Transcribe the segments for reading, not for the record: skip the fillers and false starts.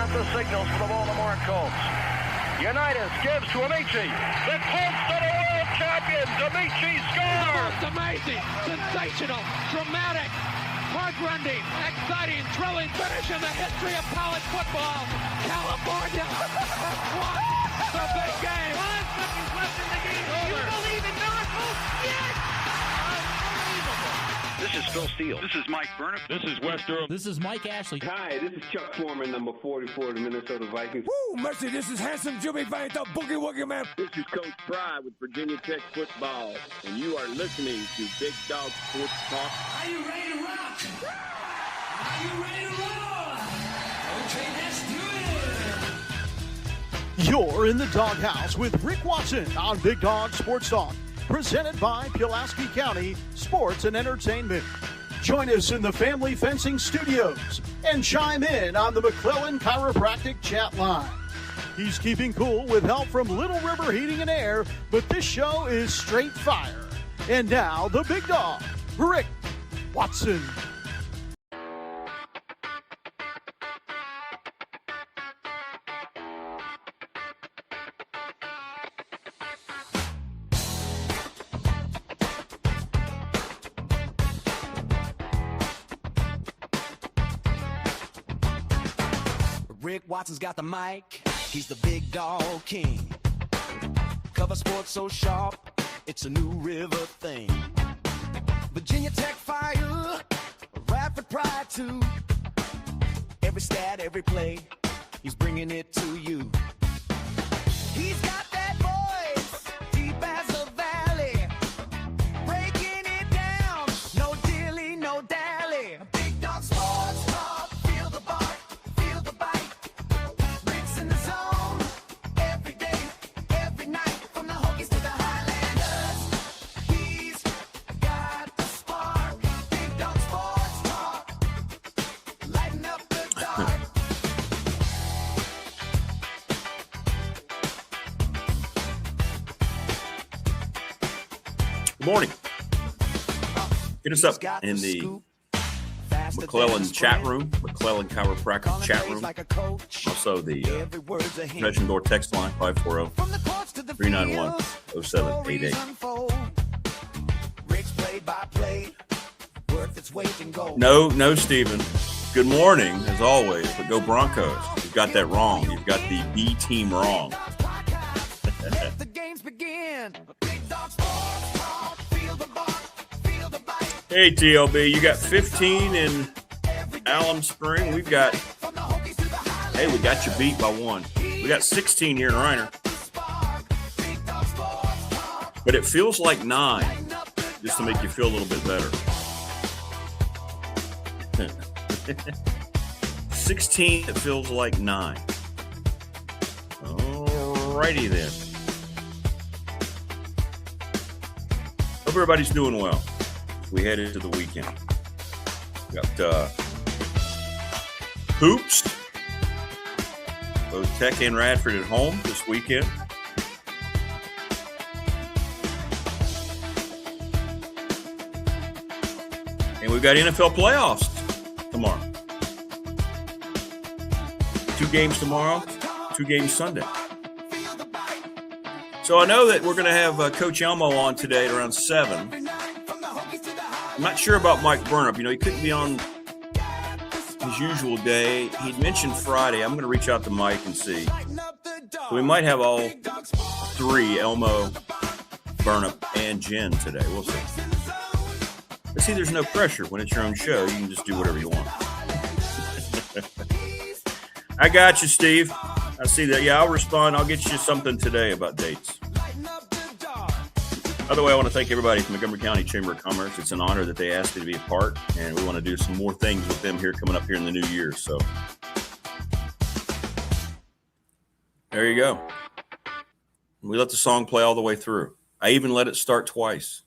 got the signals for the Baltimore Colts. Unitas gives to Amici. The Colts are the world champions. Amici scores. It's amazing, sensational, dramatic, heart-rending, exciting, thrilling finish in the history of college football. California won the big game. 5 seconds left in the game. You believe in miracles? Yes! Unbelievable. This is Phil Steele. This is Mike Burnham. This is Wes Durham. This is Mike Ashley. Hi, this is Chuck Foreman, number 44 of the Minnesota Vikings. Woo, mercy, this is handsome Jimmy Vane, the Boogie Woogie Man. This is Coach Fry with Virginia Tech football, and you are listening to Big Dog Sports Talk. Are you ready to rock? Are you ready to roll? Okay, let's do it. You're in the doghouse with Rick Watson on Big Dog Sports Talk, presented by Pulaski County Sports and Entertainment. Join us in the Family Fencing Studios and chime in on the McClellan Chiropractic chat line. He's keeping cool with help from Little River Heating and Air, but this show is straight fire. And now, the big dog, Rick Watson. Rick Watson's got the mic, he's the big dog king. Cover sports so sharp, it's a New River thing. Virginia Tech fire, rapid pride too. Every stat, every play, he's bringing it to you. He's got that voice, deep as a valley, breaking it down, no dilly, no dally. Big dog sports talk, feel the bark. Good morning. Hit us up in the McClellan chat room, McClellan Chiropractic chat room. Also the Convention Door text line, 540-391-0788. No, Stephen. Good morning, as always, but go Broncos. You've got that wrong. You've got the B team wrong. Let the games begin. Big dog sports talk, feel the bark, feel the bite. Hey, TLB, you got 15 in Alum Spring. We got you beat by one. We got 16 here in Reiner. But it feels like 9, just to make you feel a little bit better. 16, it feels like 9. Alrighty then. Hope everybody's doing well. We head into the weekend. We got hoops. Both Tech and Radford at home this weekend. And we've got NFL playoffs tomorrow. 2 games tomorrow, 2 games Sunday. So I know that we're going to have Coach Elmo on today at around 7. I'm not sure about Mike Burnham. You know, he couldn't be on his usual day. He'd mentioned Friday. I'm going to reach out to Mike and see. So we might have all 3, Elmo, Burnham, and Jen today. We'll see. But see, there's no pressure. When it's your own show, you can just do whatever you want. I got you, Steve. I see that. Yeah, I'll respond. I'll get you something today about dates. By the way, I want to thank everybody from Montgomery County Chamber of Commerce. It's an honor that they asked me to be a part, and we want to do some more things with them here coming up here in the new year. So there you go. We let the song play all the way through. I even let it start twice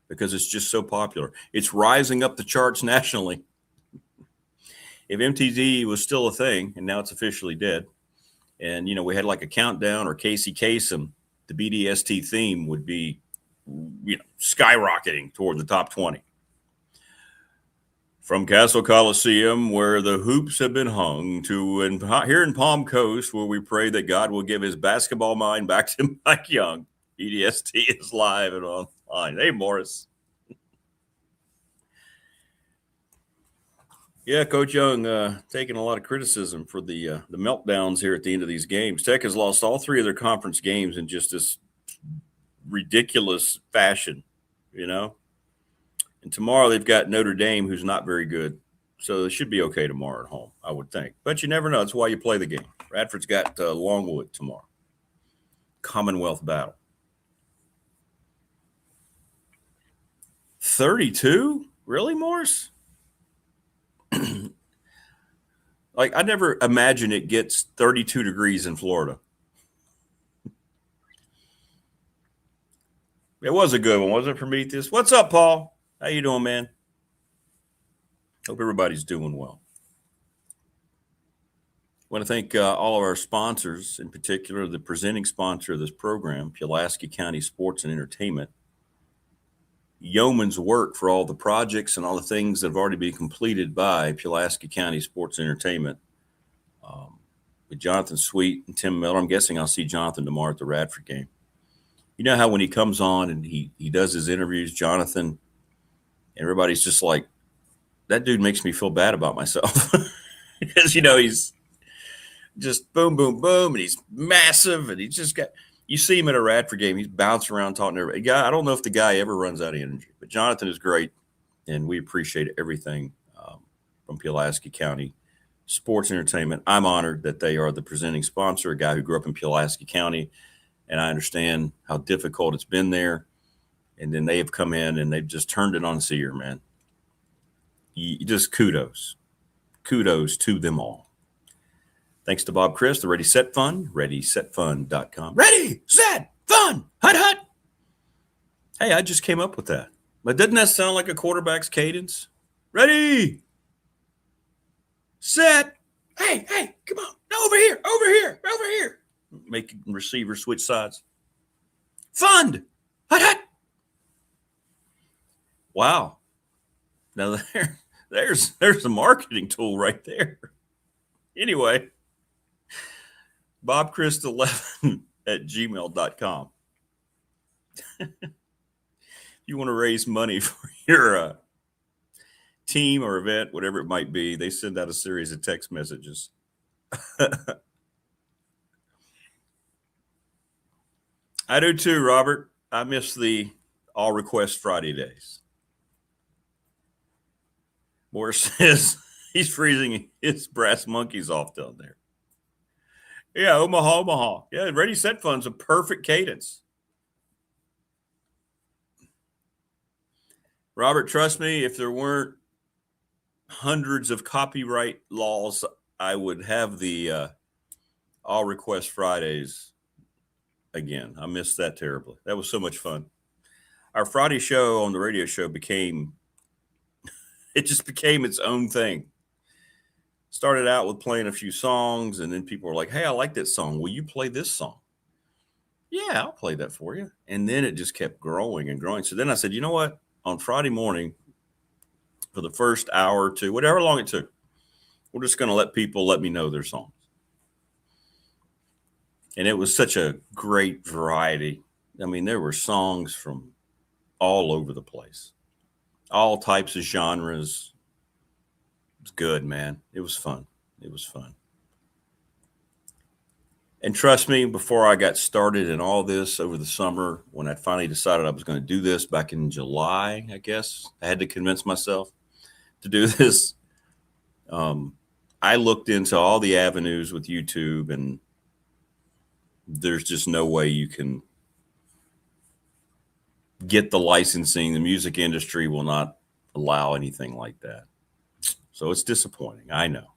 because it's just so popular. It's rising up the charts nationally. If MTV was still a thing, and now it's officially dead, and, you know, we had like a countdown or Casey Kasem, the BDST theme would be, you know, skyrocketing toward the top 20. From Castle Coliseum, where the hoops have been hung, to here in Palm Coast, where we pray that God will give his basketball mind back to Mike Young. BDST is live and online. Hey, Morris. Yeah, Coach Young taking a lot of criticism for the meltdowns here at the end of these games. Tech has lost all three of their conference games in just this ridiculous fashion, you know. And tomorrow they've got Notre Dame, who's not very good. So they should be okay tomorrow at home, I would think. But you never know. That's why you play the game. Radford's got Longwood tomorrow. Commonwealth battle. 32? Really, Morris? Like, I never imagine it gets 32 degrees in Florida. It was a good one, wasn't it, Prometheus? What's up, Paul? How you doing, man? Hope everybody's doing well. I want to thank all of our sponsors, in particular the presenting sponsor of this program, Pulaski County Sports and Entertainment. Yeoman's work for all the projects and all the things that have already been completed by Pulaski County Sports and Entertainment. With Jonathan Sweet and Tim Miller. I'm guessing I'll see Jonathan tomorrow at the Radford game. You know how when he comes on and he does his interviews, Jonathan, everybody's just like, that dude makes me feel bad about myself. Because, you know, he's just boom, boom, boom, and he's massive, and he's just got – you see him at a Radford game, he's bouncing around talking to everybody. I don't know if the guy ever runs out of energy, but Jonathan is great, and we appreciate everything from Pulaski County Sports Entertainment. I'm honored that they are the presenting sponsor, a guy who grew up in Pulaski County, and I understand how difficult it's been there. And then they have come in and they've just turned it on its ear, man. Just kudos. Kudos to them all. Thanks to Bob Chris, the Ready Set Fund, ReadySetFund.com. Ready, Set, Fun, Hut, Hut. Hey, I just came up with that. But doesn't that sound like a quarterback's cadence? Ready, set, hey, come on. No, over here. Make receiver switch sides. Fund, Hut, Hut. Wow. Now there's a marketing tool right there. Anyway, bobchrist11 at gmail.com. You want to raise money for your team or event, whatever it might be, they send out a series of text messages. I do too, Robert. I miss the all request Friday days. Morris says he's freezing his brass monkeys off down there. Yeah, Omaha. Yeah, Ready Set Fund's a perfect cadence. Robert, trust me, if there weren't hundreds of copyright laws, I would have the all request Fridays again. I missed that terribly. That was so much fun. Our Friday show on the radio show became its own thing. Started out with playing a few songs, and then people were like, hey, I like that song. Will you play this song? Yeah, I'll play that for you. And then it just kept growing and growing. So then I said, you know what? On Friday morning, for the first hour or two, whatever long it took, we're just going to let people let me know their songs. And it was such a great variety. I mean, there were songs from all over the place, all types of genres. It was good, man. It was fun. And trust me, before I got started in all this over the summer, when I finally decided I was going to do this back in July, I guess, I had to convince myself to do this. I looked into all the avenues with YouTube, and there's just no way you can get the licensing. The music industry will not allow anything like that. So it's disappointing. I know.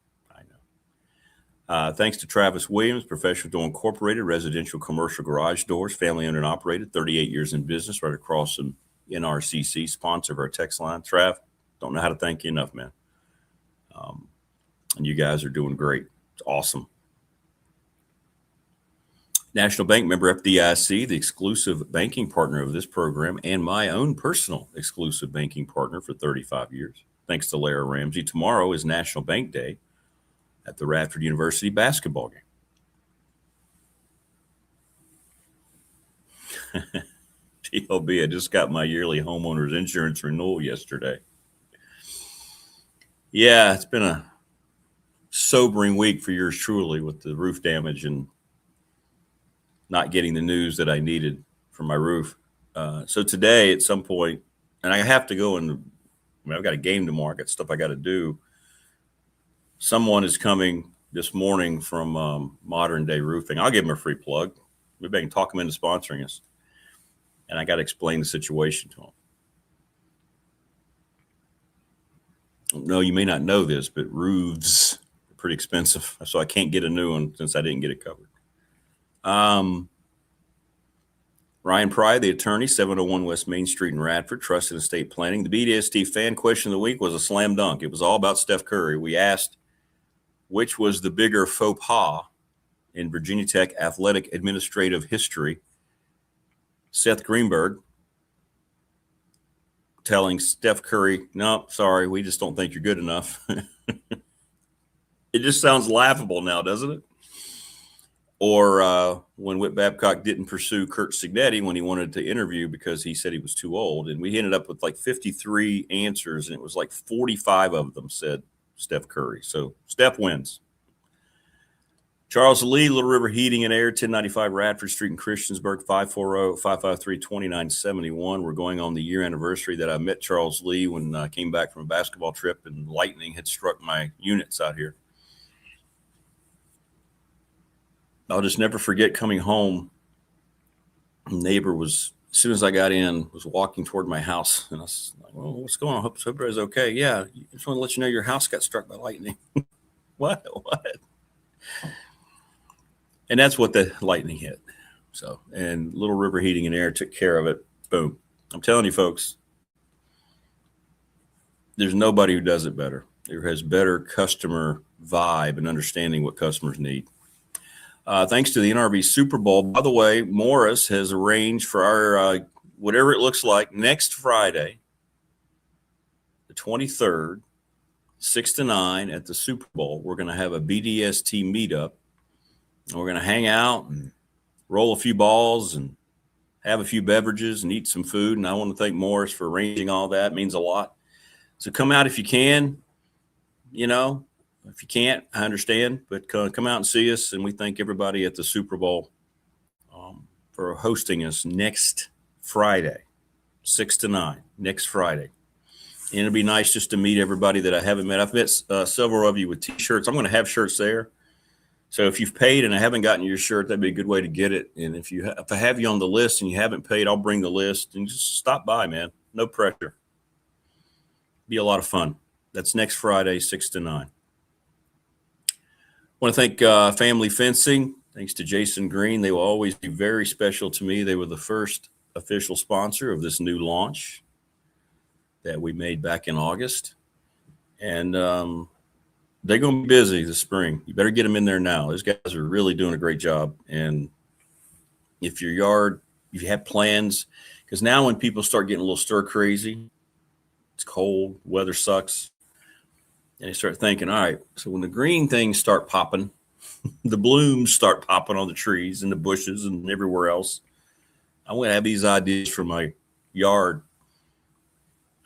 Thanks to Travis Williams, Professional Door Incorporated, residential commercial garage doors, family owned and operated, 38 years in business, right across from NRCC, sponsor of our text line. Trav, don't know how to thank you enough, man. And you guys are doing great. It's awesome. National Bank member FDIC, the exclusive banking partner of this program, and my own personal exclusive banking partner for 35 years. thanks to Lara Ramsey. Tomorrow is National Bank Day at the Radford University basketball game. TLB, I just got my yearly homeowner's insurance renewal yesterday. Yeah, it's been a sobering week for yours truly with the roof damage and not getting the news that I needed for my roof. So today at some point, and I have to go and I've got a game tomorrow. I got stuff I got to do. Someone is coming this morning from Modern Day Roofing. I'll give them a free plug. Maybe I can talk them into sponsoring us. And I got to explain the situation to them. No, you may not know this, but roofs are pretty expensive. So I can't get a new one since I didn't get it covered. Ryan Pry, the attorney, 701 West Main Street in Radford, Trust and Estate Planning. The BDST fan question of the week was a slam dunk. It was all about Steph Curry. We asked which was the bigger faux pas in Virginia Tech athletic administrative history. Seth Greenberg telling Steph Curry, no, sorry, we just don't think you're good enough. It just sounds laughable now, doesn't it? Or when Whit Babcock didn't pursue Kurt Signetti when he wanted to interview because he said he was too old. And we ended up with like 53 answers, and it was like 45 of them said Steph Curry. So Steph wins. Charles Lee, Little River Heating and Air, 1095 Radford Street in Christiansburg, 540-553-2971. We're going on the year anniversary that I met Charles Lee when I came back from a basketball trip and lightning had struck my units out here. I'll just never forget coming home. A neighbor was, as soon as I got in, was walking toward my house. And I was like, well, what's going on? Hope everybody's okay. Yeah, I just want to let you know your house got struck by lightning. What? And that's what the lightning hit. So, and Little River Heating and Air took care of it. Boom. I'm telling you, folks, there's nobody who does it better. There has better customer vibe and understanding what customers need. Thanks to the NRB Super Bowl. By the way, Morris has arranged for our, whatever it looks like, next Friday, the 23rd, 6 to 9 at the Super Bowl. We're going to have a BDST meetup. And we're going to hang out and roll a few balls and have a few beverages and eat some food. And I want to thank Morris for arranging all that. It means a lot. So come out if you can. You know, if you can't, I understand. But come out and see us. And we thank everybody at the Super Bowl for hosting us next Friday, 6 to 9, next Friday. And it'll be nice just to meet everybody that I haven't met. I've met several of you with T-shirts. I'm going to have shirts there. So if you've paid and I haven't gotten your shirt, that'd be a good way to get it. And if I have you on the list and you haven't paid, I'll bring the list and just stop by, man. No pressure. Be a lot of fun. That's next Friday, 6 to 9. I want to thank Family Fencing. Thanks to Jason Green. They will always be very special to me. They were the first official sponsor of this new launch that we made back in August. And they're going to be busy this spring. You better get them in there now. Those guys are really doing a great job. And if your yard, if you have plans, because now when people start getting a little stir crazy, it's cold, weather sucks, and they start thinking, all right, so when the green things start popping, the blooms start popping on the trees and the bushes and everywhere else, I'm going to have these ideas for my yard.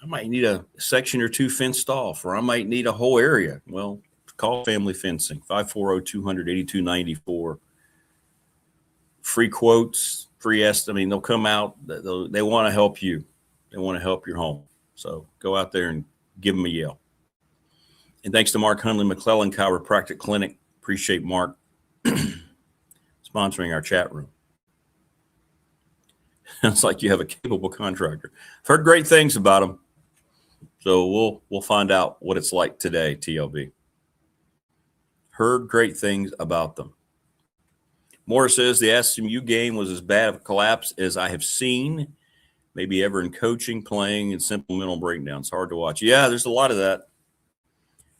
I might need a section or two fenced off, or I might need a whole area. Well, call Family Fencing, 540-200-8294. Free quotes, free estimate. I mean, they'll come out. They want to help you. They want to help your home. So go out there and give them a yell. And thanks to Mark Hunley, McClellan Chiropractic Clinic. Appreciate Mark sponsoring our chat room. It's like you have a capable contractor. I've heard great things about them. So we'll find out what it's like today, TLB. Heard great things about them. Morris says the SMU game was as bad of a collapse as I have seen, maybe ever in coaching, playing, and simple mental breakdowns. Hard to watch. Yeah, there's a lot of that.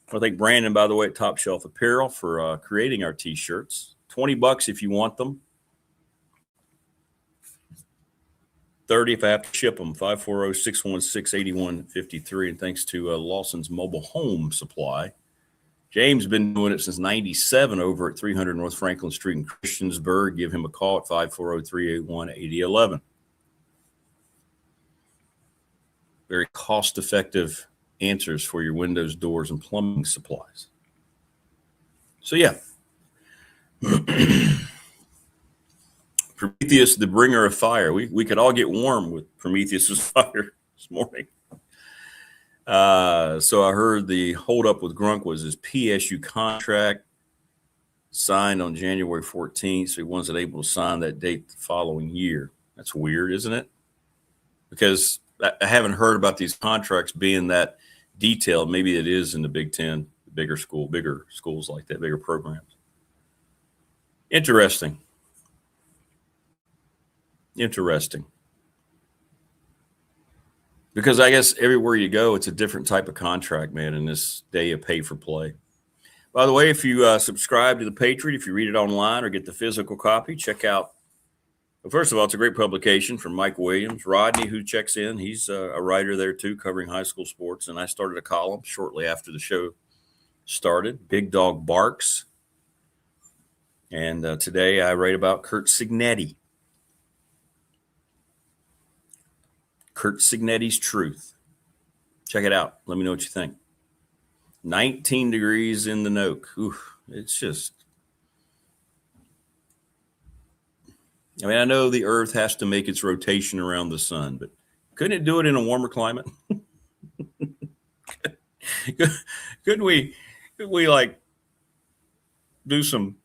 I want to thank Brandon, by the way, at Top Shelf Apparel for creating our T-shirts. $20 if you want them. 30 if I have to ship them. 540-616-8153. And thanks to Lawson's Mobile Home Supply. James has been doing it since 97 over at 300 North Franklin Street in Christiansburg. Give him a call at 540-381-8011. Very cost-effective answers for your windows, doors, and plumbing supplies. So, yeah. Prometheus, the bringer of fire. We could all get warm with Prometheus's fire this morning. So I heard the holdup with Grunk was his PSU contract signed on January 14th. So he wasn't able to sign that date the following year. That's weird, isn't it? Because I haven't heard about these contracts being that detailed. Maybe it is in the Big Ten, bigger schools like that, bigger programs. Interesting. Because I guess everywhere you go, it's a different type of contract, man, in this day of pay for play. By the way, if you subscribe to The Patriot, if you read it online or get the physical copy, check out. Well, first of all, it's a great publication from Mike Williams. Rodney, who checks in, he's a writer there too, covering high school sports. And I started a column shortly after the show started, Big Dog Barks. And today I write about Curt Cignetti. Curt Cignetti's Truth. Check it out. Let me know what you think. 19 degrees in the Nook. Oof, it's just, I mean, I know the earth has to make its rotation around the sun, but couldn't it do it in a warmer climate? Couldn't we like do some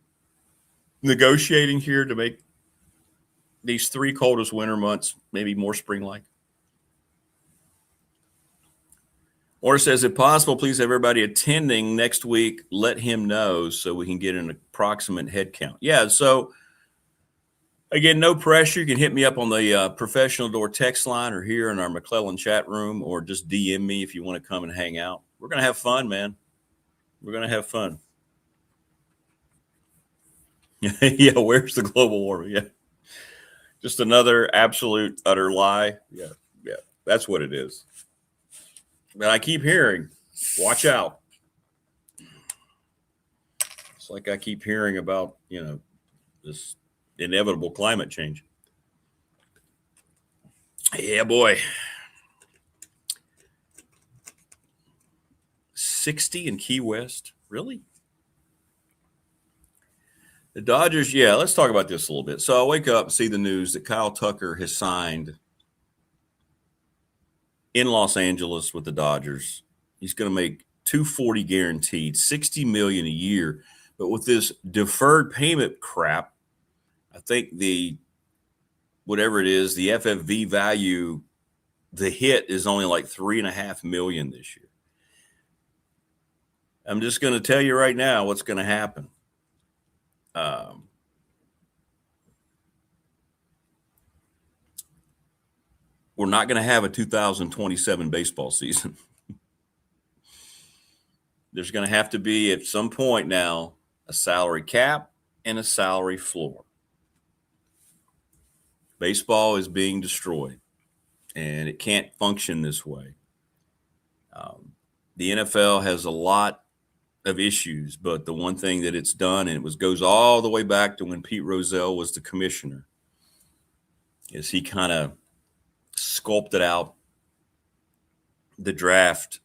negotiating here to make these 3 coldest winter months maybe more spring-like? Or says, if possible, please have everybody attending next week, let him know so we can get an approximate head count. Yeah, so again, no pressure. You can hit me up on the Professional Door text line or here in our McClellan chat room, or just DM me if you want to come and hang out. We're going to have fun, man. We're going to have fun. Yeah, where's the global warming? Yeah. Just another absolute, utter lie. Yeah, that's what it is. But I keep hearing, watch out. It's like I keep hearing about, this inevitable climate change. Yeah, boy. 60 in Key West? Really? The Dodgers, yeah, let's talk about this a little bit. So I wake up and see the news that Kyle Tucker has signed in Los Angeles with the Dodgers. He's going to make $240 guaranteed, $60 million a year. But with this deferred payment crap, I think whatever it is, the FFV value, the hit is only like $3.5 million this year. I'm just going to tell you right now what's going to happen. We're not going to have a 2027 baseball season. There's going to have to be at some point now a salary cap and a salary floor. Baseball is being destroyed, and it can't function this way. The NFL has a lot of issues, but the one thing that it's done, and it goes all the way back to when Pete Rozelle was the commissioner, is he kind of sculpted out the draft,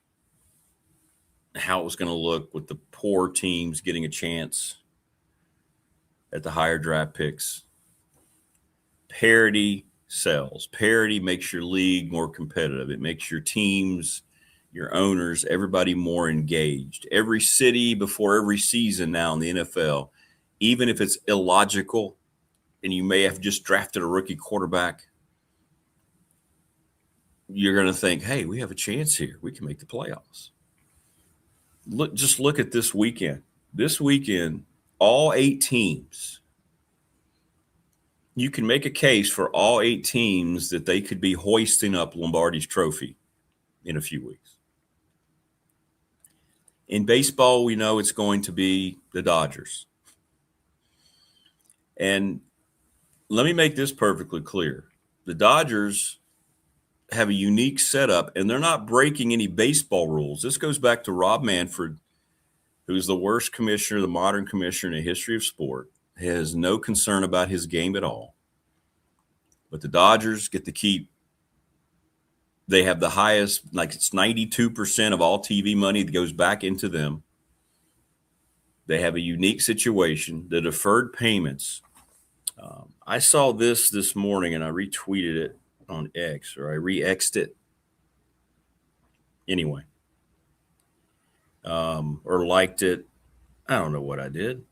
how it was going to look with the poor teams getting a chance at the higher draft picks. Parity sells. Parity makes your league more competitive. It makes your teams, your owners, everybody more engaged. Every city before every season now in the NFL, even if it's illogical and you may have just drafted a rookie quarterback, you're going to think, hey, we have a chance here. We can make the playoffs. Just look at this weekend. This weekend, all 8 teams, you can make a case for all 8 teams that they could be hoisting up Lombardi's trophy in a few weeks. In baseball, we know it's going to be the Dodgers. And let me make this perfectly clear. the Dodgers have a unique setup, and they're not breaking any baseball rules. This goes back to Rob Manfred, who's the worst commissioner, the modern commissioner in the history of sport, has no concern about his game at all. But the Dodgers get to keep, they have the highest, like it's 92% of all TV money that goes back into them. They have a unique situation, the deferred payments. I saw this morning, and I retweeted it on X, or I re-X'd it. Anyway. Or liked it. I don't know what I did.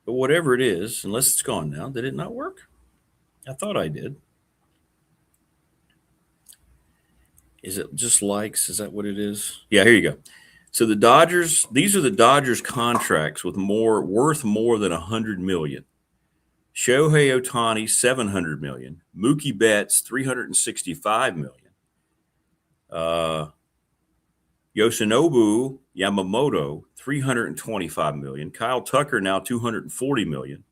But whatever it is, unless it's gone now, did it not work? I thought I did. Is it just likes? Is that what it is? Yeah, here you go. So the Dodgers, these are the Dodgers contracts worth more than $100 million. Shohei Ohtani, $700 million. Mookie Betts, $365 million. Yoshinobu Yamamoto, $325 million. Kyle Tucker now $240 million.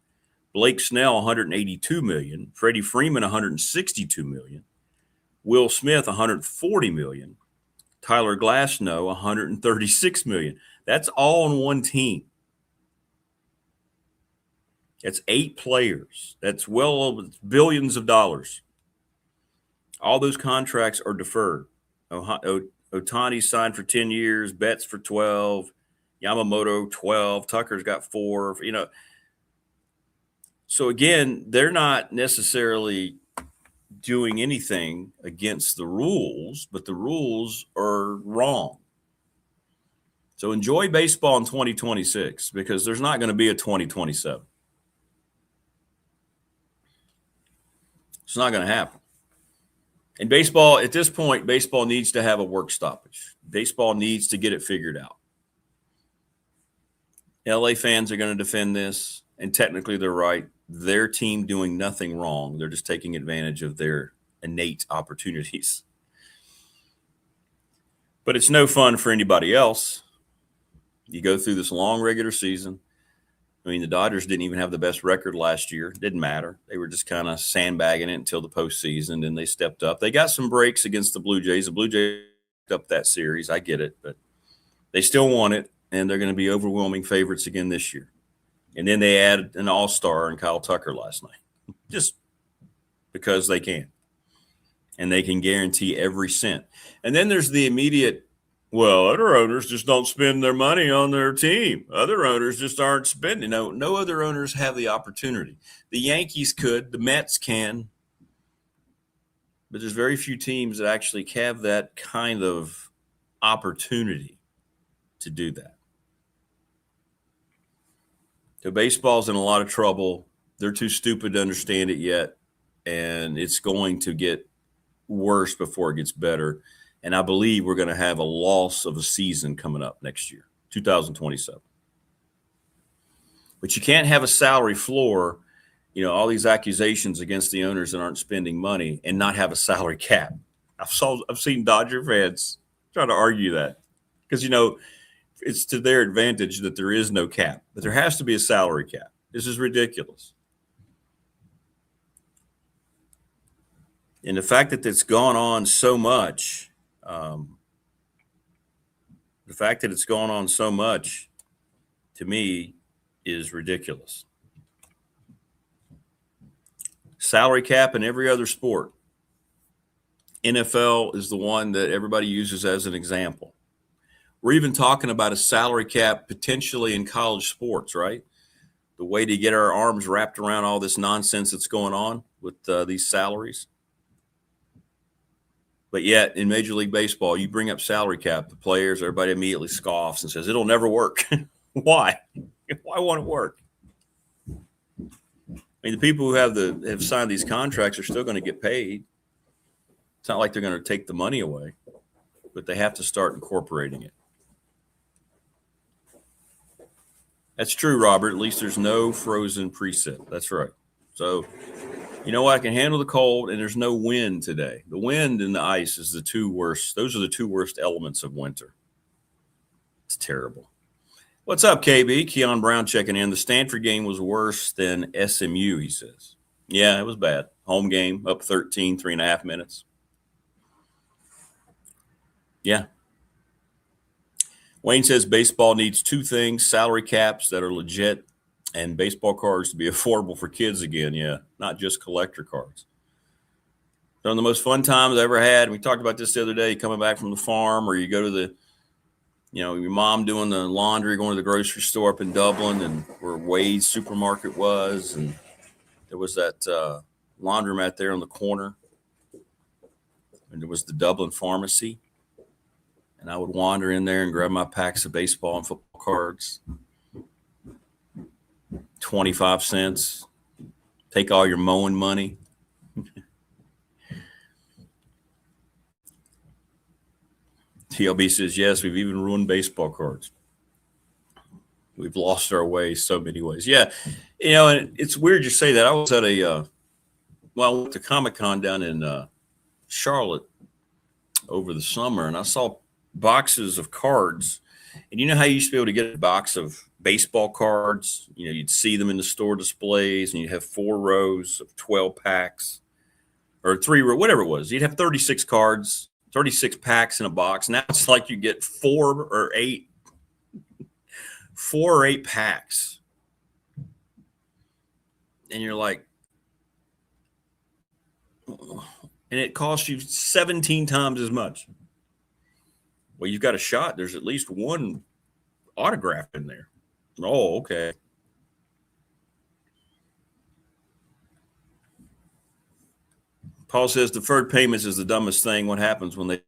Blake Snell, $182 million. Freddie Freeman, $162 million. Will Smith, $140 million. Tyler Glasnow, $136 million. That's all on one team. That's 8 players. That's well over billions of dollars. All those contracts are deferred. Ohtani signed for 10 years, Betts for 12, Yamamoto 12, Tucker's got 4, So again, they're not necessarily doing anything against the rules, but the rules are wrong. So enjoy baseball in 2026 because there's not going to be a 2027. It's not going to happen. And baseball, at this point, baseball needs to have a work stoppage. Baseball needs to get it figured out. LA fans are going to defend this, and technically they're right. Their team doing nothing wrong. They're just taking advantage of their innate opportunities. But it's no fun for anybody else. You go through this long regular season. I mean, the Dodgers didn't even have the best record last year. It didn't matter. They were just kind of sandbagging it until the postseason, and they stepped up. They got some breaks against the Blue Jays. The Blue Jays picked up that series. I get it, but they still won it, and they're going to be overwhelming favorites again this year. And then they added an all-star in Kyle Tucker last night, just because they can. And they can guarantee every cent. And then there's the immediate, well, other owners just don't spend their money on their team. Other owners just aren't spending. No other owners have the opportunity. The Yankees could, the Mets can, but there's very few teams that actually have that kind of opportunity to do that. So baseball's in a lot of trouble. They're too stupid to understand it yet, and it's going to get worse before it gets better. And I believe we're going to have a loss of a season coming up next year, 2027. But you can't have a salary floor, all these accusations against the owners that aren't spending money and not have a salary cap. I've seen Dodger fans try to argue that because, it's to their advantage that there is no cap, but there has to be a salary cap. This is ridiculous. And the fact that it's gone on so much, to me, is ridiculous. Salary cap in every other sport. NFL is the one that everybody uses as an example. We're even talking about a salary cap potentially in college sports, right? The way to get our arms wrapped around all this nonsense that's going on with these salaries. But yet, in Major League Baseball, you bring up salary cap, the players, everybody immediately scoffs and says, it'll never work. Why? Why won't it work? I mean, the people who have signed these contracts are still going to get paid. It's not like they're going to take the money away, but they have to start incorporating it. That's true, Robert. At least there's no frozen preset. That's right. So, you know what? I can handle the cold, and there's no wind today. The wind and the ice is the two worst. Those are the two worst elements of winter. It's terrible. What's up, KB? Keon Brown checking in. The Stanford game was worse than SMU, he says. Yeah, it was bad. Home game, up 13, 3.5 minutes. Yeah. Wayne says baseball needs two things: salary caps that are legit and baseball cards to be affordable for kids again. Yeah, not just collector cards. One of the most fun times I ever had. We talked about this the other day, coming back from the farm, or you go to the, your mom doing the laundry, going to the grocery store up in Dublin, and where Wade's supermarket was, and there was that laundromat there on the corner, and there was the Dublin pharmacy. And I would wander in there and grab my packs of baseball and football cards. 25 cents. Take all your mowing money. TLB says, yes, we've even ruined baseball cards. We've lost our way so many ways. Yeah. And it's weird you say that. I was at I went to Comic-Con down in Charlotte over the summer, and I saw boxes of cards. And you know how you used to be able to get a box of baseball cards? You'd see them in the store displays, and you'd have 4 rows of 12 packs, or 3 rows, whatever it was. You'd have 36 cards, 36 packs in a box. Now it's like you get 4 or 8 packs. And you're like, and it costs you 17 times as much. Well, you've got a shot. There's at least one autograph in there. Oh, okay. Paul says deferred payments is the dumbest thing. What happens when they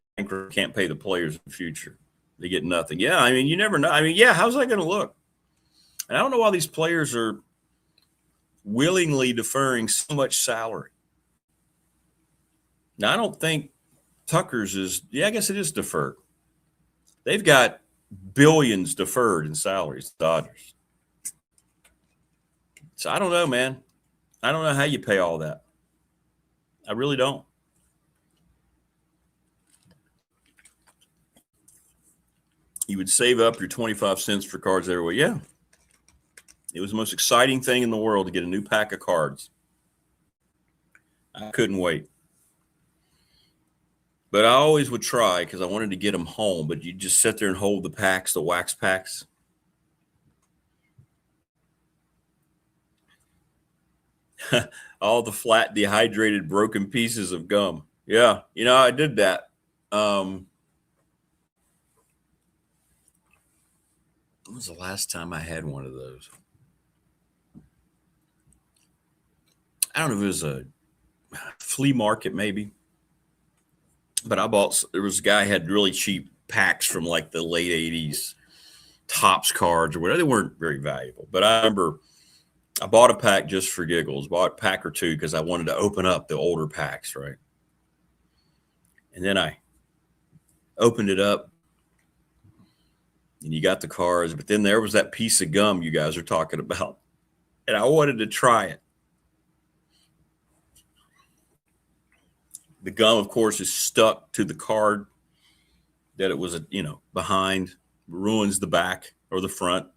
can't pay the players in the future? They get nothing. Yeah, you never know. How's that going to look? And I don't know why these players are willingly deferring so much salary. Now, I don't think Tucker's is, I guess it is deferred. They've got billions deferred in salaries, Dodgers. So I don't know, man. I don't know how you pay all that. I really don't. You would save up your 25 cents for cards everywhere. Yeah. It was the most exciting thing in the world to get a new pack of cards. I couldn't wait. But I always would try because I wanted to get them home. But you just sit there and hold the packs, the wax packs. All the flat, dehydrated, broken pieces of gum. Yeah, I did that. When was the last time I had one of those? I don't know if it was a flea market maybe. But there was a guy who had really cheap packs from like the late 80s, Topps cards or whatever. They weren't very valuable. But I remember I bought a pack just for giggles, bought a pack or two because I wanted to open up the older packs, right? And then I opened it up and you got the cards. But then there was that piece of gum you guys are talking about. And I wanted to try it. The gum, of course, is stuck to the card that it was, behind, ruins the back or the front.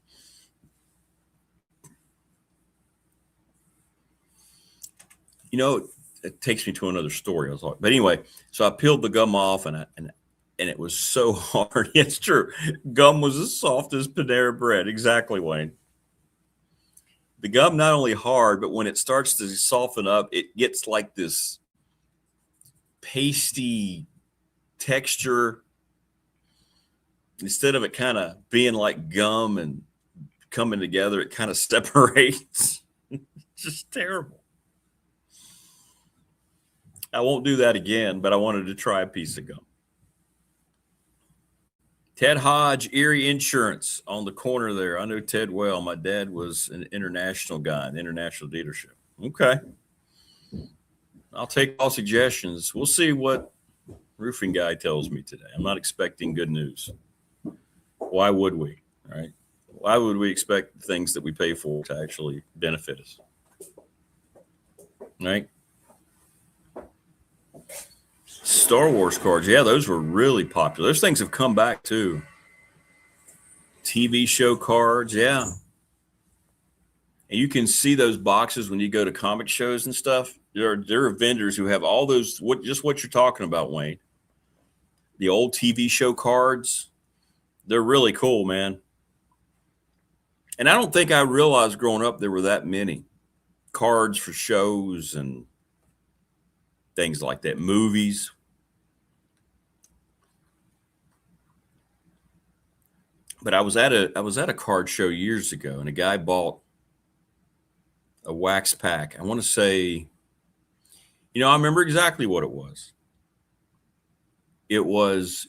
It takes me to another story. But anyway, so I peeled the gum off and it was so hard. It's true. Gum was as soft as Panera bread. Exactly, Wayne. The gum not only hard, but when it starts to soften up, it gets like this pasty texture. Instead of it kind of being like gum and coming together, it kind of separates. It's just terrible. I won't do that again, but I wanted to try a piece of gum. Ted Hodge, Erie Insurance on the corner there. I know Ted well. My dad was an international guy in international dealership. Okay. I'll take all suggestions. We'll see what roofing guy tells me today. I'm not expecting good news. Why would we? All right. Why would we expect things that we pay for to actually benefit us? All right. Star Wars cards. Yeah, those were really popular. Those things have come back too. TV show cards. Yeah. And you can see those boxes when you go to comic shows and stuff. There are vendors who have all those, what you're talking about, Wayne. The old TV show cards. They're really cool, man. And I don't think I realized growing up there were that many cards for shows and things like that, movies. But I was at a card show years ago, and a guy bought a wax pack. I want to say, I remember exactly what it was. It was,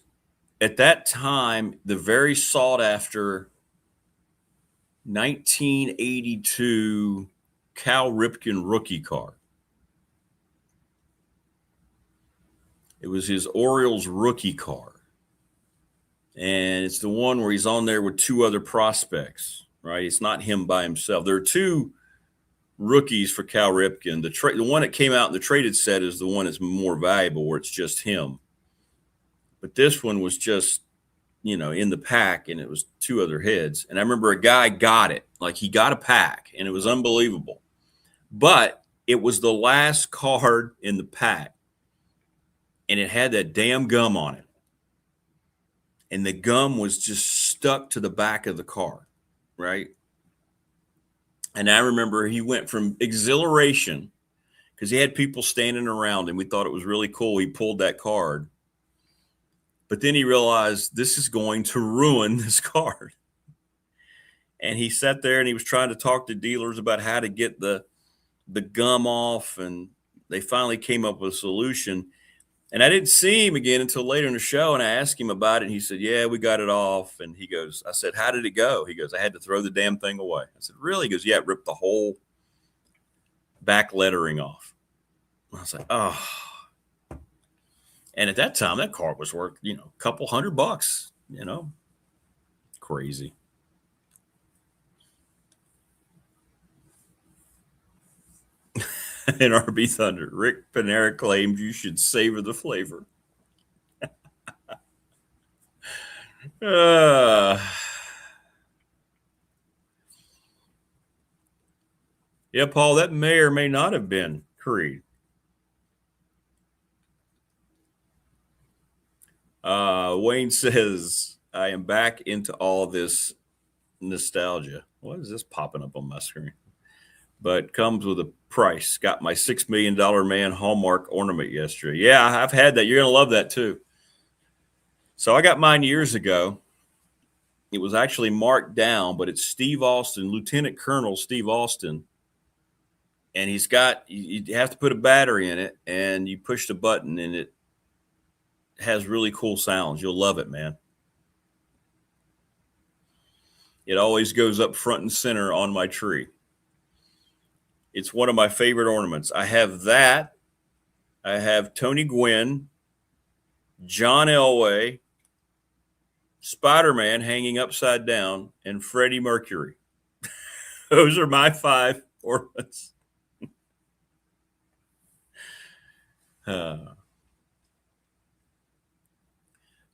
at that time, the very sought after 1982 Cal Ripken rookie card. It was his Orioles rookie card. And it's the one where he's on there with two other prospects, right? It's not him by himself. There are two rookies for Cal Ripken. The one that came out in the traded set is the one that's more valuable, where it's just him. But this one was just, in the pack, and it was two other heads. And I remember a guy got it. Like, he got a pack, and it was unbelievable. But it was the last card in the pack, and it had that damn gum on it. And the gum was just stuck to the back of the card, right? And I remember he went from exhilaration, because he had people standing around him. We thought it was really cool. He pulled that card. But then he realized, this is going to ruin this card. And he sat there and he was trying to talk to dealers about how to get the gum off. And they finally came up with a solution. And I didn't see him again until later in the show. And I asked him about it. And he said, yeah, we got it off. And he goes, I said, how did it go? He goes, I had to throw the damn thing away. I said, really? He goes, yeah, it ripped the whole back lettering off. I was like, oh. And at that time, that card was worth, a couple $100, crazy. And RB Thunder, Rick Panera claims you should savor the flavor. Yeah, Paul, that may or may not have been Creed. Wayne says, I am back into all this nostalgia. What is this popping up on my screen? But comes with a price. Got my $6 million man Hallmark ornament yesterday. Yeah, I've had that. You're going to love that too. So I got mine years ago. It was actually marked down, but it's Steve Austin, Lieutenant Colonel Steve Austin. And you have to put a battery in it, and you push the button, and it has really cool sounds. You'll love it, man. It always goes up front and center on my tree. It's one of my favorite ornaments. I have that. I have Tony Gwynn, John Elway, Spider-Man hanging upside down, and Freddie Mercury. Those are my 5 ornaments.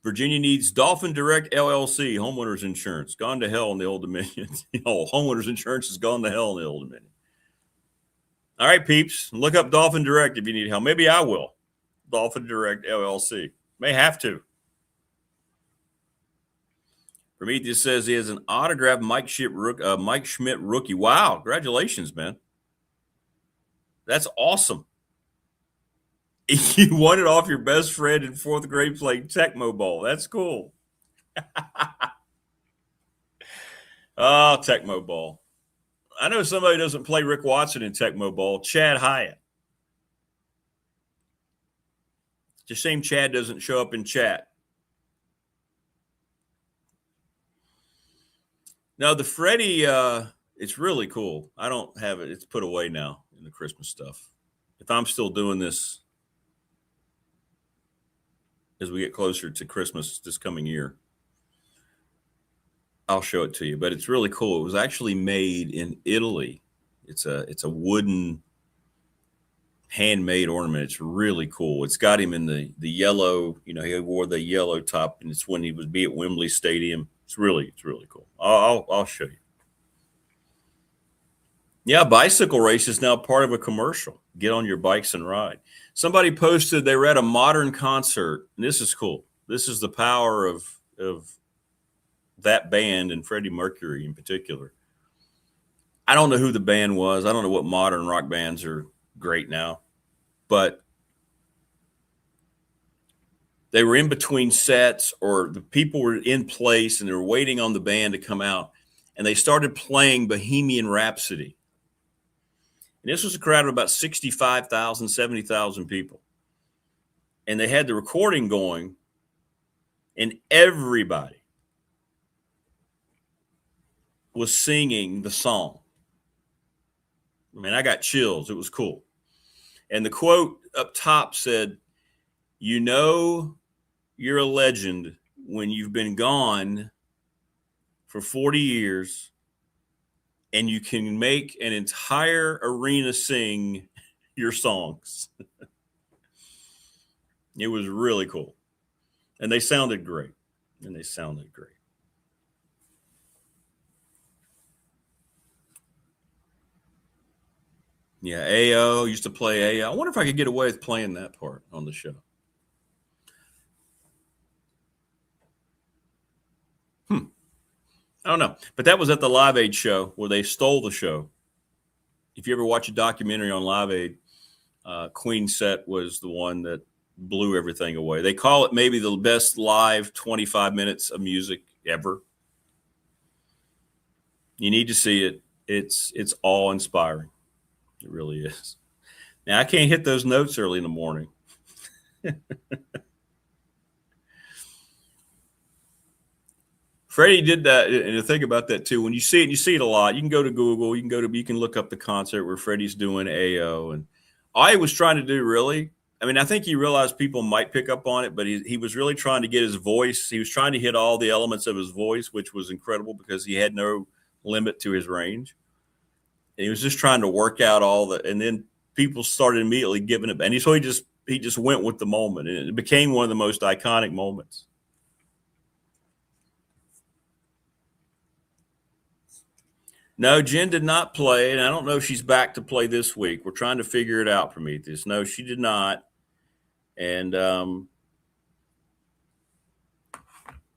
Virginia needs Dolphin Direct LLC, homeowners insurance. Gone to hell in the Old Dominion. Homeowners insurance has gone to hell in the Old Dominion. All right, peeps, look up Dolphin Direct if you need help. Maybe I will. Dolphin Direct LLC. May have to. Prometheus says he has an autographed Mike Schmidt rookie. Wow, congratulations, man. That's awesome. You won it off your best friend in 4th grade playing Tecmo Bowl. That's cool. Oh, Tecmo Bowl. I know somebody doesn't play Rick Watson in Tecmo Bowl. Chad Hyatt. It's a shame Chad doesn't show up in chat. No, the Freddie, it's really cool. I don't have it. It's put away now in the Christmas stuff. If I'm still doing this as we get closer to Christmas this coming year, I'll show it to you. But it's really cool. It was actually made in Italy. It's a wooden handmade ornament. It's really cool. It's got him in the yellow, he wore the yellow top, and it's when he would be at Wembley Stadium. It's really cool. I'll show you. Yeah, bicycle race is now part of a commercial. Get on your bikes and ride. Somebody posted they were at a modern concert, and this is cool. This is the power of that band and Freddie Mercury in particular. I don't know who the band was. I don't know what modern rock bands are great now, but they were in between sets, or the people were in place and they were waiting on the band to come out, and they started playing Bohemian Rhapsody. And this was a crowd of about 65,000, 70,000 people. And they had the recording going, and everybody was singing the song. I mean, I got chills. It was cool. And the quote up top said, "You know you're a legend when you've been gone for 40 years and you can make an entire arena sing your songs." It was really cool. And they sounded great. Yeah, AO used to play AO. I wonder if I could get away with playing that part on the show. I don't know. But that was at the Live Aid show where they stole the show. If you ever watch a documentary on Live Aid, Queen's set was the one that blew everything away. They call it maybe the best live 25 minutes of music ever. You need to see it. It's awe-inspiring. It really is. Now, I can't hit those notes early in the morning. Freddie did that, and the thing about that too, when you see it a lot. You can go to Google, you can look up the concert where Freddie's doing AO, and all he was trying to do, really, I mean, I think he realized people might pick up on it, but he was really trying to get his voice. He was trying to hit all the elements of his voice, which was incredible because he had no limit to his range. And he was just trying to work out all the, and then people started immediately giving it. And so he just went with the moment, and it became one of the most iconic moments. No, Jen did not play, and I don't know if she's back to play this week. We're trying to figure it out, Prometheus. No, she did not. And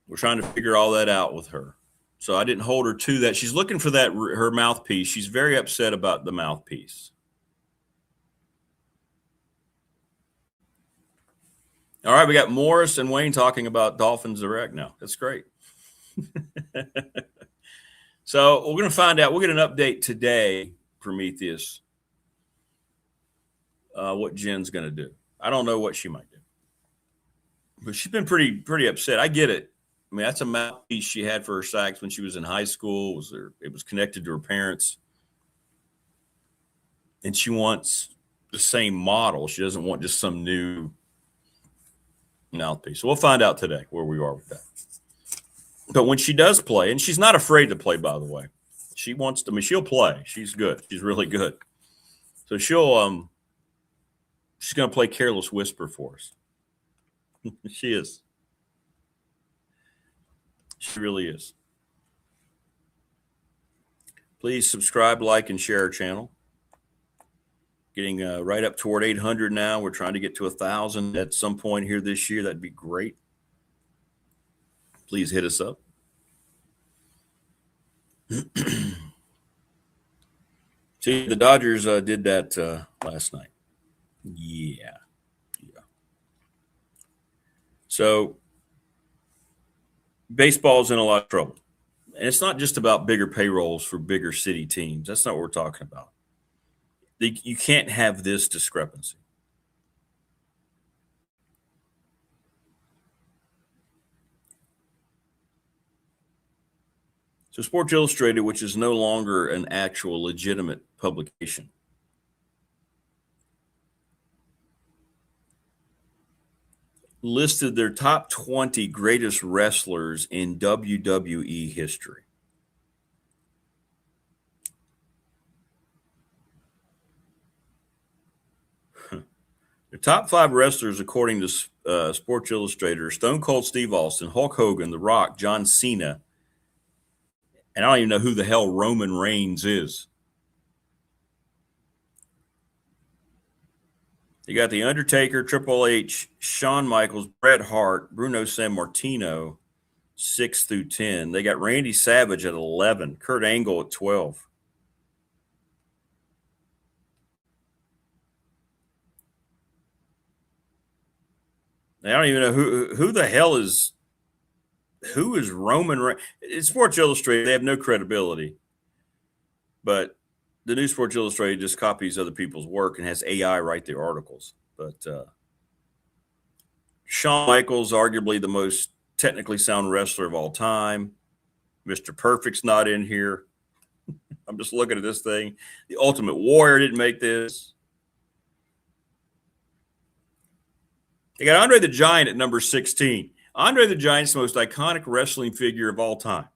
we're trying to figure all that out with her. So I didn't hold her to that. She's looking for that, her mouthpiece. She's very upset about the mouthpiece. All right, we got Morris and Wayne talking about Dolphins Direct now. That's great. So we're going to find out. We'll get an update today, Prometheus, what Jen's going to do. I don't know what she might do, but she's been pretty upset. I get it. I mean, that's a mouthpiece she had for her sax when she was in high school. It was connected to her parents, and she wants the same model. She doesn't want just some new mouthpiece. So we'll find out today where we are with that. But when she does play, and she's not afraid to play, by the way, she wants to. I mean, she'll play. She's good. She's really good. So she's going to play Careless Whisper for us. She is. She really is. Please subscribe, like, and share our channel. Getting right up toward 800 now. We're trying to get to 1,000 at some point here this year. That'd be great. Please hit us up. See, the Dodgers did that last night. Yeah. So baseball's in a lot of trouble. And it's not just about bigger payrolls for bigger city teams. That's not what we're talking about. You can't have this discrepancy. So Sports Illustrated, which is no longer an actual legitimate publication, listed their top 20 greatest wrestlers in WWE history. The top 5 wrestlers, according to Sports Illustrated, are Stone Cold Steve Austin, Hulk Hogan, The Rock, John Cena, and I don't even know who the hell Roman Reigns is. You got The Undertaker, Triple H, Shawn Michaels, Bret Hart, Bruno Sammartino, 6 through 10. They got Randy Savage at 11, Kurt Angle at 12. I don't even know who the hell is Roman Reigns. It's Sports Illustrated. They have no credibility. But the new Sports Illustrated just copies other people's work and has AI write their articles. But Shawn Michaels, arguably the most technically sound wrestler of all time. Mr. Perfect's not in here. I'm just looking at this thing. The Ultimate Warrior didn't make this. They got Andre the Giant at number 16. Andre the Giant's the most iconic wrestling figure of all time.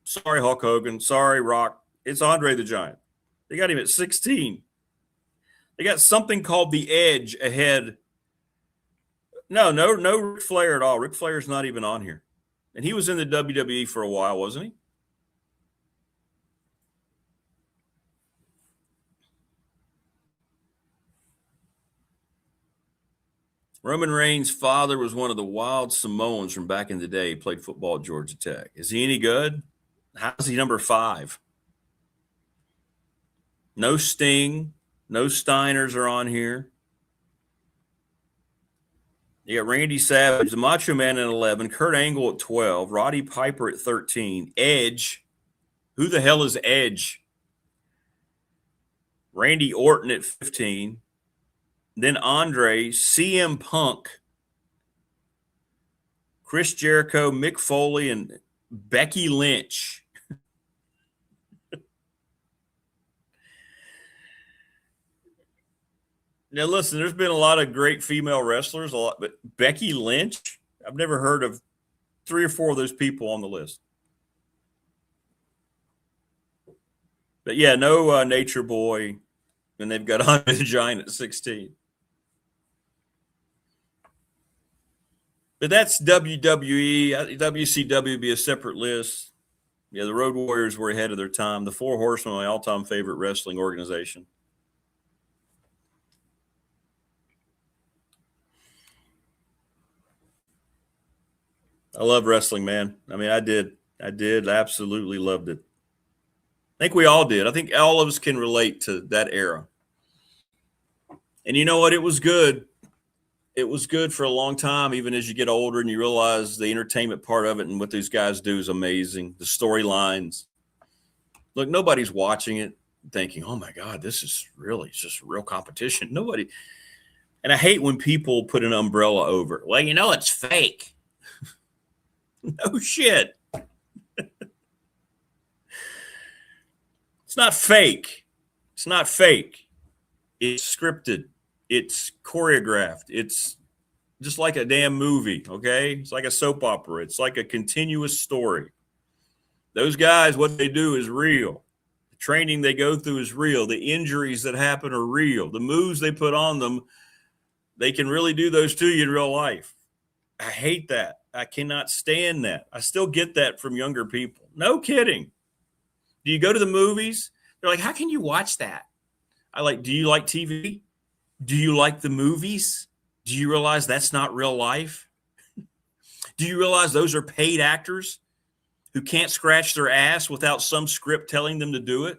Sorry, Hulk Hogan. Sorry, Rock. It's Andre the Giant. They got him at 16. They got something called The Edge ahead. No Ric Flair at all. Ric Flair's not even on here. And he was in the WWE for a while, wasn't he? Roman Reigns' father was one of the wild Samoans from back in the day. He played football at Georgia Tech. Is he any good? How's he number 5? No Sting. No Steiners are on here. You got Randy Savage, the Macho Man at 11, Kurt Angle at 12, Roddy Piper at 13, Edge. Who the hell is Edge? Randy Orton at 15. Then Andre, CM Punk, Chris Jericho, Mick Foley, and Becky Lynch. Now, listen, there's been a lot of great female wrestlers, but Becky Lynch, I've never heard of 3 or 4 of those people on the list. But yeah, no Nature Boy, and they've got Andre the Giant at 16. But that's WWE. WCW would be a separate list. Yeah, the Road Warriors were ahead of their time. The Four Horsemen, my all-time favorite wrestling organization. I love wrestling, man. I mean, I did. Absolutely loved it. I think we all did. I think all of us can relate to that era. And you know what? It was good. It was good for a long time, even as you get older and you realize the entertainment part of it and what these guys do is amazing. The storylines. Look, nobody's watching it thinking, oh, my God, this is really just real competition. Nobody. And I hate when people put an umbrella over it. Well, you know, it's fake. No shit. It's not fake. It's not fake. It's scripted. It's choreographed. It's just like a damn movie, okay? It's like a soap opera. It's like a continuous story. Those guys, what they do is real. The training they go through is real. The injuries that happen are real. The moves they put on them, they can really do those to you in real life. I hate that. I cannot stand that. I still get that from younger people. No kidding. Do you go to the movies? They're like, how can you watch that? Do you like TV? Do you like the movies? Do you realize that's not real life? Do you realize those are paid actors who can't scratch their ass without some script telling them to do it?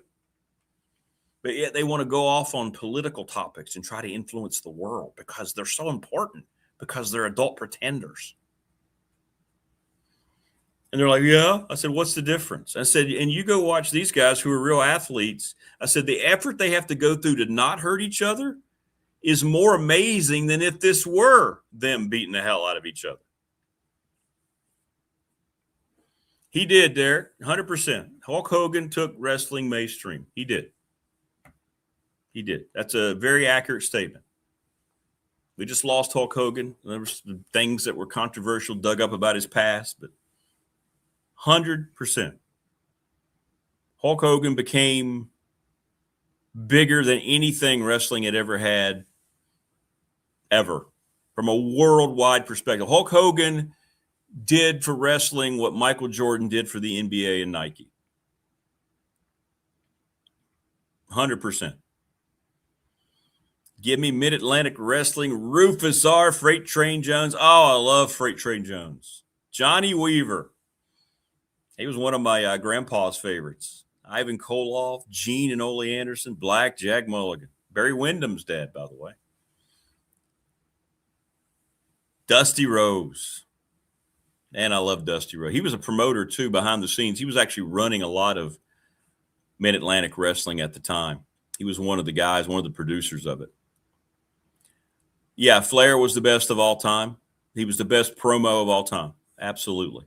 But yet they want to go off on political topics and try to influence the world because they're so important, because they're adult pretenders. And they're like, yeah. I said, what's the difference? I said, and you go watch these guys who are real athletes. I said, the effort they have to go through to not hurt each other is more amazing than if this were them beating the hell out of each other. He did, Derek, 100%. Hulk Hogan took wrestling mainstream. He did. He did. That's a very accurate statement. We just lost Hulk Hogan. There were some things that were controversial dug up about his past, but 100%. Hulk Hogan became bigger than anything wrestling had ever had, ever, from a worldwide perspective. Hulk Hogan did for wrestling what Michael Jordan did for the NBA and Nike. 100%. Give me Mid-Atlantic Wrestling, Rufus R., Freight Train Jones. Oh, I love Freight Train Jones. Johnny Weaver. He was one of my grandpa's favorites. Ivan Koloff, Gene and Ole Anderson, Black, Jack Mulligan. Barry Windham's dad, by the way. Dusty Rose. And I love Dusty Rose. He was a promoter, too, behind the scenes. He was actually running a lot of Mid-Atlantic Wrestling at the time. He was one of the guys, one of the producers of it. Yeah, Flair was the best of all time. He was the best promo of all time. Absolutely.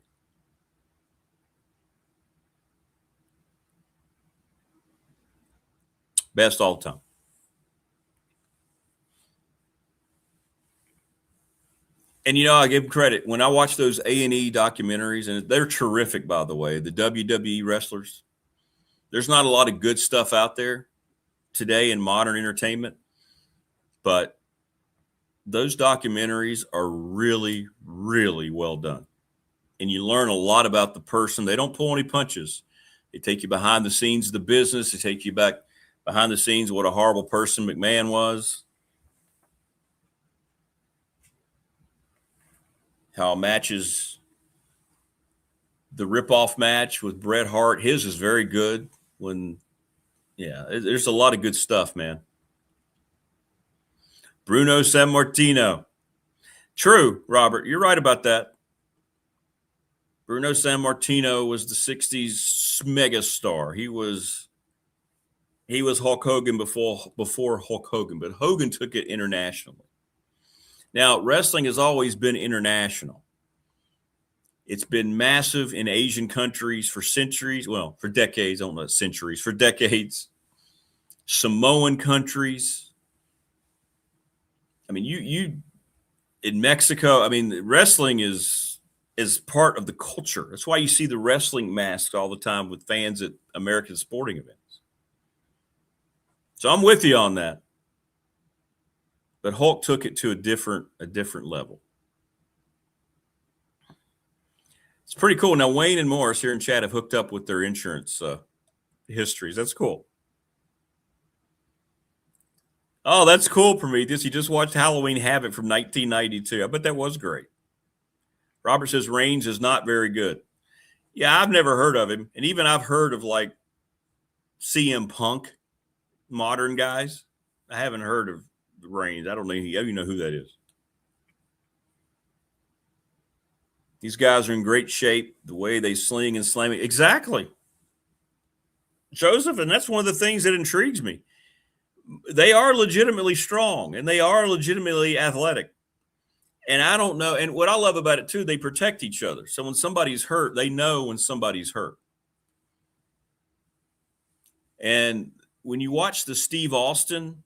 Best all time. And, you know, I give him credit. When I watch those A&E documentaries, and they're terrific, by the way, the WWE wrestlers, there's not a lot of good stuff out there today in modern entertainment, but those documentaries are really, really well done. And you learn a lot about the person. They don't pull any punches. They take you behind the scenes of the business. They take you back behind the scenes of what a horrible person McMahon was. How matches, the rip-off match with Bret Hart, his is very good. There's a lot of good stuff, man. Bruno Sammartino. True, Robert. You're right about that. Bruno Sammartino was the 60s megastar. He was Hulk Hogan before Hulk Hogan, but Hogan took it internationally. Now, wrestling has always been international. It's been massive in Asian countries for centuries. Well, for decades. I don't know, centuries. For decades. Samoan countries. I mean, you in Mexico, I mean, wrestling is part of the culture. That's why you see the wrestling masks all the time with fans at American sporting events. So I'm with you on that. But Hulk took it to a different level. It's pretty cool. Now, Wayne and Morris here in chat have hooked up with their insurance histories. That's cool. Oh, that's cool, Prometheus. You just watched Halloween Havoc from 1992. I bet that was great. Robert says Reigns is not very good. Yeah, I've never heard of him. And even I've heard of like CM Punk, modern guys. I haven't heard of Reigns. I don't even know who that is. These guys are in great shape. The way they sling and slam it. Exactly. Joseph, and that's one of the things that intrigues me. They are legitimately strong and they are legitimately athletic. And I don't know. And what I love about it too, they protect each other. So when somebody's hurt, they know when somebody's hurt. And when you watch the Steve Austin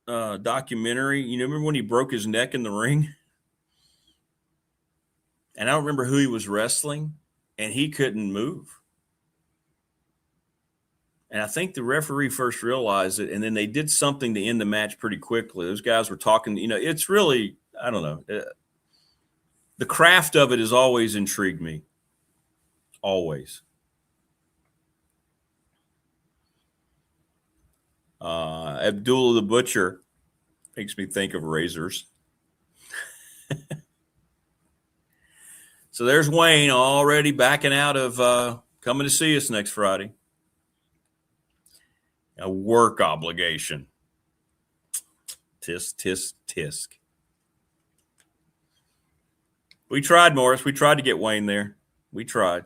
documentary, you know, remember when he broke his neck in the ring? And I don't remember who he was wrestling, and he couldn't move. And I think the referee first realized it, and then they did something to end the match pretty quickly. Those guys were talking, you know, it's really, I don't know. The craft of it has always intrigued me. Always. Abdullah the Butcher makes me think of razors. So there's Wayne already backing out of coming to see us next Friday. A work obligation. Tisk, tisk, tisk. We tried, Morris. We tried to get Wayne there. We tried.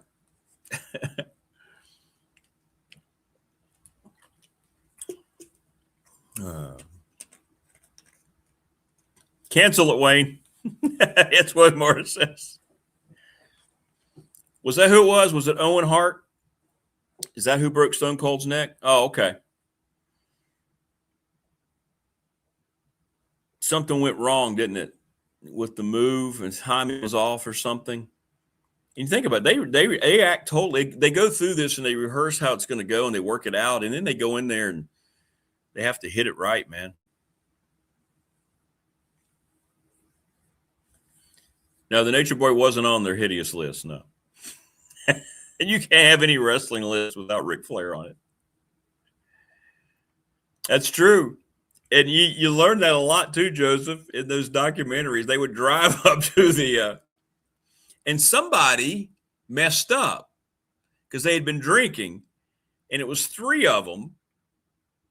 Cancel it, Wayne. That's what Morris says. Was that who it was? Was it Owen Hart? Is that who broke Stone Cold's neck? Oh, okay. Something went wrong, didn't it? With the move and timing was off or something. And you think about it, they act totally. They go through this and they rehearse how it's going to go and they work it out, and then they go in there and they have to hit it right, man. No, the Nature Boy wasn't on their hideous list, no. And you can't have any wrestling list without Ric Flair on it. That's true. And you learn that a lot too, Joseph, in those documentaries. They would drive up to the and somebody messed up because they had been drinking, and it was 3 of them,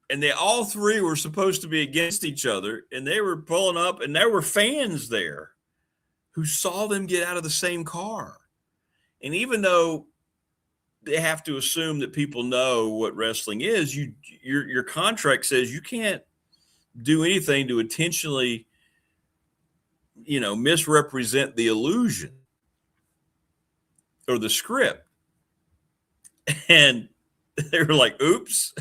and they all 3 were supposed to be against each other, and they were pulling up, and there were fans there who saw them get out of the same car. And even though they have to assume that people know what wrestling is, your contract says you can't do anything to intentionally, misrepresent the illusion or the script. And they were like, oops.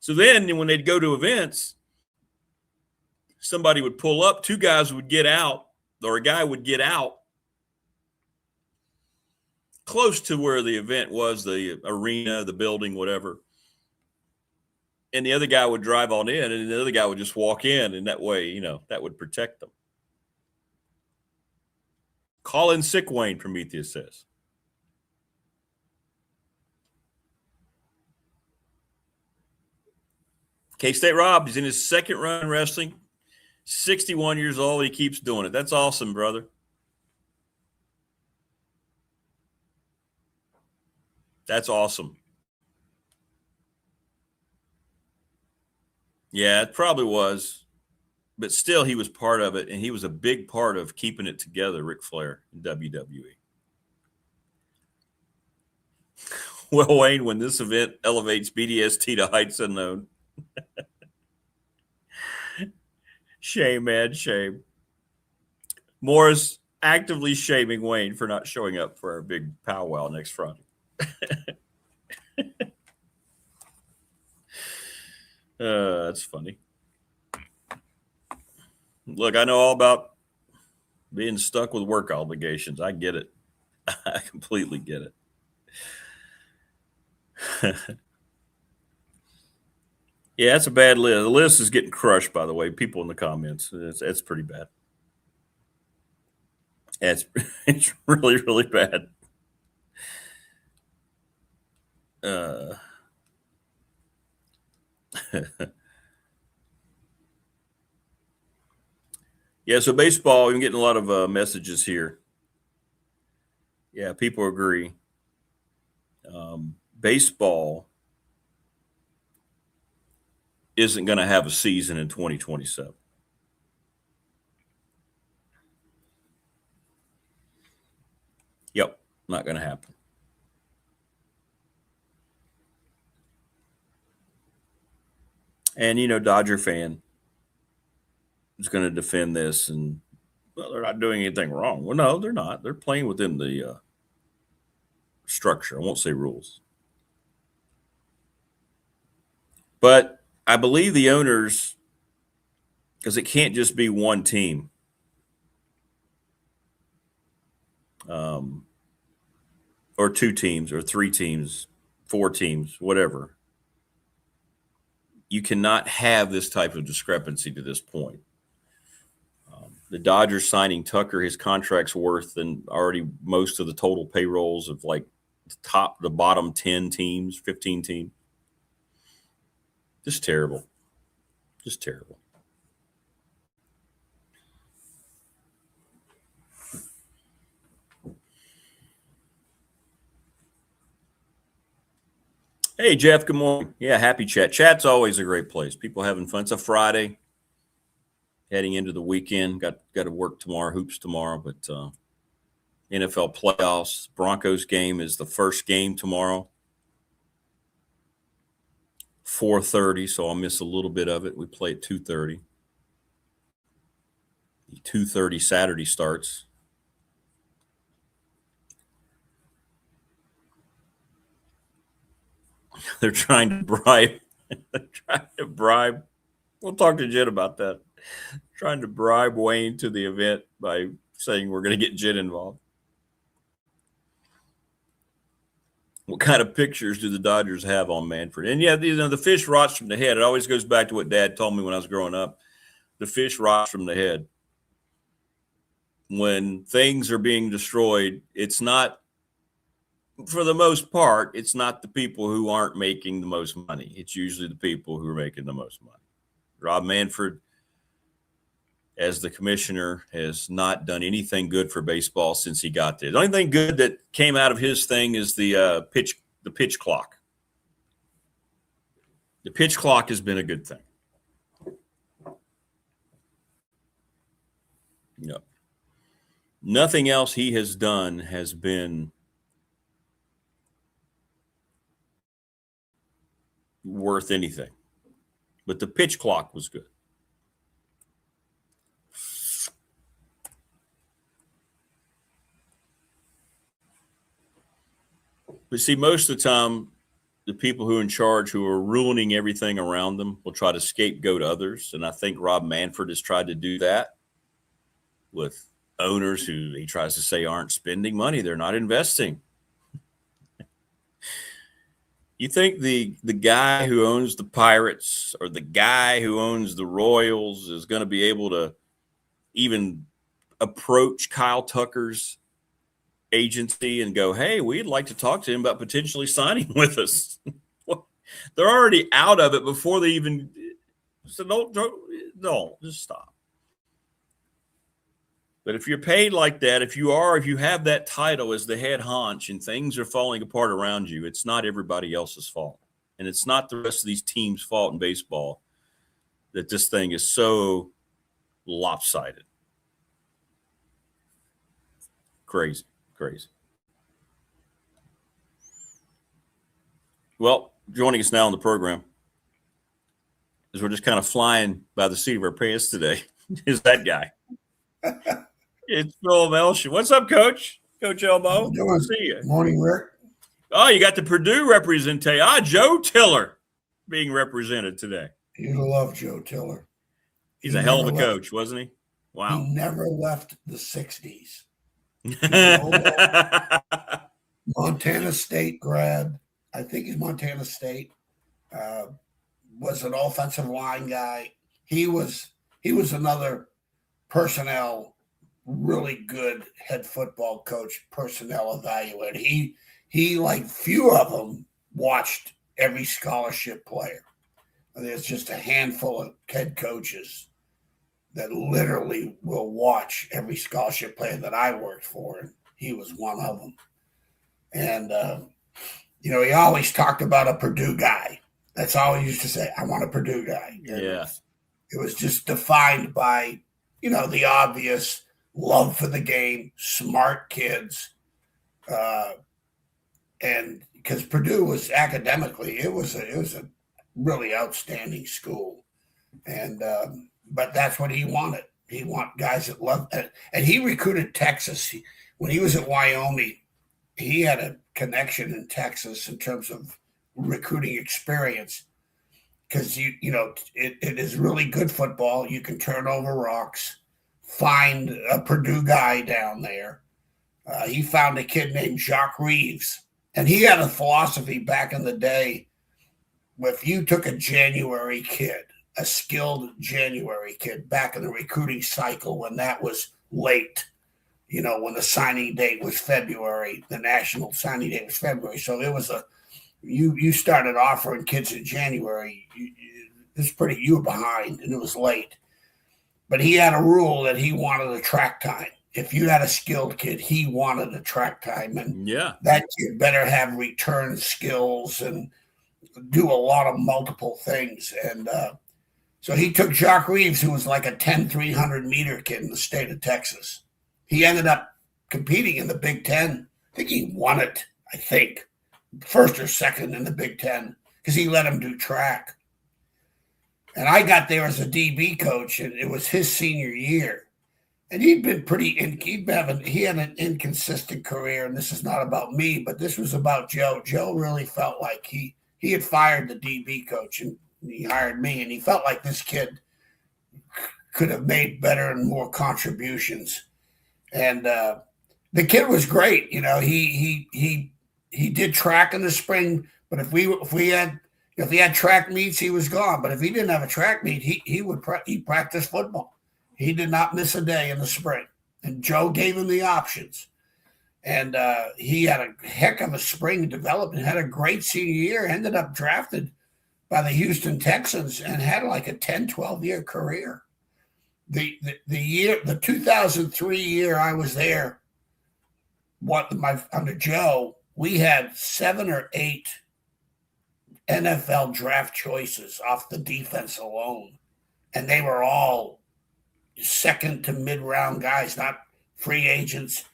So then when they'd go to events, somebody would pull up, 2 guys would get out, or a guy would get out close to where the event was, the arena, the building, whatever. And the other guy would drive on in, and the other guy would just walk in, and that way, that would protect them. Call in sick, Wayne, Prometheus says. K-State Rob, he's in his 2nd run in wrestling, 61 years old. He keeps doing it. That's awesome, brother. That's awesome. Yeah, it probably was. But still, he was part of it, and he was a big part of keeping it together, Ric Flair, in WWE. Well, Wayne, when this event elevates BDST to heights unknown. Shame, man, shame. Morris actively shaming Wayne for not showing up for our big powwow next Friday. That's funny. Look, I know all about being stuck with work obligations. I get it. I completely get it. Yeah, that's a bad list. The list is getting crushed, by the way. People in the comments. It's pretty bad. It's really, really bad. Yeah, so baseball, I'm getting a lot of messages here. Yeah, people agree. Baseball isn't going to have a season in 2027. Yep, not going to happen. And, Dodger fan is going to defend this and, well, they're not doing anything wrong. Well, no, they're not. They're playing within the structure. I won't say rules. But I believe the owners, because it can't just be one team. Or 2 teams or 3 teams, 4 teams, whatever. You cannot have this type of discrepancy to this point. The Dodgers signing Tucker, his contract's worth than already most of the total payrolls of like the bottom 10 teams, 15 teams. Just terrible. Just terrible. Hey, Jeff, good morning. Yeah, happy chat. Chat's always a great place. People having fun. It's a Friday, heading into the weekend. Got to work tomorrow, hoops tomorrow, but NFL playoffs. Broncos game is the first game tomorrow, 4:30, so I'll miss a little bit of it. We play at 2:30. The 2:30 Saturday starts. They're trying to bribe. We'll talk to Jen about that. Trying to bribe Wayne to the event by saying we're going to get Jen involved. What kind of pictures do the Dodgers have on Manfred? And yeah, the fish rots from the head. It always goes back to what Dad told me when I was growing up. The fish rots from the head. When things are being destroyed, it's not, for the most part, it's not the people who aren't making the most money. It's usually the people who are making the most money. Rob Manfred, as the commissioner, has not done anything good for baseball since he got there. The only thing good that came out of his thing is the pitch clock. The pitch clock has been a good thing. No. Nothing else he has done has been worth anything. But the pitch clock was good. But see, most of the time, the people who are in charge, who are ruining everything around them, will try to scapegoat others. And I think Rob Manfred has tried to do that with owners who he tries to say aren't spending money. They're not investing. You think the guy who owns the Pirates or the guy who owns the Royals is going to be able to even approach Kyle Tucker's agency and go, hey, we'd like to talk to him about potentially signing with us? They're already out of it before they even – so don't, just stop. But if you're paid like that, if you have that title as the head honch and things are falling apart around you, it's not everybody else's fault. And it's not the rest of these teams' fault in baseball that this thing is so lopsided. Crazy. Well, joining us now on the program, as we're just kind of flying by the seat of our pants today, is that guy. It's Phil Elmassian. What's up, Coach? Coach Elmo. Good to see you. Morning, Rick. Oh, you got the Purdue representation. Joe Tiller being represented today. You love Joe Tiller. He's a hell of a coach, wasn't he? Wow. He never left the 60s. Montana State grad. I think he's Montana State. Was an offensive line guy. He was another personnel, really good head football coach, personnel evaluator. He like few of them watched every scholarship player. There's just a handful of head coaches that literally will watch every scholarship player that I worked for, and he was one of them. And he always talked about a Purdue guy. That's all he used to say. I want a Purdue guy. And yeah. It was just defined by, the obvious love for the game, smart kids. And because Purdue was academically, it was a really outstanding school. And, but that's what he wanted. He wanted guys that loved it. And he recruited Texas. When he was at Wyoming, he had a connection in Texas in terms of recruiting experience. Because, it is really good football. You can turn over rocks, find a Purdue guy down there. He found a kid named Jacques Reeves. And he had a philosophy back in the day. If you took a January kid, a skilled January kid back in the recruiting cycle when that was late, when the signing date was February, the national signing date was February. So it was you started offering kids in January. You were behind and it was late. But he had a rule that he wanted a track time. If you had a skilled kid, he wanted a track time. And that kid better have return skills and do a lot of multiple things. And so he took Jacques Reeves, who was like a 300-meter kid in the state of Texas. He ended up competing in the Big Ten. I think he won it, first or second in the Big Ten, because he let him do track. And I got there as a DB coach, and it was his senior year. And he'd been he had an inconsistent career, and this is not about me, but this was about Joe. Joe really felt like he had fired the DB coach, and he hired me, and he felt like this kid could have made better and more contributions. And the kid was great. He did track in the spring, but if he had track meets, he was gone. But if he didn't have a track meet, he practiced football. He did not miss a day in the spring. And Joe gave him the options. And he had a heck of a spring development, had a great senior year, ended up drafted by the Houston Texans and had like a 10, 12-year career. The 2003 year I was there, under Joe, we had 7 or 8 NFL draft choices off the defense alone. And they were all second to mid-round guys, not free agents.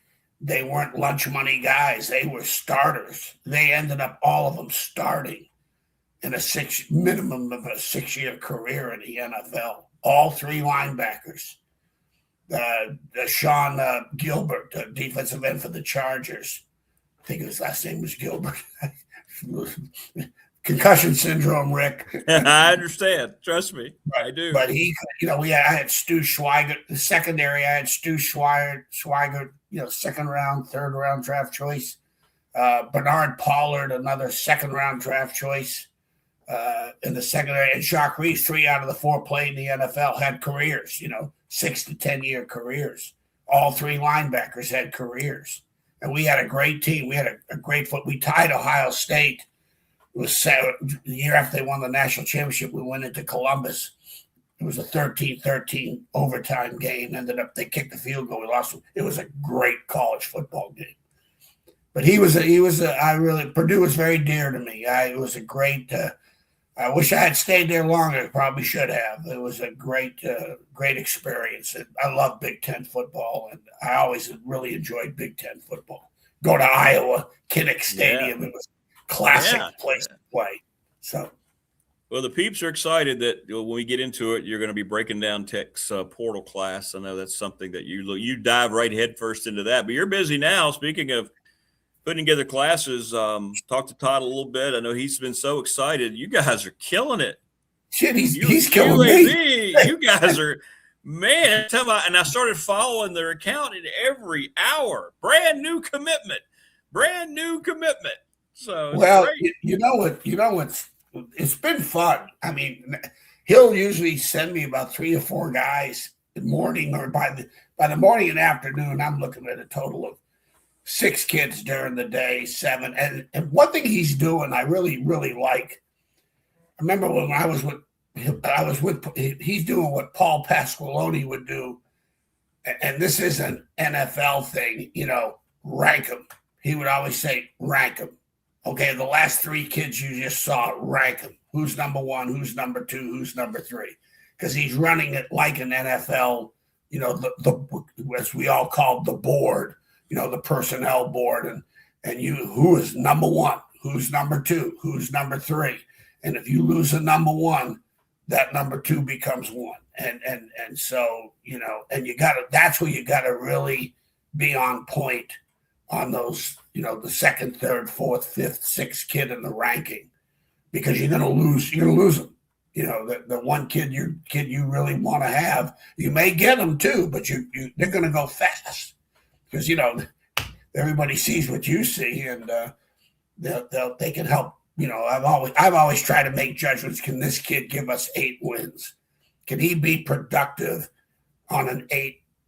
They weren't lunch money guys. They were starters. They ended up, all of them, starting in a minimum of a 6-year career in the NFL. All 3 linebackers. Sean Gilbert, defensive end for the Chargers. I think his last name was Gilbert. Concussion syndrome, Rick. I understand. Trust me. I do. But I had Stu Schweigert. The secondary, I had Stu Schweigert, second round, third round draft choice. Bernard Pollard, another second round draft choice in the secondary. And Jacques Reese, 3 out of the 4 played in the NFL, had careers, 6 to 10-year careers. All 3 linebackers had careers. And we had a great team. We had a great foot. We tied Ohio State. It was the year after they won the national championship. We went into Columbus. It was a 13-13 overtime game. They kicked the field goal. We lost. It was a great college football game. But Purdue was very dear to me. It was a great. I wish I had stayed there longer. Probably should have. It was a great experience. I love Big Ten football, and I always really enjoyed Big Ten football. Go to Iowa, Kinnick Stadium. It was classic place to play. So, well, the peeps are excited that when we get into it, you're going to be breaking down Tech's portal class. I know that's something that you dive right headfirst into that. But you're busy now. Speaking of putting together classes, talk to Todd a little bit. I know he's been so excited. You guys are killing it. Shit, he's killing me. You guys are, man. And I started following their account every hour. Brand new commitment. So well, it's been fun. I mean, he'll usually send me about 3 or 4 guys in the morning, or by the morning and afternoon, I'm looking at a total of 6 kids during the day, 7. And one thing he's doing, I really, really like. I remember when he's doing what Paul Pasqualoni would do. And this is an NFL thing, rank them. He would always say, rank them. Okay, the last 3 kids you just saw, rank them. Who's number 1? Who's number 2? Who's number 3? Because he's running it like an NFL, the as we all call the board, the personnel board, and who is number 1? Who's number 2? Who's number 3? And if you lose a number 1, that number 2 becomes 1. And so, and that's where you gotta really be on point on those, the 2nd, 3rd, 4th, 5th, 6th kid in the ranking, because you're gonna lose them. The one kid you really want to have, you may get them too, but they're gonna go fast because everybody sees what you see, and they can help. I've always tried to make judgments. Can this kid give us 8 wins? Can he be productive on an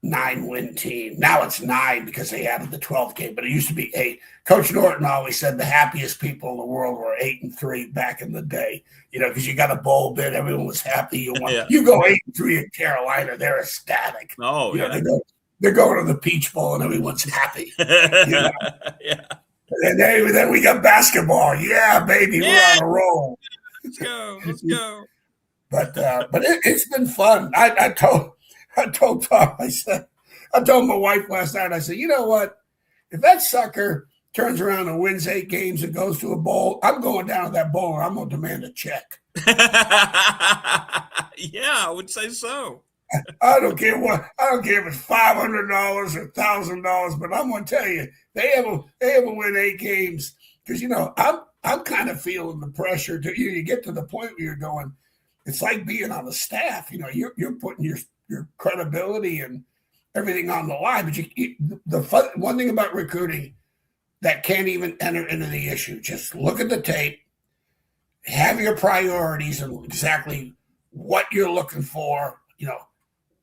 8-9 win team? Now it's 9 because they added the 12th game, but it used to be 8. Coach Norton always said the happiest people in the world were 8-3 back in the day, because you got a bowl bid, everyone was happy. You go 8-3 in Carolina, they're ecstatic. Oh, yeah. They're going to the Peach Bowl and everyone's happy. Yeah. And then we got basketball. Yeah, baby, we're on a roll. Let's go. But it's been fun. I told Tom, I told my wife last night, I said, you know what? If that sucker turns around and wins 8 games and goes to a bowl, I'm going down to that bowl and I'm going to demand a check. Yeah, I would say so. I don't care if it's $500 or $1,000, but I'm going to tell you, they ever win 8 games, because I'm kind of feeling the pressure to you get to the point where you're going. It's like being on the staff. You're putting your credibility and everything on the line. But one thing about recruiting that can't even enter into the issue. Just look at the tape, have your priorities and exactly what you're looking for.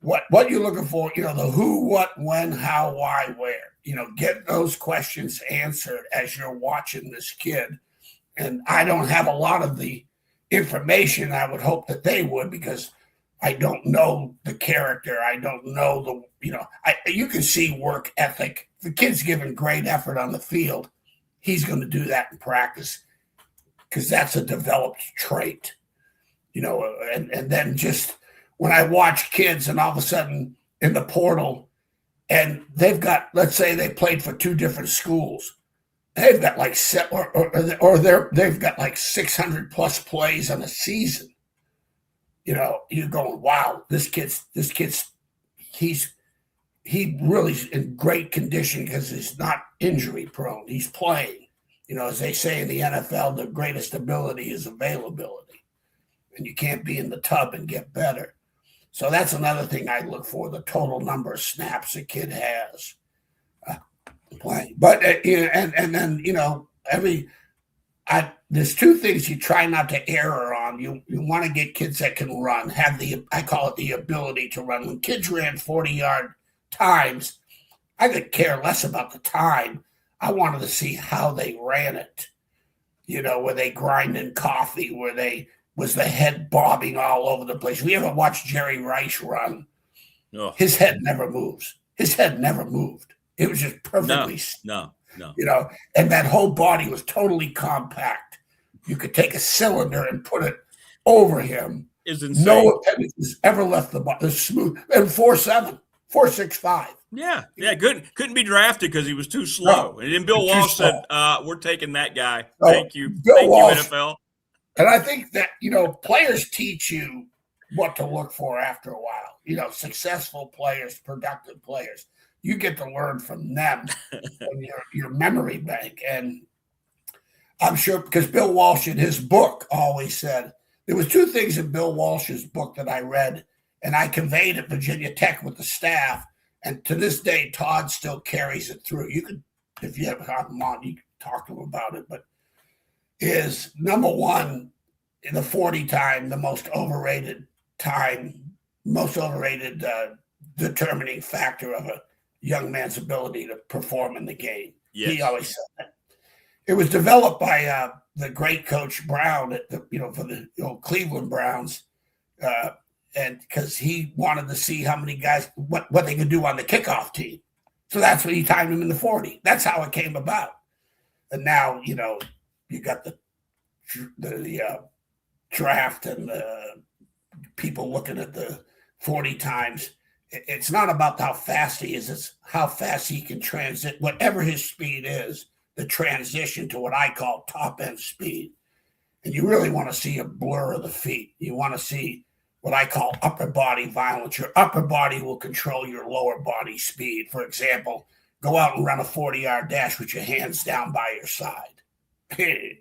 What you're looking for, the who, what, when, how, why, where, get those questions answered as you're watching this kid. And I don't have a lot of the information. I would hope that they would, because I don't know the character. I don't know you can see work ethic. If the kid's giving great effort on the field, he's going to do that in practice, because that's a developed trait, and then just when I watch kids and all of a sudden in the portal, and they've got, let's say they played for 2 different schools, they've got like they've got like 600 plus plays on a season. You're going, wow, this kid's he really's in great condition because he's not injury prone. He's playing. As they say in the NFL, the greatest ability is availability, and you can't be in the tub and get better. So that's another thing I look for, the total number of snaps a kid has playing. But, and then, there's 2 things you try not to err on. You want to get kids that can run, I call it the ability to run. When kids ran 40-yard times, I could care less about the time. I wanted to see how they ran it. Were they grinding coffee? Was the head bobbing all over the place? We ever watched Jerry Rice run? Oh. His head never moves. His head never moved. It was just perfectly. No. And that whole body was totally compact. You could take a cylinder and put it over him. Is insane. No appendages ever left the body. Smooth. And 4'7", 4'6'5". Yeah. Couldn't be drafted because he was too slow. And then Bill Walsh said, "We're taking that guy. Thank you, Walsh, NFL." And I think that, players teach you what to look for after a while. Successful players, productive players. You get to learn from them from your memory bank. And I'm sure, because Bill Walsh in his book always said, there was 2 things in Bill Walsh's book that I read, and I conveyed at Virginia Tech with the staff. And to this day, Todd still carries it through. You could, if you ever have him on, you can talk to him about it. But is number 1 in the 40 time, the most overrated determining factor of a young man's ability to perform in the game. Yes. He always said that. It was developed by the great Coach Brown at for the Cleveland Browns, and because he wanted to see how many guys what they could do on the kickoff team. So that's when he timed him in the 40. That's how it came about. And now you got the draft and the people looking at the 40 times. It's not about how fast he is. It's how fast he can transit, whatever his speed is, the transition to what I call top end speed. And you really want to see a blur of the feet. You want to see what I call upper body violence. Your upper body will control your lower body speed. For example, go out and run a 40-yard dash with your hands down by your side. When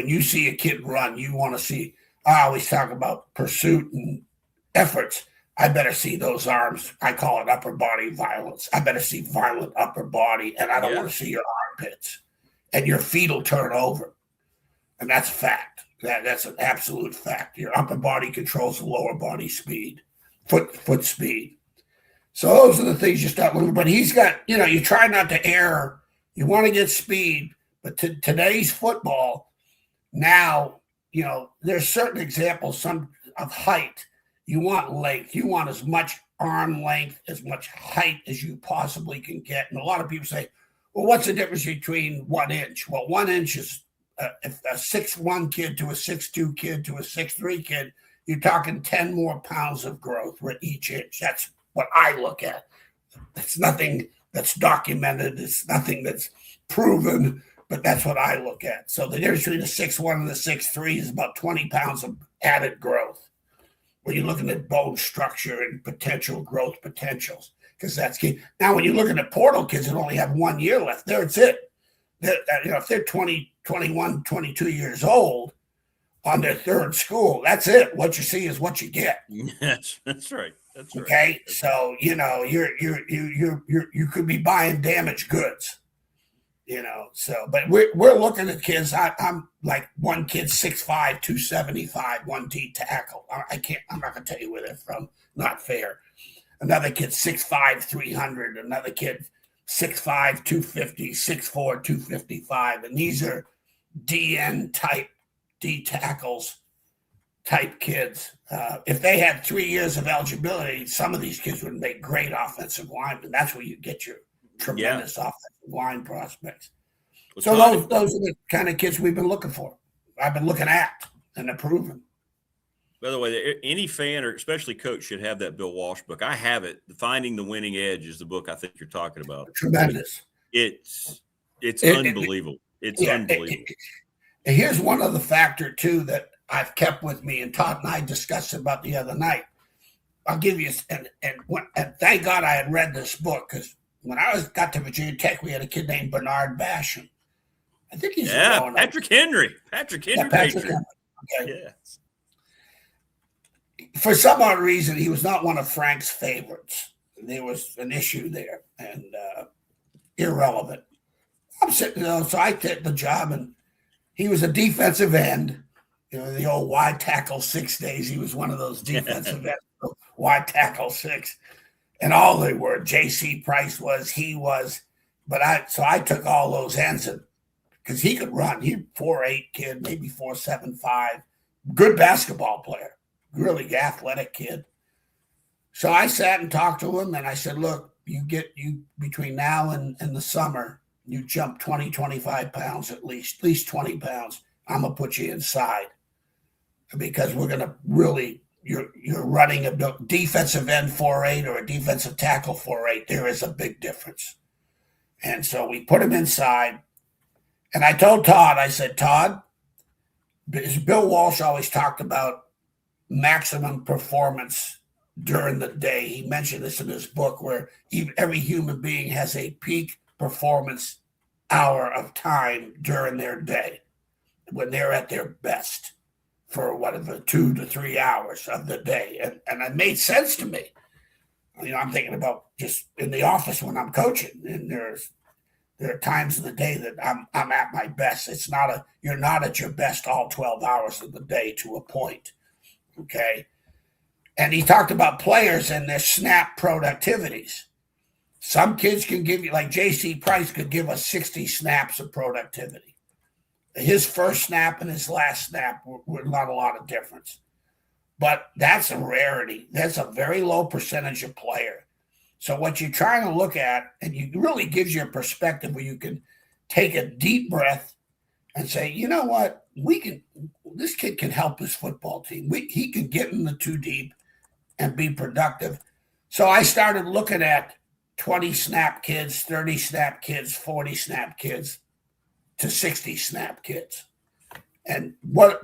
you see a kid run, you want to see, I always talk about pursuit and efforts. I better see those arms. I call it upper body violence. I better see violent upper body, and I don't want to see your armpits. And your feet will turn over. And that's a fact. That's an absolute fact. Your upper body controls the lower body speed, foot speed. So those are the things you start looking. But he's got, you try not to err. You want to get speed. But today's football, now, there's certain examples, some of height. You want length. You want as much arm length, as much height as you possibly can get. And a lot of people say, well, what's the difference between 1 inch? Well, 1 inch is if a 6'1" kid to a 6'2" kid to a 6'3" kid, you're talking 10 more pounds of growth with each inch. That's what I look at. It's nothing that's documented. It's nothing that's proven, but that's what I look at. So the difference between the 6'1" and the 6'3" is about 20 pounds of added growth. When you're looking at bone structure and potential growth potentials, because that's key. Now, when you're looking at portal kids that only have 1 year left, it's it. If they're 20, 21, 22 years old on their 3rd school, that's it. What you see is what you get. Yes, that's right. That's right. Okay, so you could be buying damaged goods. So, but we're looking at kids. I'm like one kid 6'5", 275, 1 D tackle. I'm not gonna tell you where they're from. Not fair. Another kid 6'5", 300. Another kid 6'5", 250, 6'4", 255. And these are DN type D tackles type kids. If they had 3 years of eligibility, some of these kids would make great offensive linemen. That's where you get your tremendous offensive line prospects. So those are the kind of kids we've been looking for. I've been looking at and approving. By the way, any fan or especially coach should have that Bill Walsh book. I have it. Finding the Winning Edge is the book I think you're talking about. Tremendous. It's unbelievable. It's unbelievable. Here's one other factor, too, that I've kept with me, and Todd and I discussed about the other night. I'll give you – and thank God I had read this book, because when I got to Virginia Tech, we had a kid named Bernard Basham. I think he's Patrick Henry. Patrick Henry. Okay. Yeah. For some odd reason, he was not one of Frank's favorites. There was an issue there, and irrelevant. I'm sitting there, so I took the job, and he was a defensive end. You know, the old wide tackle 6 days. He was one of those defensive ends, wide tackle 6. And all they were, J.C. Price was, he was. But I took all those ends, because he could run. He 4'8" kid, maybe 4'7", 5. Good basketball player. Really athletic kid. So I sat and talked to him, and I said, look, you between now and the summer, you jump 20, 25 pounds at least 20 pounds. I'm going to put you inside, because we're going to really, you're running a defensive end 4'8" or a defensive tackle 4'8". There is a big difference. And so we put him inside, and I told Todd, I said, Todd, Bill Walsh always talked about maximum performance during the day. He mentioned this in his book, where every human being has a peak performance hour of time during their day when they're at their best for whatever 2 to 3 hours of the day. And it made sense to me. You know, I'm thinking about just in the office when I'm coaching, and there are times in the day that I'm at my best. You're not at your best all 12 hours of the day to a point. Okay. And he talked about players and their snap productivities. Some kids can give you, like J.C. Price could give us 60 snaps of productivity. His first snap and his last snap were not a lot of difference. But that's a rarity. That's a very low percentage of player. So what you're trying to look at, and it really gives you a perspective where you can take a deep breath and say, you know what? This kid can help his football team. He can get in the 2 deep and be productive. So I started looking at 20 snap kids, 30 snap kids, 40 snap kids to 60 snap kids. And what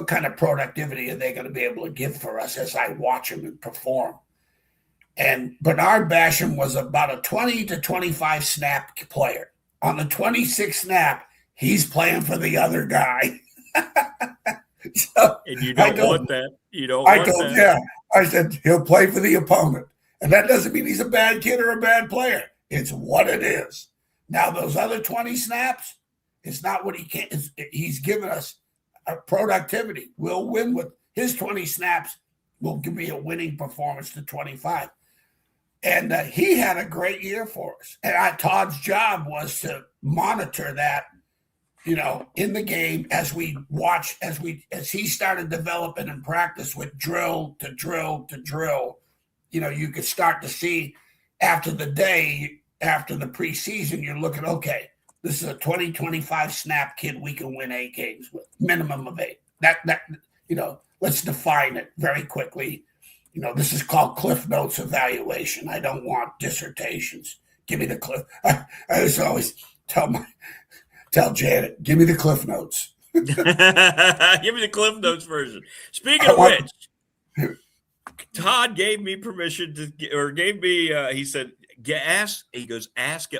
kind of productivity are they going to be able to give for us as I watch them and perform? And Bernard Basham was about a 20 to 25 snap player. On the 26th snap, he's playing for the other guy. So and you don't want that. You don't want that. Yeah. I said, he'll play for the opponent. And that doesn't mean he's a bad kid or a bad player. It's what it is. Now, those other 20 snaps, it's not what he can. He's given us a productivity. We'll win with his 20 snaps. Will give me a winning performance to 25. And he had a great year for us. And Todd's job was to monitor that, you know, in the game as we watch, as he started developing in practice with drill to drill to drill. You know, you could start to see after the preseason, you're looking, okay, this is a 20, 25 snap kid we can win 8 games with, minimum of 8. That you know, let's define it very quickly. You know, this is called Cliff Notes evaluation. I don't want dissertations. Give me the cliff. I just always tell Janet, give me the Cliff Notes. Give me the Cliff Notes version. Speaking of which, Todd gave me permission he said, ask.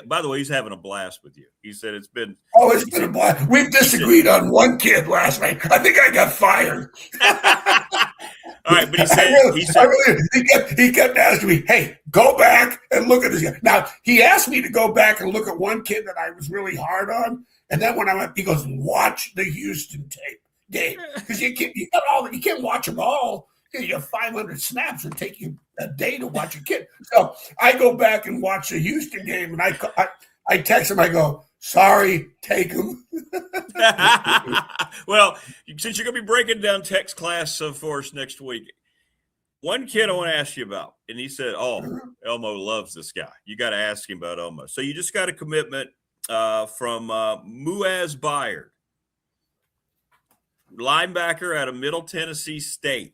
By the way, he's having a blast with you. He said it's been a blast. We've disagreed on one kid last night. I think I got fired. All right, but he kept asking me, hey, go back and look at this guy. Now, he asked me to go back and look at one kid that I was really hard on. And then when I went, he goes, watch the Houston game. Because you can't watch them all. You have 500 snaps. It'll take you a day to watch a kid. So I go back and watch the Houston game, and I text him. I go, Sorry, take him. Well, since you're going to be breaking down text class for us next week, one kid I want to ask you about, and he said, "Oh, Elmo loves this guy. You got to ask him about Elmo." So you just got a commitment from Muaz Byard, linebacker out of Middle Tennessee State.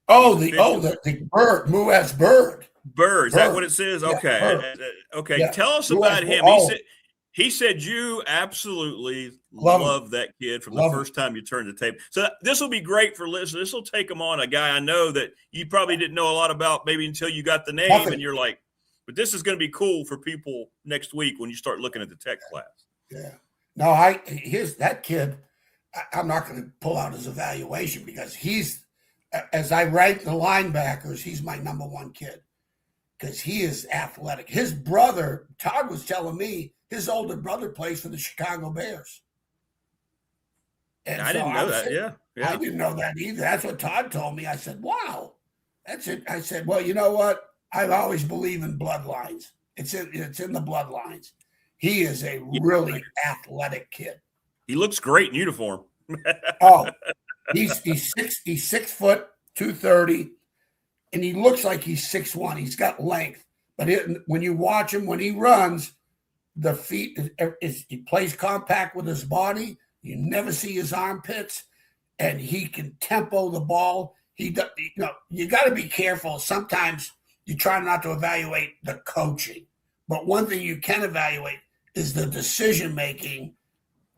The Bird, Muaz Bird. Bird, is that what it says? Yeah, okay. Okay. Yeah. Tell us about him. He said you absolutely love that kid from the first time you turned the tape. So this will be great for listeners. This will take them on a guy I know that you probably didn't know a lot about maybe until you got the name. Nothing. And you're like, but this is going to be cool for people next week when you start looking at the tech class. Yeah. No, here's that kid. I'm not going to pull out his evaluation because he's, as I rank the linebackers, he's my number one kid because he is athletic. His brother, Todd was telling me, his older brother plays for the Chicago Bears. And I didn't know that. Yeah. I didn't know that either. That's what Todd told me. I said, wow, that's it. I said, well, you know what? I've always believed in bloodlines. It's in the bloodlines. He is a really athletic kid. He looks great in uniform. He's 6 foot 230, and he looks like he's 6'1". He's got length, but when you watch him when he runs, the feet he plays compact with his body. You never see his armpits, and he can tempo the ball. You got to be careful. Sometimes you try not to evaluate the coaching, but one thing you can evaluate is the decision making.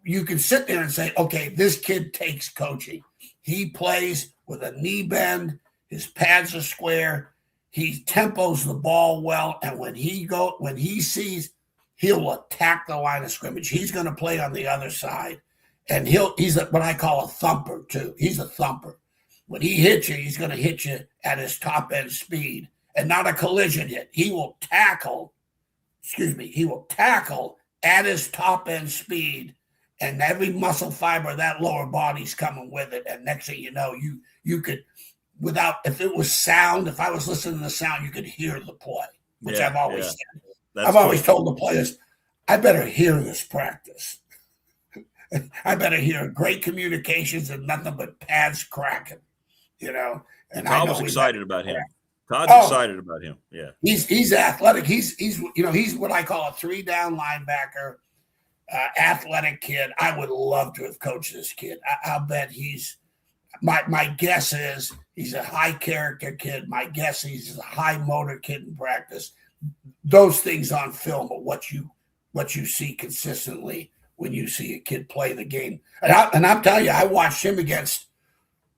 You can sit there and say, okay, this kid takes coaching. He plays with a knee bend. His pads are square. He tempos the ball well. And when he sees, he'll attack the line of scrimmage. He's going to play on the other side. And he's what I call a thumper too. He's a thumper. When he hits you, he's going to hit you at his top end speed and not a collision hit. He will tackle at his top end speed. And every muscle fiber of that lower body's coming with it. And next thing you know, you could, if it was sound, if I was listening to the sound, you could hear the play, which I've always said. I've always told the players, I better hear this practice. I better hear great communications and nothing but pads cracking, And Todd was excited about him. Todd's excited about him. Yeah. He's athletic. He's what I call a 3-down linebacker. Athletic kid. I would love to have coached this kid. I'll bet my guess is he's a high character kid. My guess he's a high motor kid in practice. Those things on film are what you see consistently when you see a kid play the game. And I'm telling you, I watched him against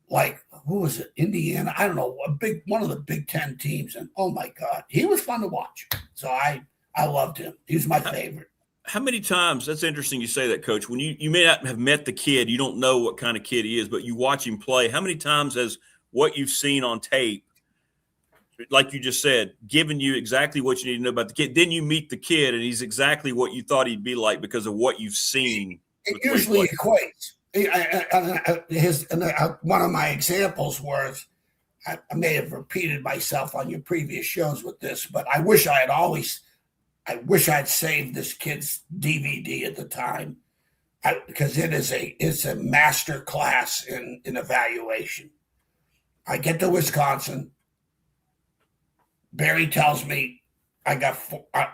who was it? Indiana. I don't know, one of the Big Ten teams. And oh my God, he was fun to watch. So I loved him. He was my favorite. How many times, that's interesting you say that, Coach, when you may not have met the kid, you don't know what kind of kid he is, but you watch him play, how many times has what you've seen on tape, like you just said, given you exactly what you need to know about the kid, then you meet the kid and he's exactly what you thought he'd be like because of what you've seen? It usually equates. One of my examples was, I may have repeated myself on your previous shows with this, but I wish I'd saved this kid's DVD at the time because it's a master class in evaluation. I get to Wisconsin. Barry tells me I got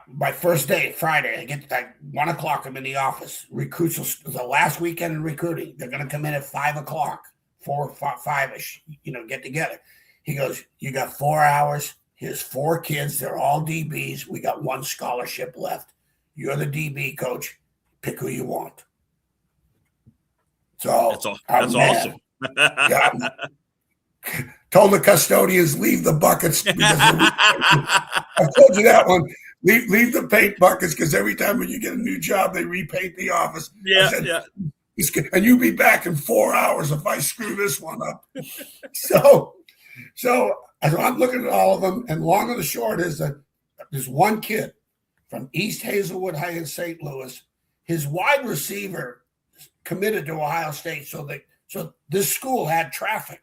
my first day, Friday. I get at 1 o'clock. I'm in the office. Recruits the last weekend in recruiting. They're going to come in at 5 o'clock, 5-ish. Get together. He goes, "You got 4 hours. Here's 4 kids. They're all DBs. We got 1 scholarship left. You're the DB coach. Pick who you want." So that's awesome. Told the custodians, leave the buckets. I told you that one. Leave the paint buckets because every time when you get a new job, they repaint the office. Yeah. And you'll be back in 4 hours if I screw this one up. So I'm looking at all of them, and long and the short is that there's one kid from East Hazelwood High in St. Louis. His wide receiver committed to Ohio State, so this school had traffic.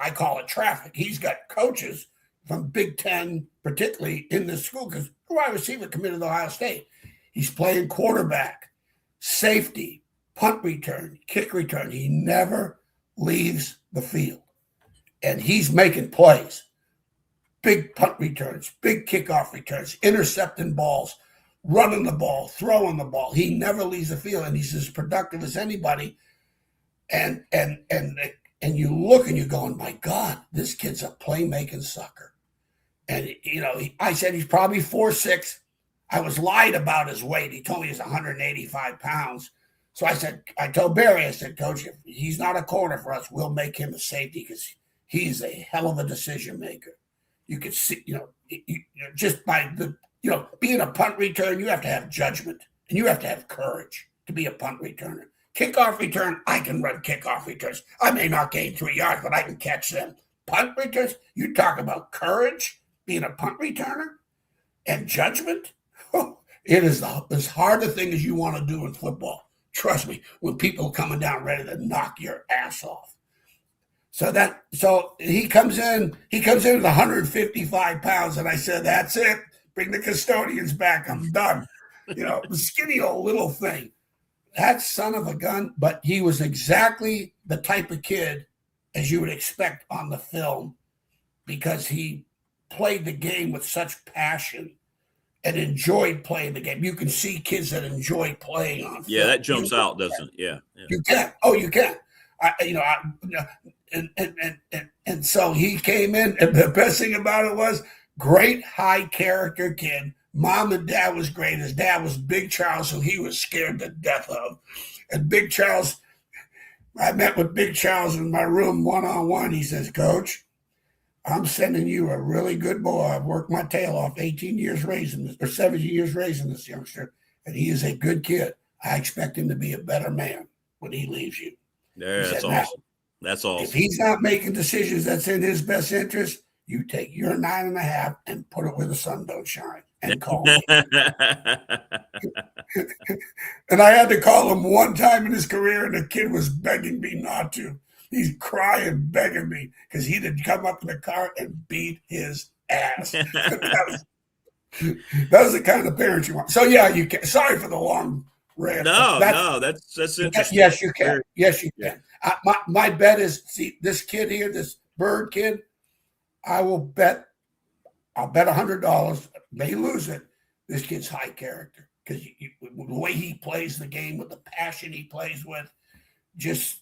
I call it traffic. He's got coaches from Big Ten, particularly in this school, because the wide receiver committed to Ohio State. He's playing quarterback, safety, punt return, kick return. He never leaves the field. And he's making plays. Big punt returns, big kickoff returns, intercepting balls, running the ball, throwing the ball. He never leaves the field, and he's as productive as anybody. And you look and you're going, my God, this kid's a playmaking sucker. And, I said he's probably 4'6". I was lied about his weight. He told me he's 185 pounds. So I told Barry, I said, Coach, if he's not a corner for us, we'll make him a safety because he's a hell of a decision maker. You could see, just by being a punt return, you have to have judgment and you have to have courage to be a punt returner. Kickoff return, I can run kickoff returns. I may not gain 3 yards, but I can catch them. Punt returns, you talk about courage, being a punt returner, and judgment. It is as hard a thing as you want to do in football. Trust me, when people are coming down ready to knock your ass off. So he comes in with 155 pounds, and I said, that's it. Bring the custodians back. I'm done. Skinny old little thing. That son of a gun, but he was exactly the type of kid as you would expect on the film because he played the game with such passion and enjoyed playing the game. You can see kids that enjoy playing on film. Yeah, that jumps out, doesn't it? Yeah. You can. Oh, you can. And so he came in, and the best thing about it was great high character kid. Mom and dad was great. His dad was Big Charles, who he was scared to death of. And Big Charles, I met with Big Charles in my room one-on-one. He says, Coach, I'm sending you a really good boy. I've worked my tail off 18 years raising this, or 17 years raising this youngster, and he is a good kid. I expect him to be a better man when he leaves you. Yeah, that's awesome. That's awesome. If he's not making decisions that's in his best interest, you take your 9.5 and put it where the sun don't shine and call me. And I had to call him one time in his career, and the kid was begging me not to. He's crying, begging me because he did come up in the car and beat his ass. That was the kind of parents you want. So, yeah, you can. Sorry for the long rant. No, that's interesting. Yes, you can. Yes, you can. My bet is, see, this kid here, this Bird kid, I'll bet $100, may lose it. This kid's high character because the way he plays the game with the passion he plays with, just,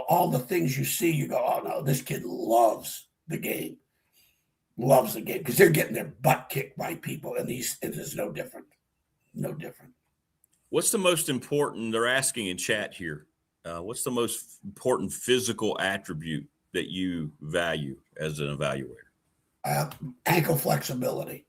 all the things you see, you go, oh, no, this kid loves the game. Loves the game because they're getting their butt kicked by people, and it's no different. No different. What's the most important, they're asking in chat here, what's the most important physical attribute that you value as an evaluator? Ankle flexibility.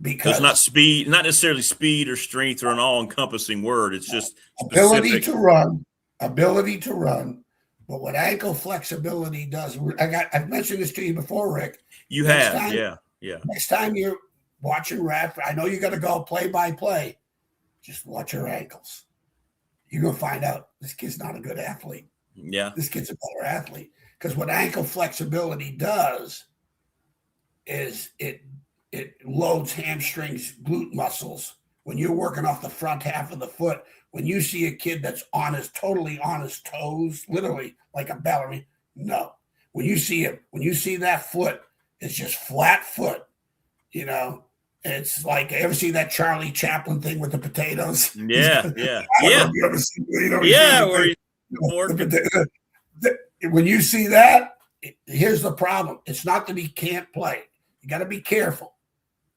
Because it's not speed, not necessarily speed or strength or an all-encompassing word. It's just ability to run. But what ankle flexibility does, I've mentioned this to you before, Rick. You have, yeah. Next time you're watching ref, I know you got to go play-by-play. Just watch your ankles. You're going to find out this kid's not a good athlete. Yeah. This kid's a better athlete. Because what ankle flexibility does is it loads hamstrings, glute muscles. When you're working off the front half of the foot, when you see a kid that's totally on his toes, literally like a ballerina, no. When you see that foot, it's just flat foot, It's like, ever see that Charlie Chaplin thing with the potatoes? Yeah. You ever see, when you see that, here's the problem. It's not that he can't play. You got to be careful.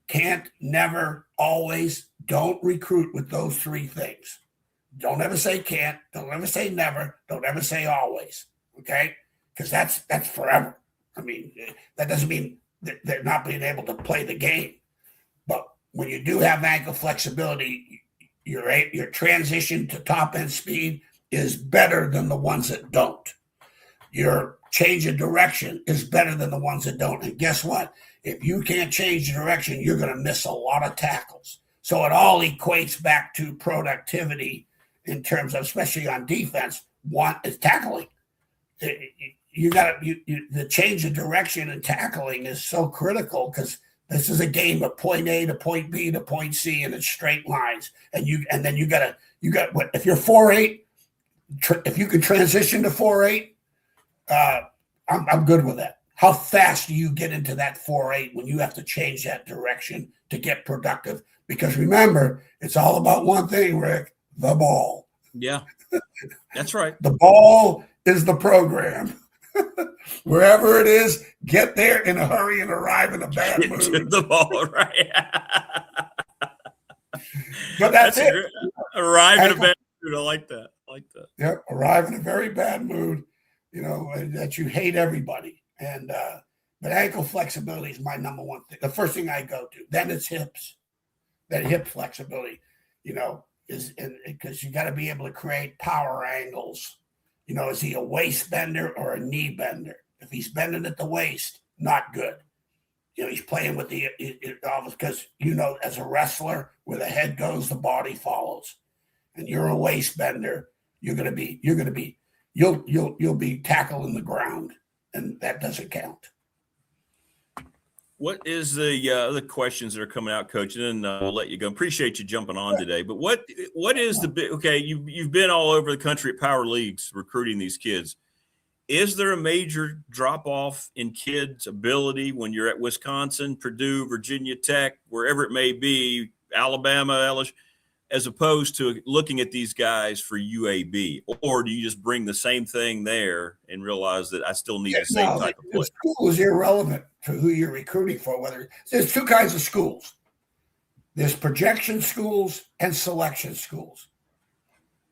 Can't, never, always. Don't recruit with those three things. Don't ever say can't. Don't ever say never. Don't ever say always. Okay? Because that's forever. I mean, that doesn't mean that they're not being able to play the game. But when you do have ankle flexibility, your transition to top end speed is better than the ones that don't. Your change of direction is better than the ones that don't. And guess what? If you can't change direction, you're going to miss a lot of tackles. So it all equates back to productivity in terms of, especially on defense, one is tackling. The change of direction and tackling is so critical because This is a game of point A to point B to point C, and it's straight lines. And then you got what if you're 4'8", if you can transition to 4'8", I'm good with that. How fast do you get into that 4'8" when you have to change that direction to get productive? Because remember, it's all about one thing, Rick, the ball. Yeah, that's right. The ball is the program. Wherever it is, get there in a hurry and arrive in a bad mood. To the ball, right? But that's it. Arrive in a bad mood. I like that. Yep, arrive in a very bad mood, that you hate everybody. And but ankle flexibility is my number one thing. The first thing I go to. Then it's hips. Then hip flexibility, is because you got to be able to create power angles. Is he a waist bender or a knee bender? If he's bending at the waist, not good. He's playing with because as a wrestler, where the head goes, the body follows. And you're a waist bender, you'll be tackling the ground, and that doesn't count. What is the other questions that are coming out, Coach? And then we'll let you go. Appreciate you jumping on today. But what is the big? Okay, you've been all over the country at power leagues recruiting these kids. Is there a major drop off in kids' ability when you're at Wisconsin, Purdue, Virginia Tech, wherever it may be, Alabama, LSU, as opposed to looking at these guys for UAB? Or do you just bring the same thing there and realize that I still need the same type of play? The school is irrelevant to who you're recruiting for. There's two kinds of schools. There's projection schools and selection schools.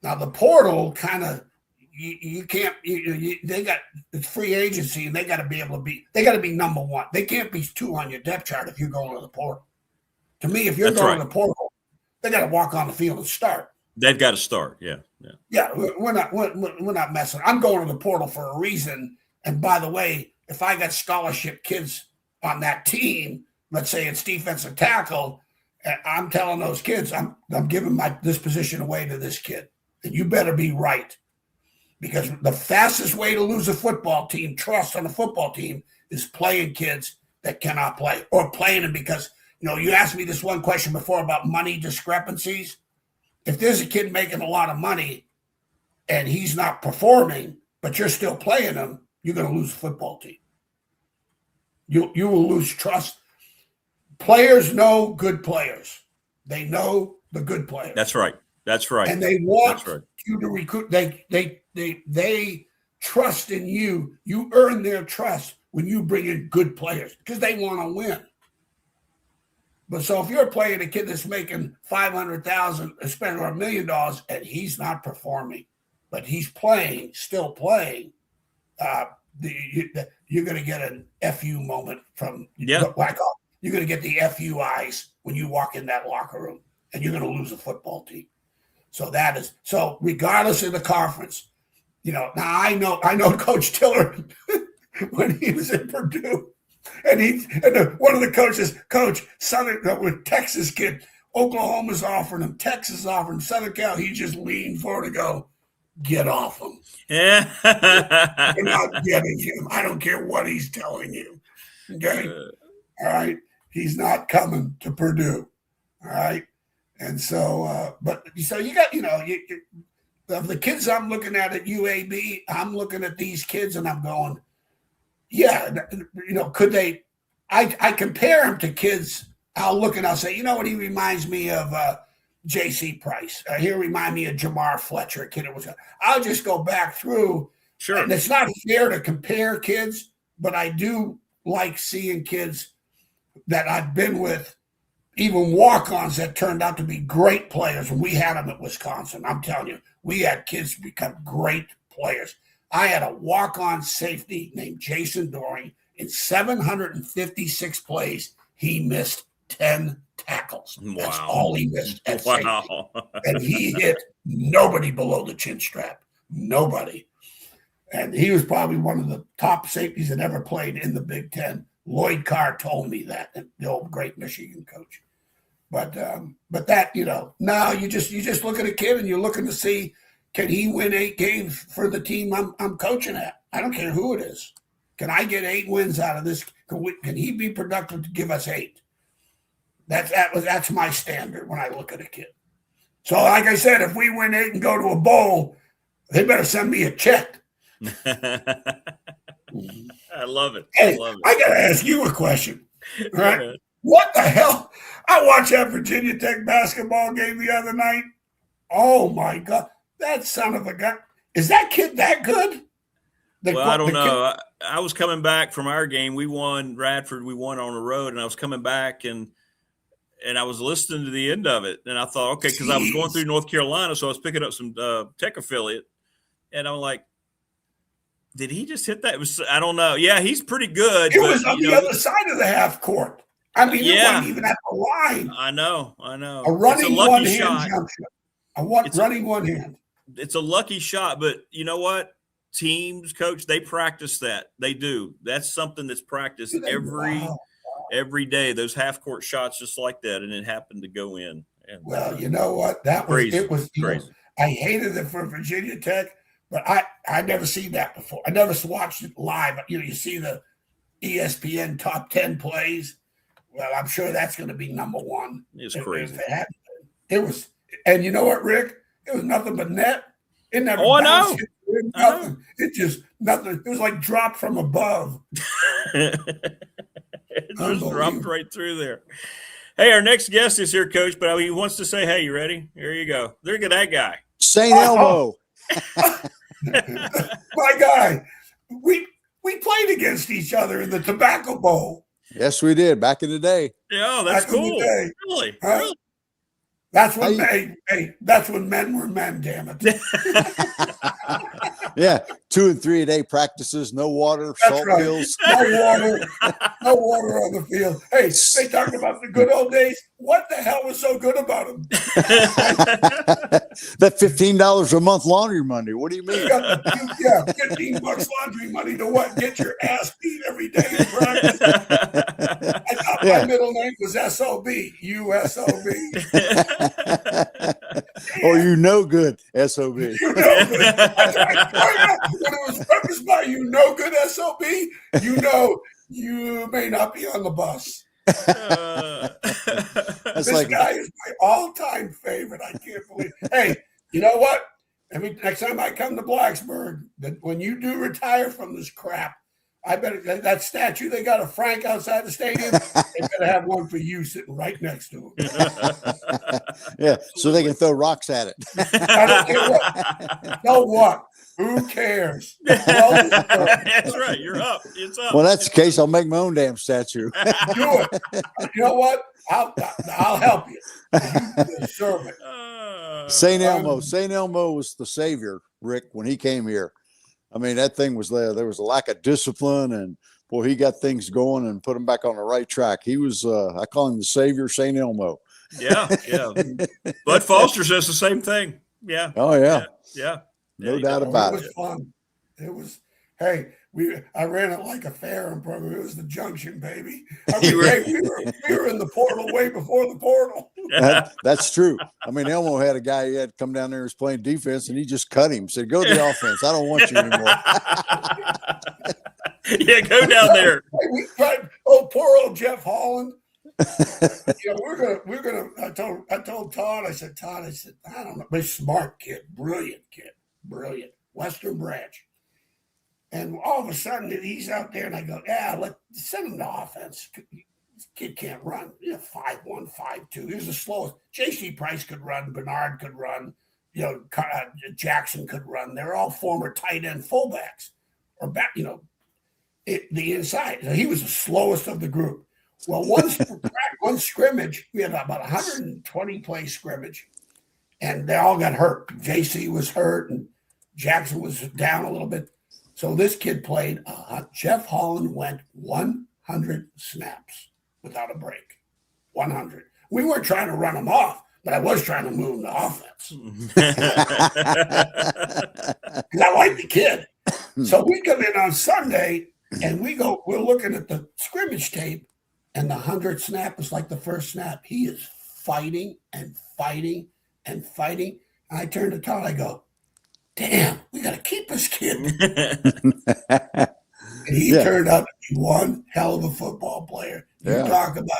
Now the portal kind of you can't. It's free agency, and they got to be number one. They can't be 2 on your depth chart if you're going to the portal. To me, if you're going to the portal, they got to walk on the field and start. They've got to start. Yeah. We're not messing. I'm going to the portal for a reason. And by the way, if I got scholarship kids on that team, let's say it's defensive tackle, I'm telling those kids, I'm giving this position away to this kid, and you better be right, because the fastest way to lose a football team, trust on a football team, is playing kids that cannot play, or playing them because. You asked me this one question before about money discrepancies. If there's a kid making a lot of money and he's not performing, but you're still playing him, you're going to lose a football team. You will lose trust. Players know good players. They know the good players. That's right. And they want you to recruit. They trust in you. You earn their trust when you bring in good players because they want to win. But so if you're playing a kid that's making $500,000, spending $1 million, and he's not performing, but he's still playing, you're going to get an FU moment from you're going to get the FU eyes when you walk in that locker room, and you're going to lose a football team. So regardless of the conference, now I know Coach Tiller when he was in Purdue. And one of the coaches, Coach Southern with Texas kid, Oklahoma's offering him, Texas is offering him, Southern Cal. He just leaned forward to go, get off him. Yeah, you're not getting him. I don't care what he's telling you. Okay, all right. He's not coming to Purdue. All right, and so, so you got of the kids I'm looking at UAB, I'm looking at these kids and I'm going. Yeah, could they? I compare him to kids. I'll look and I'll say, what he reminds me of J.C. Price. He'll remind me of Jamar Fletcher. I'll just go back through. Sure. And it's not fair to compare kids, but I do like seeing kids that I've been with, even walk-ons that turned out to be great players. And we had them at Wisconsin. I'm telling you, we had kids become great players. I had a walk-on safety named Jason Doring. In 756 plays, he missed 10 tackles. That's all he missed at safety. And he hit nobody below the chin strap. Nobody. And he was probably one of the top safeties that ever played in the Big Ten. Lloyd Carr told me that, the old great Michigan coach. But that, now you just look at a kid and you're looking to see, can he win 8 games for the team I'm coaching at? I don't care who it is. Can I get 8 wins out of this? Can he be productive to give us 8? That's my standard when I look at a kid. So, like I said, if we win 8 and go to a bowl, they better send me a check. I love it. Hey, I love it. I got to ask you a question. Right? Yeah. What the hell? I watched that Virginia Tech basketball game the other night. Oh, my God. That son of a gun. Is that kid that good? I don't know. I was coming back from our game. We won Radford. We won on the road, and I was coming back, and I was listening to the end of it, and I thought, okay, because I was going through North Carolina, so I was picking up some Tech affiliate, and I'm like, did he just hit that? I don't know. Yeah, he's pretty good. It was on the other side of the half court. I mean, it wasn't even at the line. I know. A running one-hand jump shot. Running one hand. It's a lucky shot, but you know what? Teams, coach, they practice that. They do. That's something that's practiced every day. Those half-court shots just like that, and it happened to go in. And, well, you know what? That was crazy. It was crazy. I hated it for Virginia Tech, but I never seen that before. I never watched it live. You see the ESPN top 10 plays. Well, I'm sure that's going to be number one. It's crazy. It was, and you know what, Rick? It was nothing but net. It never. Oh, I know. Nothing. It just nothing. It was like dropped from above. It just dropped right through there. Hey, our next guest is here, Coach, but he wants to say, hey, you ready? Here you go. Look at that guy. St. Elmo. My guy. We played against each other in the Tobacco Bowl. Yes, we did back in the day. Yeah, that's cool. Really? Huh? Really? That's when that's when men were men, damn it. Yeah, 2 and 3 a day practices, no water, salt pills. No water on the field. Hey, they talked about the good old days. What the hell was so good about them? That $15 a month laundry money. What do you mean? Yeah, $15 laundry money to what? Get your ass beat every day in practice. I thought my middle name was SOB. USOB. Or you know good, SOB. You know good. When it was prefaced by you know good, SOB, you know you may not be on the bus. This guy is my all-time favorite. I can't believe. Hey, you know what? Next time I come to Blacksburg, when you do retire from this crap, I bet that statue they got of Frank outside the stadium, they better have one for you sitting right next to him. Yeah, so they can throw rocks at it. I don't care what. So what? Who cares? That's right. You're up. It's up. Well, that's the case. I'll make my own damn statue. Do it. You know what? I'll help you. You deserve it. St. Elmo. St. Elmo was the savior, Rick, when he came here. I mean, that thing was there. There was a lack of discipline, and boy, he got things going and put them back on the right track. He was, I call him the savior, St. Elmo. Yeah. Bud Foster says the same thing. Yeah. Oh, yeah. Yeah. No doubt about it. It was fun. It was, hey, I ran it like a fair program. It was the junction, baby. I mean, we were in the portal way before the portal. That's true. I mean, Elmo had a guy he had come down there who was playing defense, and he just cut him. Said, "Go to the offense. I don't want you anymore." Yeah, go down there. We tried. Oh, poor old Jeff Holland. We're gonna. I told Todd. I said, I don't know, but he's a smart kid, brilliant, Western Branch. And all of a sudden, he's out there, and I go, send him to offense. This kid can't run. 5'1", 5'2". He was the slowest. J.C. Price could run. Bernard could run. Jackson could run. They're all former tight end fullbacks or back. The inside. So he was the slowest of the group. Well, one scrimmage, we had about 120 play scrimmage, and they all got hurt. J.C. was hurt, and Jackson was down a little bit. So this kid played. Jeff Holland went 100 snaps without a break. 100. We weren't trying to run him off, but I was trying to move him to offense. Because I like the kid. So we come in on Sunday, and we're looking at the scrimmage tape, and the 100 snap is like the first snap. He is fighting and fighting and fighting. And I turn to Todd, I go, damn, we got to keep this kid. And he turned out to be one hell of a football player. You talk about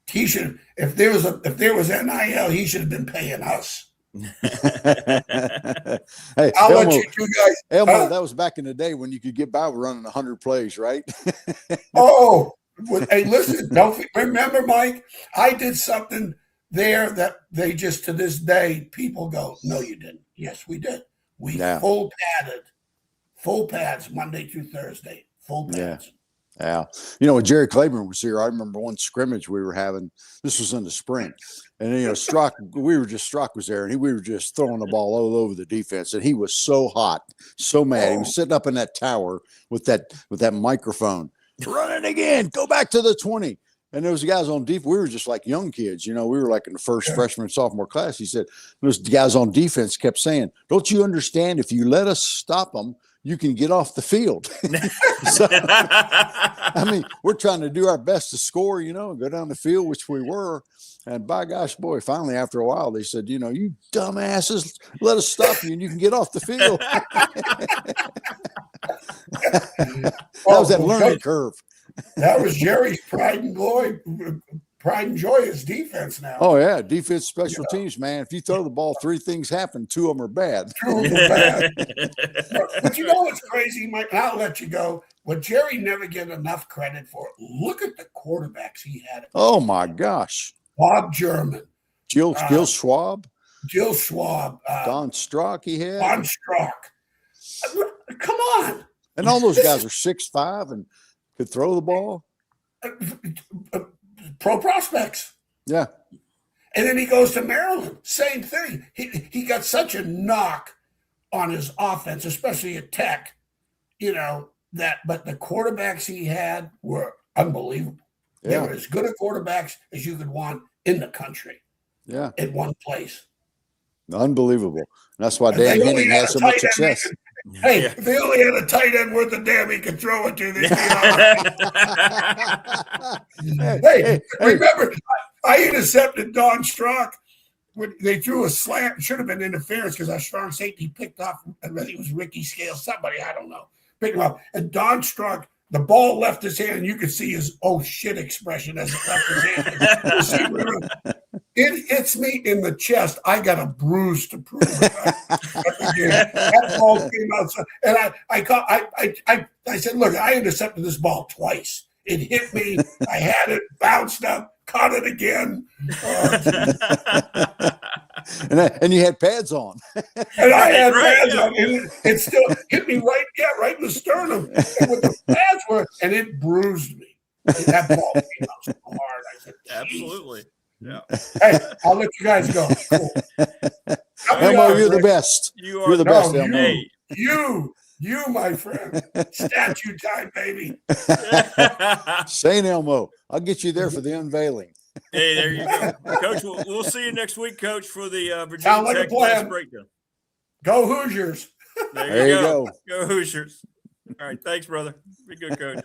He should, if there was NIL, he should have been paying us. Hey, I'll let you two guys. Elmo, that was back in the day when you could get by running 100 plays, right? Oh, hey, listen, don't remember, Mike, I did something there that they just, to this day, people go, no, you didn't. Yes, we did. We full pads Monday through Thursday, full pads. Yeah. You know, when Jerry Claiborne was here, I remember one scrimmage we were having. This was in the spring. And, you know, Strzok was there, and we were just throwing the ball all over the defense. And he was so hot, so mad. He was sitting up in that tower with that microphone. Run it again. Go back to the 20. And those guys on defense, we were just like young kids. You know, we were like in the first freshman, sophomore class. He said, those guys on defense kept saying, don't you understand? If you let us stop them, you can get off the field. So, I mean, we're trying to do our best to score, you know, and go down the field, which we were. And by gosh, boy, finally, after a while, they said, you know, you dumbasses, let us stop you and you can get off the field. That was that learning curve. That was Jerry's pride and joy is defense now. Oh, yeah. Defense, special teams, man. If you throw the ball, 3 things happen. 2 of them are bad. 2 of them are bad. But you know what's crazy, Mike? I'll let you go. What Jerry never get enough credit for, look at the quarterbacks he had. Oh, my gosh. Bob German. Gil Schwab. Gil Schwab. Don Strzok he had. Don Strzok. Come on. And all those guys are 6'5" and could throw the ball. Pro prospects. Yeah. And then he goes to Maryland. Same thing. He got such a knock on his offense, especially at Tech, you know, but the quarterbacks he had were unbelievable. Yeah. They were as good a quarterbacks as you could want in the country. Yeah. In one place. Unbelievable. And that's why Dan Henning has so much success. Hey, if they only had a tight end worth a damn he could throw it to, they'd be hey, remember, I intercepted Don Strzok when they threw a slant. Should have been interference because our strong safety picked off, I think it was Ricky Scales, somebody, I don't know, picked him up. And Don Strzok, the ball left his hand, and you could see his oh shit expression as it left his hand. It hits me in the chest. I got a bruise to prove it. That ball came out, and I said, "Look, I intercepted this ball twice. It hit me. I had it, bounced up, caught it again." And you had pads on. And I had pads on. And it still hit me right in the sternum. And with the pads were, and it bruised me. That ball came out so hard. I said, absolutely. Yeah. Hey, I'll let you guys go. Cool. Elmo, you're the best. You're the best, Elmo. You, my friend. Statue time, baby. St. Elmo. I'll get you there for the unveiling. Hey, there you go. Coach, we'll see you next week, Coach, for the Virginia Tech class breakdown. Go Hoosiers. There you go. Go Hoosiers. All right. Thanks, brother. Be good, Coach.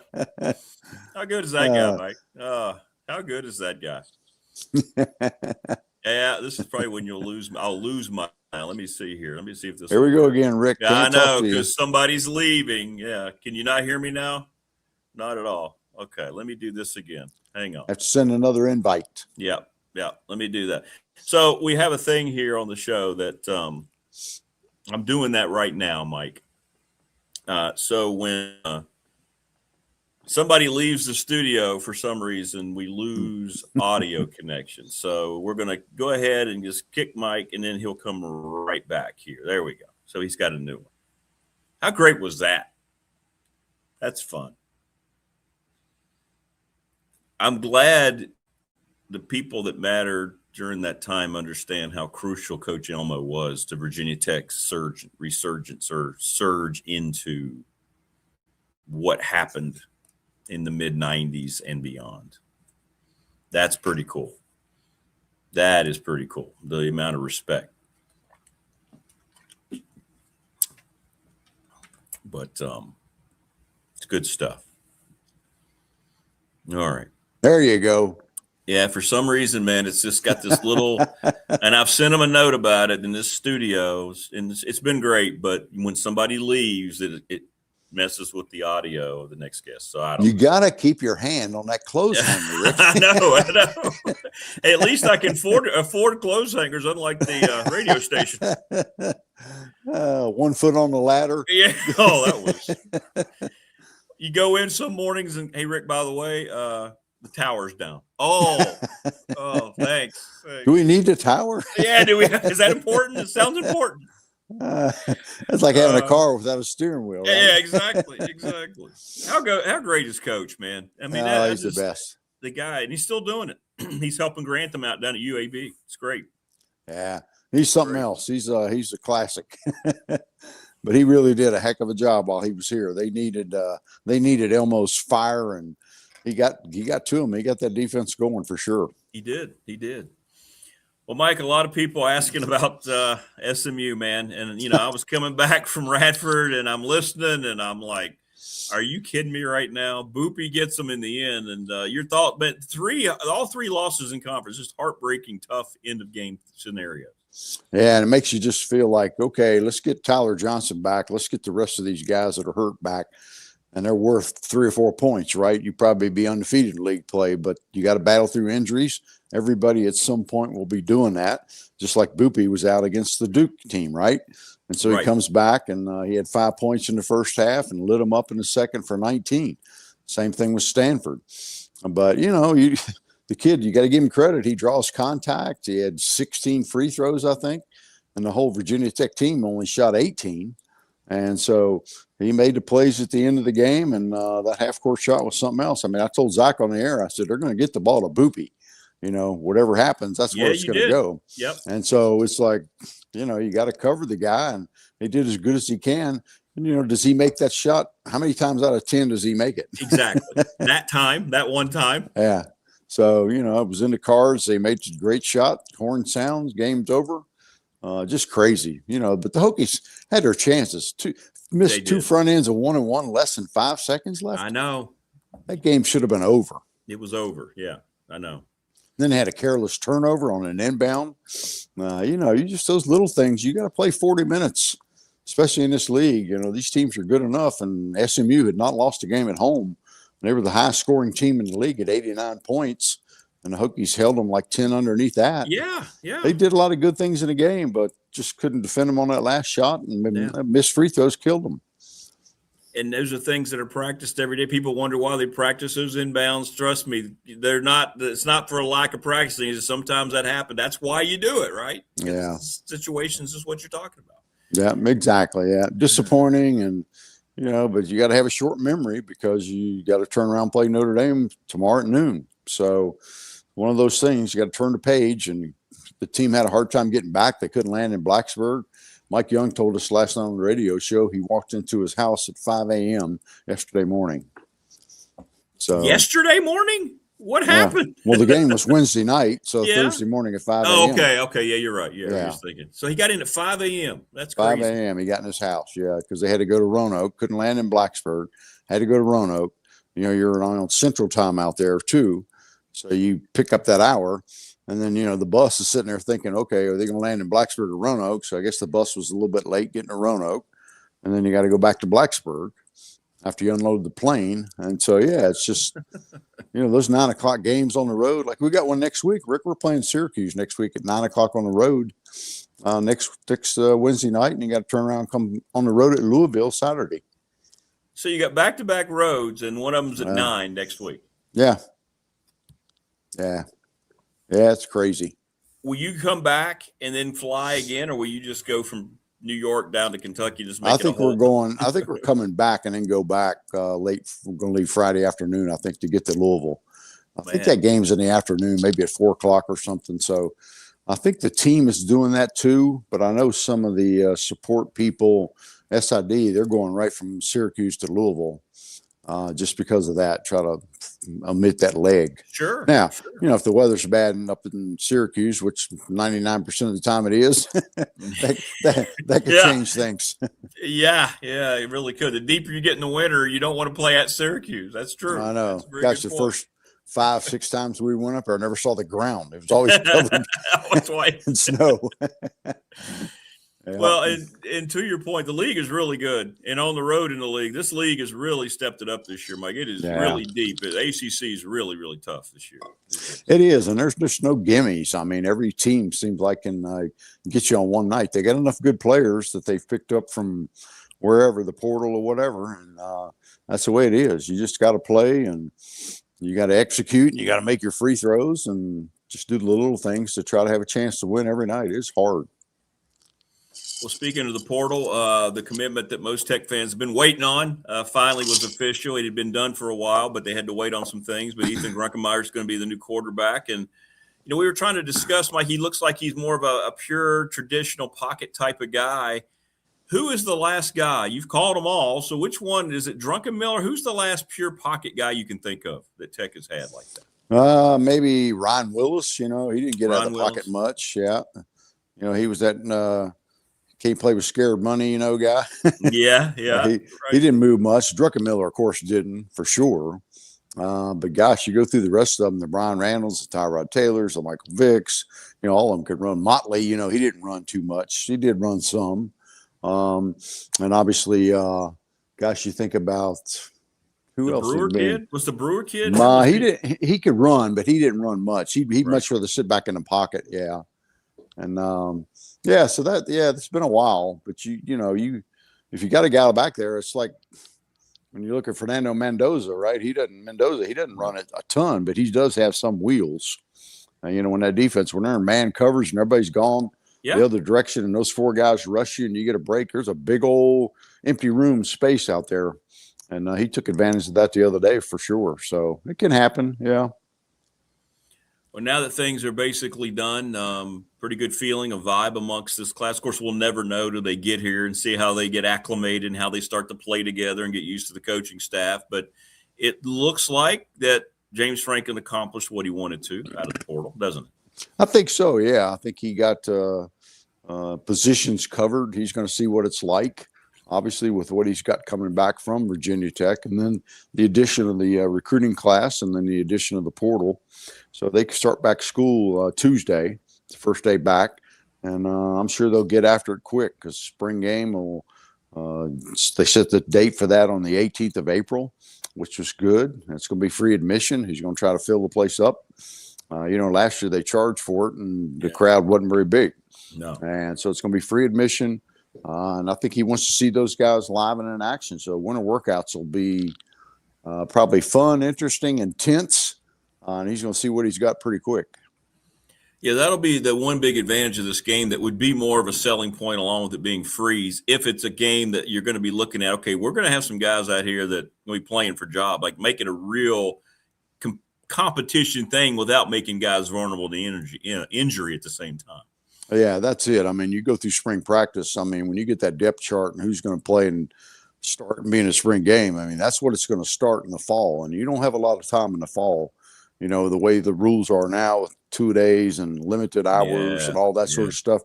How good is that guy, Mike? How good is that guy? Yeah, this is probably when I'll lose my. Let me see here. Let me see if this. Here we go again, Rick. I know because somebody's leaving. Yeah, can you not hear me now? Not at all. Okay, let me do this again. Hang on. I have to send another invite. Yeah. Let me do that. So we have a thing here on the show that I'm doing that right now, Mike. So when somebody leaves the studio for some reason, we lose audio connection. So we're going to go ahead and just kick Mike, and then he'll come right back here. There we go. So he's got a new one. How great was that? That's fun. I'm glad the people that mattered during that time understand how crucial Coach Elmo was to Virginia Tech's surge into what happened in the mid-90s and beyond. That's pretty cool. That is pretty cool, the amount of respect. But it's good stuff. All right. There you go. Yeah, for some reason, man, it's just got this little, and I've sent them a note about it in this studio, and it's been great. But when somebody leaves, messes with the audio of the next guest. So I don't. You got to keep your hand on that clothes hanger, Rick. I know. Hey, at least I can afford clothes hangers, unlike the radio station. 1 foot on the ladder. Yeah. Oh, that was. You go in some mornings and, hey, Rick, by the way, the tower's down. Oh, thanks. Do we need the tower? Yeah, do we? Is that important? It sounds important. It's like having a car without a steering wheel. Right? Yeah, exactly. How great is Coach, man? I mean, he's the best. The guy, and he's still doing it. He's helping Grantham out down at UAB. It's great. Yeah, he's something else. He's a classic. But he really did a heck of a job while he was here. They needed Elmo's fire, and he got to him. He got that defense going for sure. He did. Well, Mike, a lot of people asking about SMU, man. And, I was coming back from Radford, and I'm listening, and I'm like, are you kidding me right now? Boopy gets them in the end. And your thought, but all three losses in conference, just heartbreaking, tough end-of-game scenario. Yeah, and it makes you just feel like, okay, let's get Tyler Johnson back. Let's get the rest of these guys that are hurt back. And they're worth 3 or 4 points, right? You probably be undefeated in league play, but you got to battle through injuries. Everybody at some point will be doing that, just like Boopy was out against the Duke team, right? And so he comes back, and he had 5 points in the first half and lit them up in the second for 19. Same thing with Stanford. But, the kid, you got to give him credit. He draws contact. He had 16 free throws, I think, and the whole Virginia Tech team only shot 18. And so he made the plays at the end of the game, and that half-court shot was something else. I mean, I told Zach on the air, I said, they're going to get the ball to Boopy. Whatever happens, that's where it's going to go. Yep. And so it's like, you got to cover the guy, and he did as good as he can. And, does he make that shot? How many times out of 10 does he make it? Exactly. That one time. Yeah. So, it was in the cards. They made a great shot. Horn sounds, game's over. Just crazy, but the Hokies had their chances. Missed 2 front ends of 1-and-1, less than 5 seconds left. I know. That game should have been over. It was over. Yeah, I know. Then they had a careless turnover on an inbound. You just those little things. You got to play 40 minutes, especially in this league. These teams are good enough, and SMU had not lost a game at home. They were the highest scoring team in the league at 89 points, and the Hokies held them like 10 underneath that. Yeah. They did a lot of good things in the game, but just couldn't defend them on that last shot, and missed free throws killed them. And those are things that are practiced every day. People wonder why they practice those inbounds. Trust me, they're not. It's not for a lack of practicing. Sometimes that happens. That's why you do it, right? Yeah. Situations is what you're talking about. Yeah, exactly. Yeah, disappointing, and but you got to have a short memory because you got to turn around and play Notre Dame tomorrow at noon. So one of those things, you got to turn the page, and the team had a hard time getting back. They couldn't land in Blacksburg. Mike Young told us last night on the radio show he walked into his house at 5 a.m. yesterday morning. So yesterday morning? What happened? Well, the game was Wednesday night, so Thursday morning at 5 a.m. Oh, okay. Yeah, you're right. Yeah, I was thinking. So he got in at 5 a.m. That's crazy. 5 a.m. He got in his house, because they had to go to Roanoke. Couldn't land in Blacksburg. Had to go to Roanoke. You're on Central Time out there, too. So you pick up that hour. And then, the bus is sitting there thinking, okay, are they going to land in Blacksburg or Roanoke? So I guess the bus was a little bit late getting to Roanoke. And then you got to go back to Blacksburg after you unload the plane. And so, it's just, those 9 o'clock games on the road. Like we got one next week. Rick, we're playing Syracuse next week at 9 o'clock on the road next Wednesday night. And you got to turn around and come on the road at Louisville Saturday. So you got back-to-back roads, and one of them's at 9 next week. Yeah. Yeah, it's crazy. Will you come back and then fly again, or will you just go from New York down to Kentucky? I think we're coming back and then go back late. We're going to leave Friday afternoon, I think, to get to Louisville. I think that game's in the afternoon, maybe at 4 o'clock or something. So I think the team is doing that too. But I know some of the support people, SID, they're going right from Syracuse to Louisville. Just because of that, try to omit that leg. Sure. Now, if the weather's bad and up in Syracuse, which 99% of the time it is, that could change things. Yeah, it really could. The deeper you get in the winter, you don't want to play at Syracuse. That's true. I know. Gosh, the first 5-6 times we went up there, I never saw the ground. It was always covered That's why. in snow. Yeah. Well, and to your point, the league is really good. And on the road in the league, this league has really stepped it up this year, Mike. It is really deep. The ACC is really, really tough this year. It is, and there's just no gimmies. I mean, every team seems like can get you on one night. They got enough good players that they've picked up from wherever, the portal or whatever, and that's the way it is. You just got to play, and you got to execute, and you got to make your free throws, and just do the little things to try to have a chance to win every night. It's hard. Well, speaking of the portal, the commitment that most Tech fans have been waiting on finally was official. It had been done for a while, but they had to wait on some things. But Ethan Grunkemeyer is going to be the new quarterback. And, we were trying to discuss, Mike, he looks like he's more of a pure traditional pocket type of guy. Who is the last guy? You've called them all. So which one? Is it Drunkenmiller? Who's the last pure pocket guy you can think of that Tech has had like that? Maybe Ryan Willis. He didn't get out of the pocket much. Yeah. He was that can't play with scared money, guy. Yeah. He didn't move much. Druckenmiller, of course, didn't for sure. But gosh, you go through the rest of them, the Brian Randalls, the Tyrod Taylors, the Michael Vicks, all of them could run. Motley, he didn't run too much. He did run some. And obviously, gosh, you think about who the else? Brewer kid? Was the Brewer kid? Nah, he didn't. He could run, but he didn't run much. He'd much rather sit back in the pocket. Yeah. And, so it's been a while, but if you got a guy back there, it's like when you look at Fernando Mendoza, right? He doesn't run a ton, but he does have some wheels. When that defense, when they're in man covers and everybody's gone the other direction and those four guys rush you and you get a break, there's a big old empty room space out there. And he took advantage of that the other day for sure. So it can happen. Yeah. Well, now that things are basically done, pretty good feeling, a vibe amongst this class. Of course, we'll never know till they get here and see how they get acclimated and how they start to play together and get used to the coaching staff. But it looks like that James Franklin accomplished what he wanted to out of the portal, doesn't it? I think so, yeah. I think he got positions covered. He's going to see what it's like, obviously, with what he's got coming back from Virginia Tech, and then the addition of the recruiting class and then the addition of the portal. So they can start back school Tuesday, the first day back, and I'm sure they'll get after it quick because spring game will they set the date for that on the 18th of April, which was good. It's going to be free admission. He's going to try to fill the place up. Last year they charged for it, and the crowd wasn't very big. No. And so it's going to be free admission. And I think he wants to see those guys live and in action. So winter workouts will be probably fun, interesting, intense. And he's going to see what he's got pretty quick. Yeah, that'll be the one big advantage of this game that would be more of a selling point along with it being freeze. If it's a game that you're going to be looking at, okay, we're going to have some guys out here that will be playing for job, like make it a real competition thing without making guys vulnerable to injury at the same time. Yeah, that's it. I mean, you go through spring practice. I mean, when you get that depth chart and who's going to play and start and be in a spring game, I mean, that's what it's going to start in the fall. And you don't have a lot of time in the fall, the way the rules are now with 2 days and limited hours and all that sort of stuff.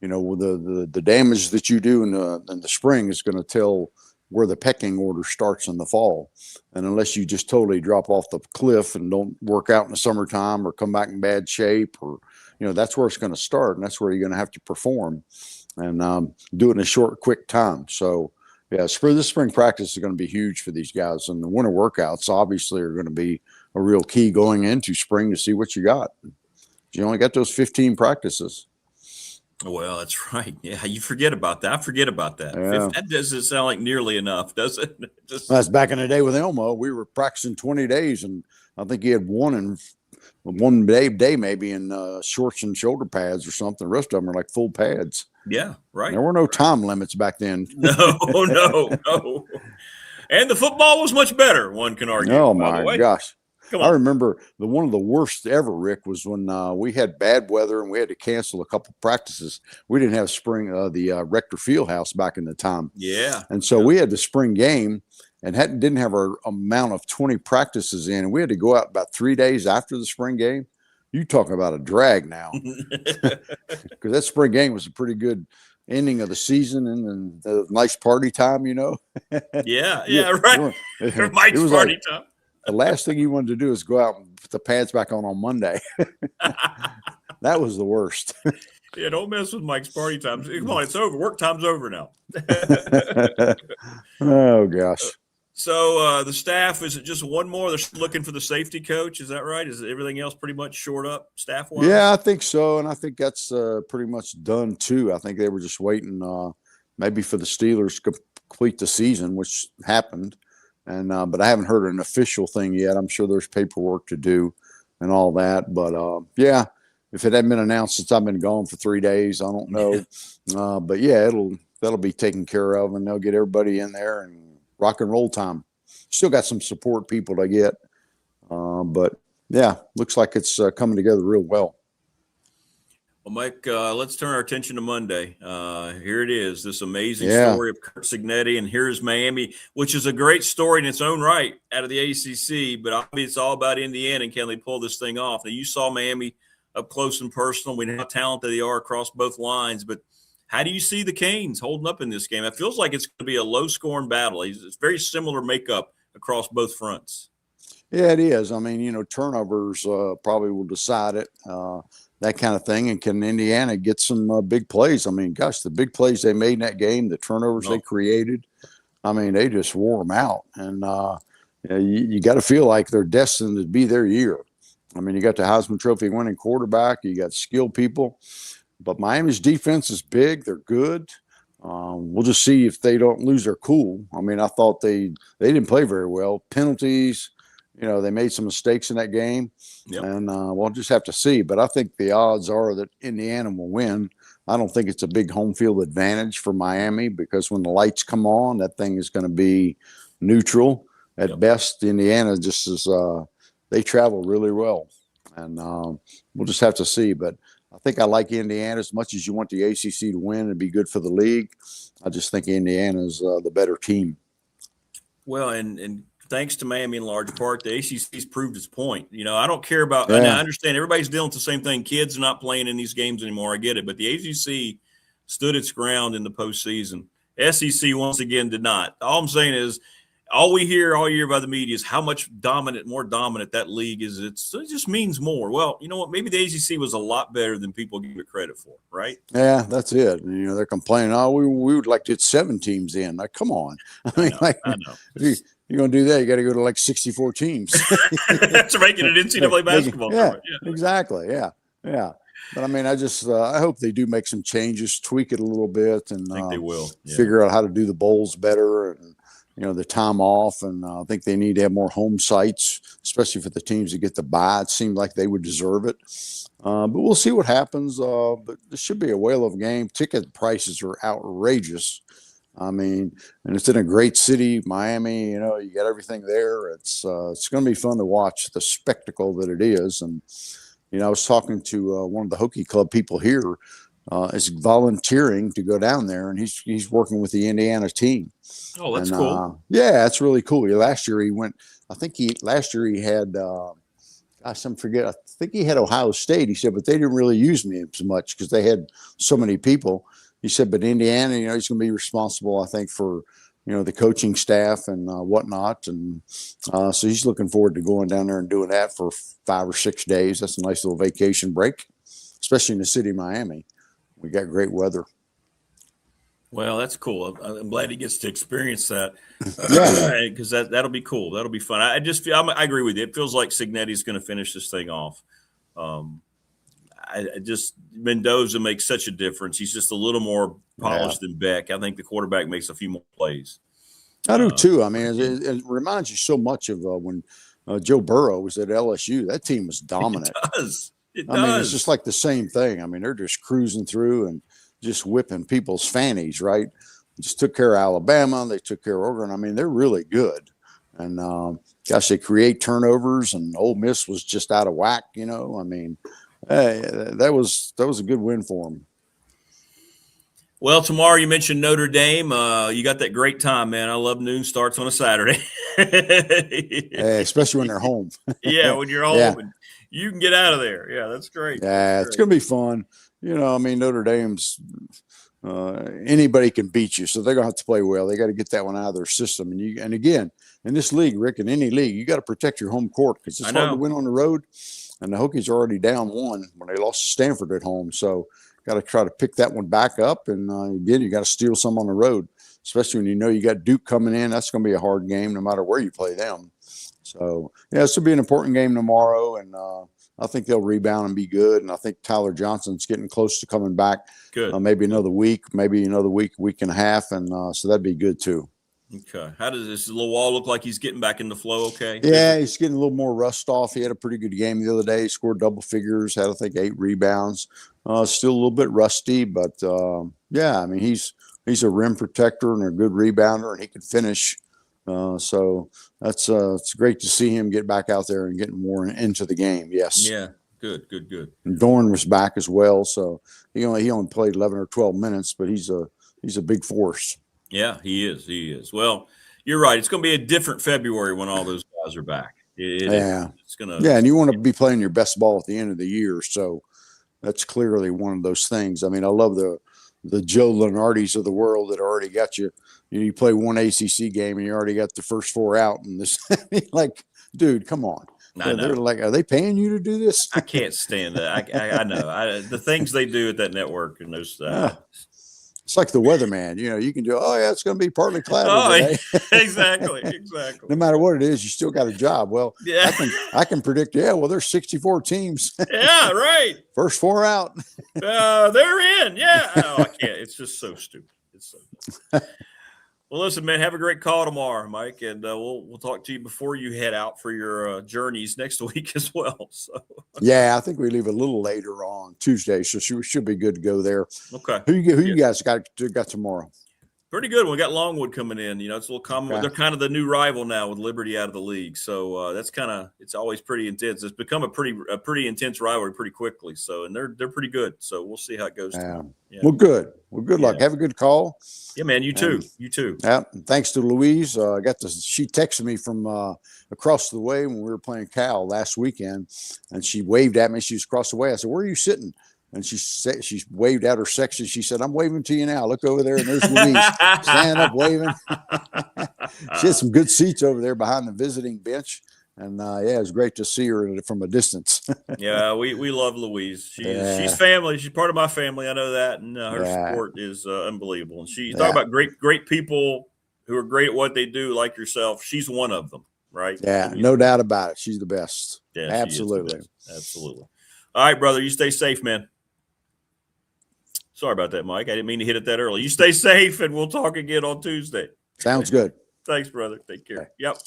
The damage that you do in the spring is going to tell where the pecking order starts in the fall. And unless you just totally drop off the cliff and don't work out in the summertime or come back in bad shape or, that's where it's going to start. And that's where you're going to have to perform and do it in a short, quick time. So, this spring practice is going to be huge for these guys. And the winter workouts obviously are going to be a real key going into spring to see what you got. You only got those 15 practices. Well, that's right. Yeah, you forget about that. I forget about that. Yeah. That doesn't sound like nearly enough, does it? That's back in the day with Elmo. We were practicing 20 days, and I think he had one day maybe in shorts and shoulder pads or something. The rest of them are like full pads. Yeah, right. There were no time limits back then. No. And the football was much better, one can argue. Oh, my gosh. Come on. I remember one of the worst ever, Rick, was when we had bad weather and we had to cancel a couple practices. We didn't have the Rector Fieldhouse back in the time. Yeah. And so we had the spring game and didn't have our amount of 20 practices in. And we had to go out about 3 days after the spring game. You talking about a drag now. Because that spring game was a pretty good ending of the season and a nice party time, Yeah, right. Mike's party time. The last thing you wanted to do is go out and put the pads back on Monday. That was the worst. Yeah, don't mess with Mike's party time. Come on, it's over. Work time's over now. Oh, gosh. So the staff, is it just one more? They're looking for the safety coach. Is that right? Is everything else pretty much shored up staff-wise? Yeah, I think so. And I think that's pretty much done, too. I think they were just waiting maybe for the Steelers to complete the season, which happened. And but I haven't heard an official thing yet. I'm sure there's paperwork to do and all that. But, yeah, if it hadn't been announced since I've been gone for 3 days, I don't know. But, yeah, that'll be taken care of, and they'll get everybody in there and rock and roll time. Still got some support people to get. But, yeah, looks like it's coming together real well. Well, Mike, let's turn our attention to Monday. Here it is, this amazing story of Kurt Signetti, and here's Miami, which is a great story in its own right out of the ACC, but obviously it's all about Indiana, and can they pull this thing off? Now, you saw Miami up close and personal. We know how talented they are across both lines, but how do you see the Canes holding up in this game? It feels like it's going to be a low-scoring battle. It's very similar makeup across both fronts. Yeah, it is. I mean, turnovers probably will decide it, that kind of thing. And can Indiana get some big plays? I mean, gosh, the big plays they made in that game, the turnovers they created, I mean, they just wore them out. And you got to feel like they're destined to be their year. I mean, you got the Heisman Trophy winning quarterback. You got skilled people. But Miami's defense is big. They're good. We'll just see if they don't lose their cool. I mean, I thought they didn't play very well. Penalties, they made some mistakes in that game. Yep. And we'll just have to see. But I think the odds are that Indiana will win. I don't think it's a big home field advantage for Miami, because when the lights come on, that thing is going to be neutral. At best, Indiana just is they travel really well. And we'll just have to see. But I think I like Indiana as much as you want the ACC to win and be good for the league. I just think Indiana's the better team. Well, and thanks to Miami in large part, the ACC's proved its point. I don't care about – I understand everybody's dealing with the same thing. Kids are not playing in these games anymore. I get it. But the ACC stood its ground in the postseason. SEC, once again, did not. All I'm saying is all we hear all year by the media is how much more dominant that league is. It just means more. Well, you know what? Maybe the ACC was a lot better than people give it credit for, right? Yeah, that's it. They're complaining, we would like to get 7 teams in. Like, come on. I know. If you're going to do that, you got to go to like 64 teams. That's making it NCAA basketball. Yeah, exactly. Yeah. But I mean, I hope they do make some changes, tweak it a little bit, and I think they will figure out how to do the bowls better, and the time off. And I think they need to have more home sites, especially for the teams that get the bye. It seemed like they would deserve it. But we'll see what happens. But this should be a whale of a game. Ticket prices are outrageous. I mean, and it's in a great city, Miami. You got everything there. It's going to be fun to watch, the spectacle that it is. And I was talking to one of the Hockey Club people here. Is volunteering to go down there, and he's working with the Indiana team. Oh, that's cool. Yeah, that's really cool. Last year he went. Last year he had. I think he had Ohio State. He said, but they didn't really use me so much because they had so many people. He said, but Indiana, he's going to be responsible, I think, for the coaching staff and whatnot. And so he's looking forward to going down there and doing that for 5 or 6 days. That's a nice little vacation break, especially in the city of Miami. We got great weather. Well, that's cool. I'm glad he gets to experience that. Yeah, because that'll be cool. That'll be fun. I just feel I agree with you. It feels like Signetti's going to finish this thing off. Mendoza makes such a difference. He's just a little more polished than Beck. I think the quarterback makes a few more plays. I do too. I mean, it reminds you so much of when Joe Burrow was at LSU. That team was dominant. It does. I mean, it's just like the same thing. I mean, they're just cruising through and just whipping people's fannies, right? Just took care of Alabama. They took care of Oregon. I mean, they're really good. And, gosh, they create turnovers, and Ole Miss was just out of whack, I mean, that was a good win for them. Well, tomorrow you mentioned Notre Dame. You got that great time, man. I love noon starts on a Saturday. Especially when they're home. Yeah, when you're home and you can get out of there. Yeah, that's great. Yeah, it's going to be fun. I mean, Notre Dame's anybody can beat you, so they're going to have to play well. They got to get that one out of their system. And again, in this league, Rick, in any league, you got to protect your home court because it's hard to win on the road. and the Hokies are already down 1 when they lost to Stanford at home. So got to try to pick that one back up. And again, you got to steal some on the road, especially when you know you got Duke coming in. That's going to be a hard game no matter where you play them. So, yeah, this will be an important game tomorrow. And I think they'll rebound and be good. And I think Tyler Johnson's getting close to coming back. Good. Maybe another week, week and a half. And so that'd be good too. Okay. How does this Lawal look like he's getting back in the flow? Okay. Yeah, he's getting a little more rust off. He had a pretty good game the other day. He scored double figures, had, I think, 8 rebounds. Still a little bit rusty, but yeah, I mean, he's a rim protector and a good rebounder, and he can finish. So that's it's great to see him get back out there and getting more into the game. Yes. Yeah. Good. And Dorn was back as well, so he only played 11 or 12 minutes, but he's a big force. Yeah, he is. Well, you're right. It's going to be a different February when all those guys are back. It's going to. Yeah, and you want to be playing your best ball at the end of the year, so that's clearly one of those things. I mean, I love the Joe Lenardis of the world that already got you. You play one ACC game and you already got the first 4 out, and this like, dude, come on. They're like, are they paying you to do this? I can't stand that. I know the things they do at that network and those. It's like the weatherman, you can do, it's going to be partly cloudy today. Exactly. No matter what it is, you still got a job. Well, yeah. I can predict, there's 64 teams. Yeah, right. First 4 out. They're in. Yeah. Oh, I can't. It's just so stupid. It's so dumb. Well, listen, man, have a great call tomorrow, Mike, and we'll talk to you before you head out for your journeys next week as well. So yeah, I think we leave a little later on Tuesday, so we should be good to go there. Okay. Who you guys got tomorrow? Pretty good. We got Longwood coming in. It's a little common. Okay. They're kind of the new rival now with Liberty out of the league. So that's it's always pretty intense. It's become a pretty intense rivalry pretty quickly. So, and they're pretty good. So we'll see how it goes. Yeah. Well, good. Well, good luck. Have a good call. Yeah, man. You too. You too. Yeah. Thanks to Louise. She texted me from across the way when we were playing Cal last weekend, and she waved at me. She was across the way. I said, "Where are you sitting?" And she waved out her section. She said, "I'm waving to you now. Look over there." And there's Louise standing up waving. She had some good seats over there behind the visiting bench. And it was great to see her from a distance. Yeah, we love Louise. She's family. She's part of my family. I know that. And her support is unbelievable. And you talk about great people who are great at what they do, like yourself. She's one of them, right? Yeah, no doubt about it. She's the best. Yeah, absolutely. Absolutely. All right, brother. You stay safe, man. Sorry about that, Mike. I didn't mean to hit it that early. You stay safe, and we'll talk again on Tuesday. Sounds good. Thanks, brother. Take care. Okay. Yep.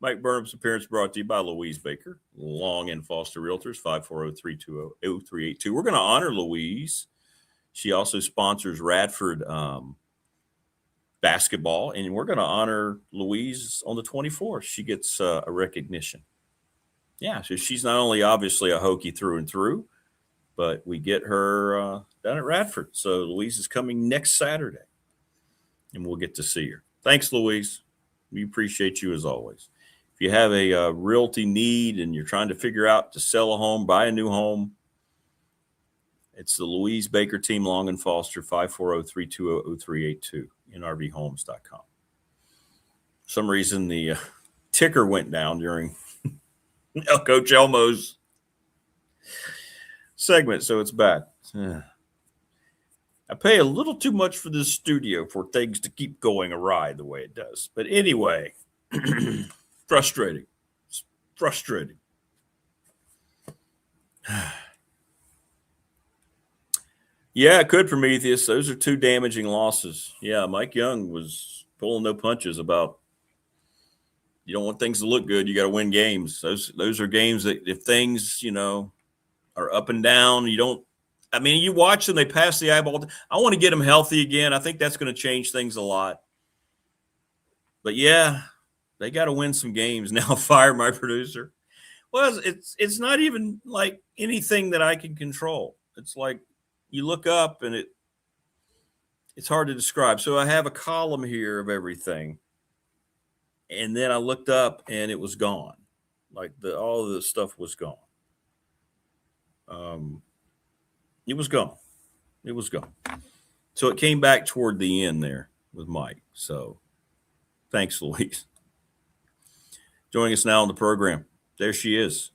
Mike Burnham's appearance brought to you by Louise Baker, Long and Foster Realtors, 540-320-0382. We're going to honor Louise. She also sponsors Radford basketball, and we're going to honor Louise on the 24th. She gets a recognition. Yeah, so she's not only obviously a Hokie through and through, but we get her down at Radford. So Louise is coming next Saturday, and we'll get to see her. Thanks, Louise. We appreciate you as always. If you have a realty need and you're trying to figure out to sell a home, buy a new home, it's the Louise Baker team, Long and Foster, 540-320-0382, nrvhomes.com. For some reason, the ticker went down during Coach Elmo's segment, so it's back. I pay a little too much for this studio for things to keep going awry the way it does. But anyway, frustrating. It's frustrating. Yeah, it could, Prometheus. Those are 2 damaging losses. Yeah, Mike Young was pulling no punches about you don't want things to look good. You got to win games. Those are games that if things, are up and down, you watch them, they pass the eyeball. I want to get them healthy again. I think that's going to change things a lot. But yeah, they got to win some games now. Fire my producer. Well, it's not even like anything that I can control. It's like you look up and it's hard to describe. So I have a column here of everything. And then I looked up and it was gone. Like all of the stuff was gone. It was gone. It was gone. So it came back toward the end there with Mike. So thanks, Louise. Joining us now on the program. There she is.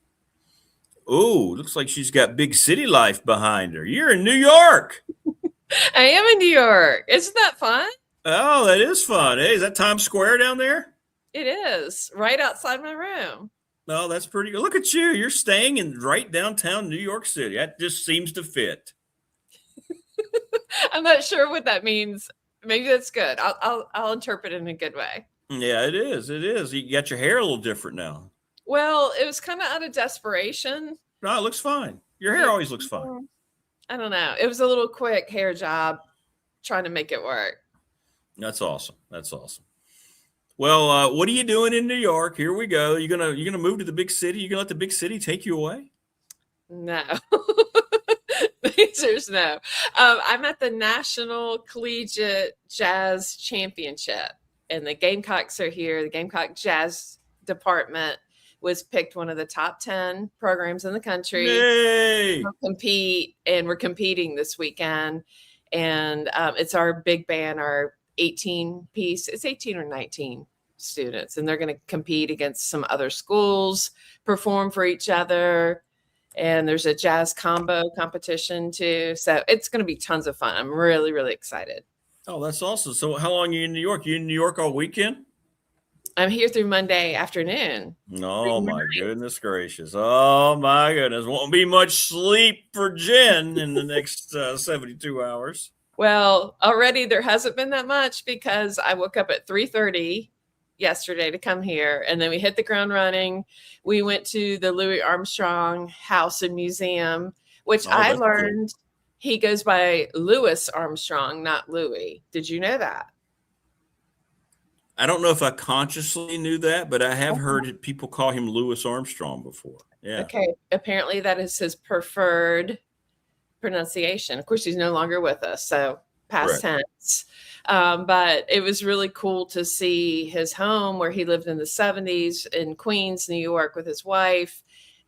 Oh, looks like she's got big city life behind her. You're in New York. I am in New York. Isn't that fun? Oh, that is fun. Hey, is that Times Square down there? It is, right outside my room. No, that's pretty good. Look at you. You're staying in right downtown New York City. That just seems to fit. I'm not sure what that means. Maybe that's good. I'll interpret it in a good way. Yeah, it is. It is. You got your hair a little different now. Well, it was kind of out of desperation. No, it looks fine. Your hair always looks fine. I don't know. It was a little quick hair job trying to make it work. That's awesome. That's awesome. Well, what are you doing in New York? Here we go. You're gonna move to the big city. You gonna let the big city take you away? No. The answer is no. I'm at the National Collegiate Jazz Championship, and the Gamecocks are here. The Gamecock Jazz Department was picked one of the top 10 programs in the country. Yay! To compete, and we're competing this weekend. And it's our big band, our 18 piece. It's 18 or 19 students, and they're going to compete against some other schools, perform for each other. And there's a jazz combo competition too. So it's going to be tons of fun. I'm really, really excited. Oh, that's awesome. So how long are you in New York? You in New York all weekend? I'm here through Monday afternoon. Oh, my goodness gracious. Oh, my goodness. Won't be much sleep for Jen in the next 72 hours. Well, already there hasn't been that much because I woke up at 3:30 yesterday to come here, and then we hit the ground running. We went to the Louis Armstrong House and Museum, which I learned he goes by Louis Armstrong, not Louis. Did you know that? I don't know if I consciously knew that, but I have heard people call him Louis Armstrong before. Yeah. Okay. Apparently that is his preferred pronunciation. Of course, he's no longer with us, so past tense. But it was really cool to see his home where he lived in the 70s in Queens, New York with his wife.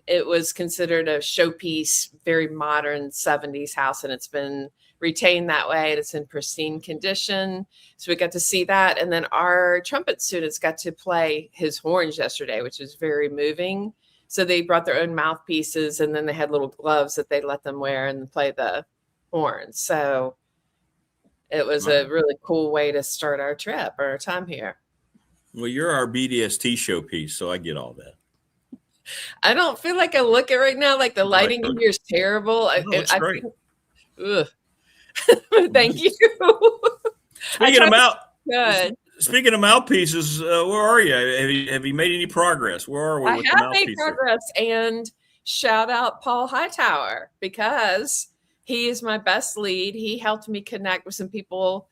It was considered a showpiece, very modern 70s house, and it's been retained that way. It's in pristine condition. So we got to see that. And then our trumpet students got to play his horns yesterday, which was very moving. So they brought their own mouthpieces, and then they had little gloves that they let them wear and play the horns. So it was a really cool way to start our trip or our time here. Well, you're our BDST showpiece, so I get all that. I don't feel like I look it right now. Like the lighting in here is terrible. It's great. Thank you. Speaking of mouthpieces, where are you? Have you made any progress? Where are we with the mouthpieces? I have made progress, and shout out Paul Hightower because he is my best lead. He helped me connect with some people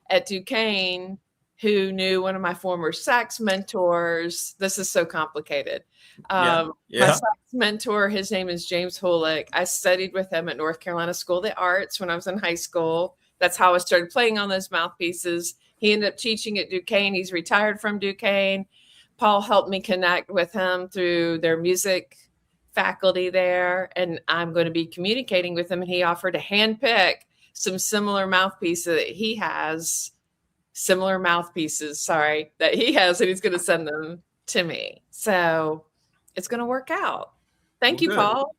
at Duquesne who knew one of my former sax mentors. This is so complicated. My sax mentor, his name is James Hulick. I studied with him at North Carolina School of the Arts when I was in high school. That's how I started playing on those mouthpieces. He ended up teaching at Duquesne. He's retired from Duquesne. Paul helped me connect with him through their music faculty there, and I'm going to be communicating with him. And he offered to handpick some similar mouthpieces that he has, that he has, and he's going to send them to me. So it's going to work out. Thank you, Paul.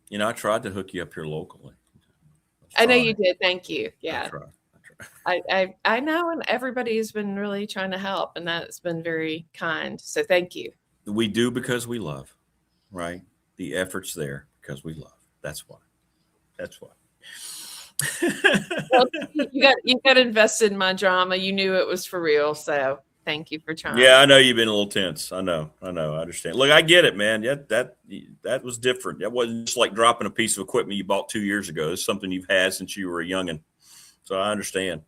You know, I tried to hook you up here locally. I know you did. Thank you. Yeah. I know, and everybody's been really trying to help, and that's been very kind. So thank you. We do because we love, right? The effort's there because we love. That's why. Well, you got invested in my drama. You knew it was for real, so thank you for trying. Yeah, I know you've been a little tense. I know. I understand. Look, I get it, man. Yeah, that was different. That wasn't just like dropping a piece of equipment you bought 2 years ago. It's something you've had since you were a youngin'. So I understand.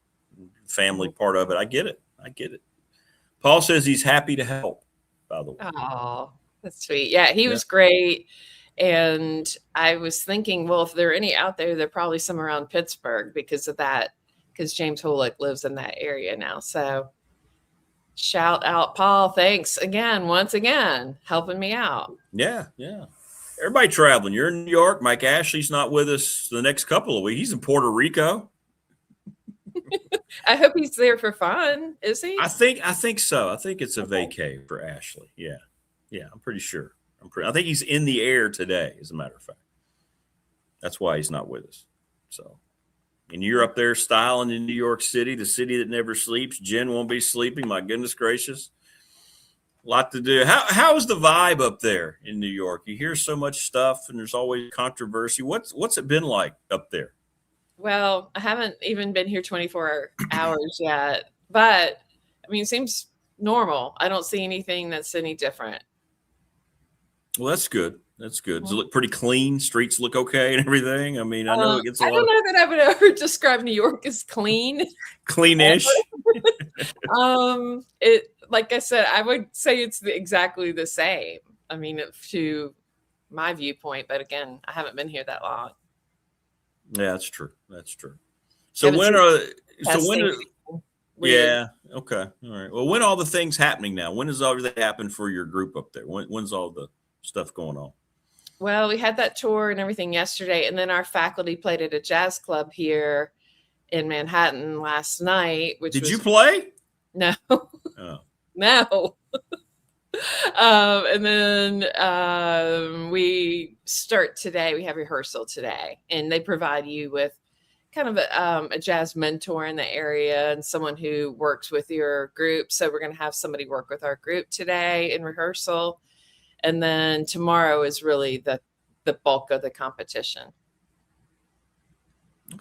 Family part of it. I get it. Paul says he's happy to help, by the way. Oh, that's sweet. Yeah, he was great. And I was thinking, well, if there are any out there, they're probably some around Pittsburgh because of that, because James Hulick lives in that area now. So shout out, Paul. Thanks once again, helping me out. Yeah. Everybody traveling. You're in New York. Mike Ashley's not with us the next couple of weeks. He's in Puerto Rico. I hope he's there for fun. Is he? I think so. I think it's a vacay for Ashley. Yeah. I'm pretty sure. I think he's in the air today, as a matter of fact. That's why he's not with us. So, and you're up there styling in New York City, the city that never sleeps. Jen won't be sleeping. My goodness gracious. A lot to do. How is the vibe up there in New York? You hear so much stuff, and there's always controversy. What's it been like up there? Well, I haven't even been here 24 hours yet, but I mean, it seems normal. I don't see anything that's any different. Well, that's good. That's good. Does it look pretty clean? Streets look okay and everything? I mean, I know it gets a lot. I don't know that I would ever describe New York as clean. Cleanish. It, like I said, I would say it's exactly the same. I mean, to my viewpoint, but again, I haven't been here that long. Yeah, that's true. That's true. So yeah, okay. All right. Well, when are all the things happening now? When does everything happen for your group up there? When's all the stuff going on? Well, we had that tour and everything yesterday, and then our faculty played at a jazz club here in Manhattan last night. Did you play? No. Oh. No. And then we start today. We have rehearsal today, and they provide you with kind of a jazz mentor in the area and someone who works with your group. So we're going to have somebody work with our group today in rehearsal. And then tomorrow is really the bulk of the competition.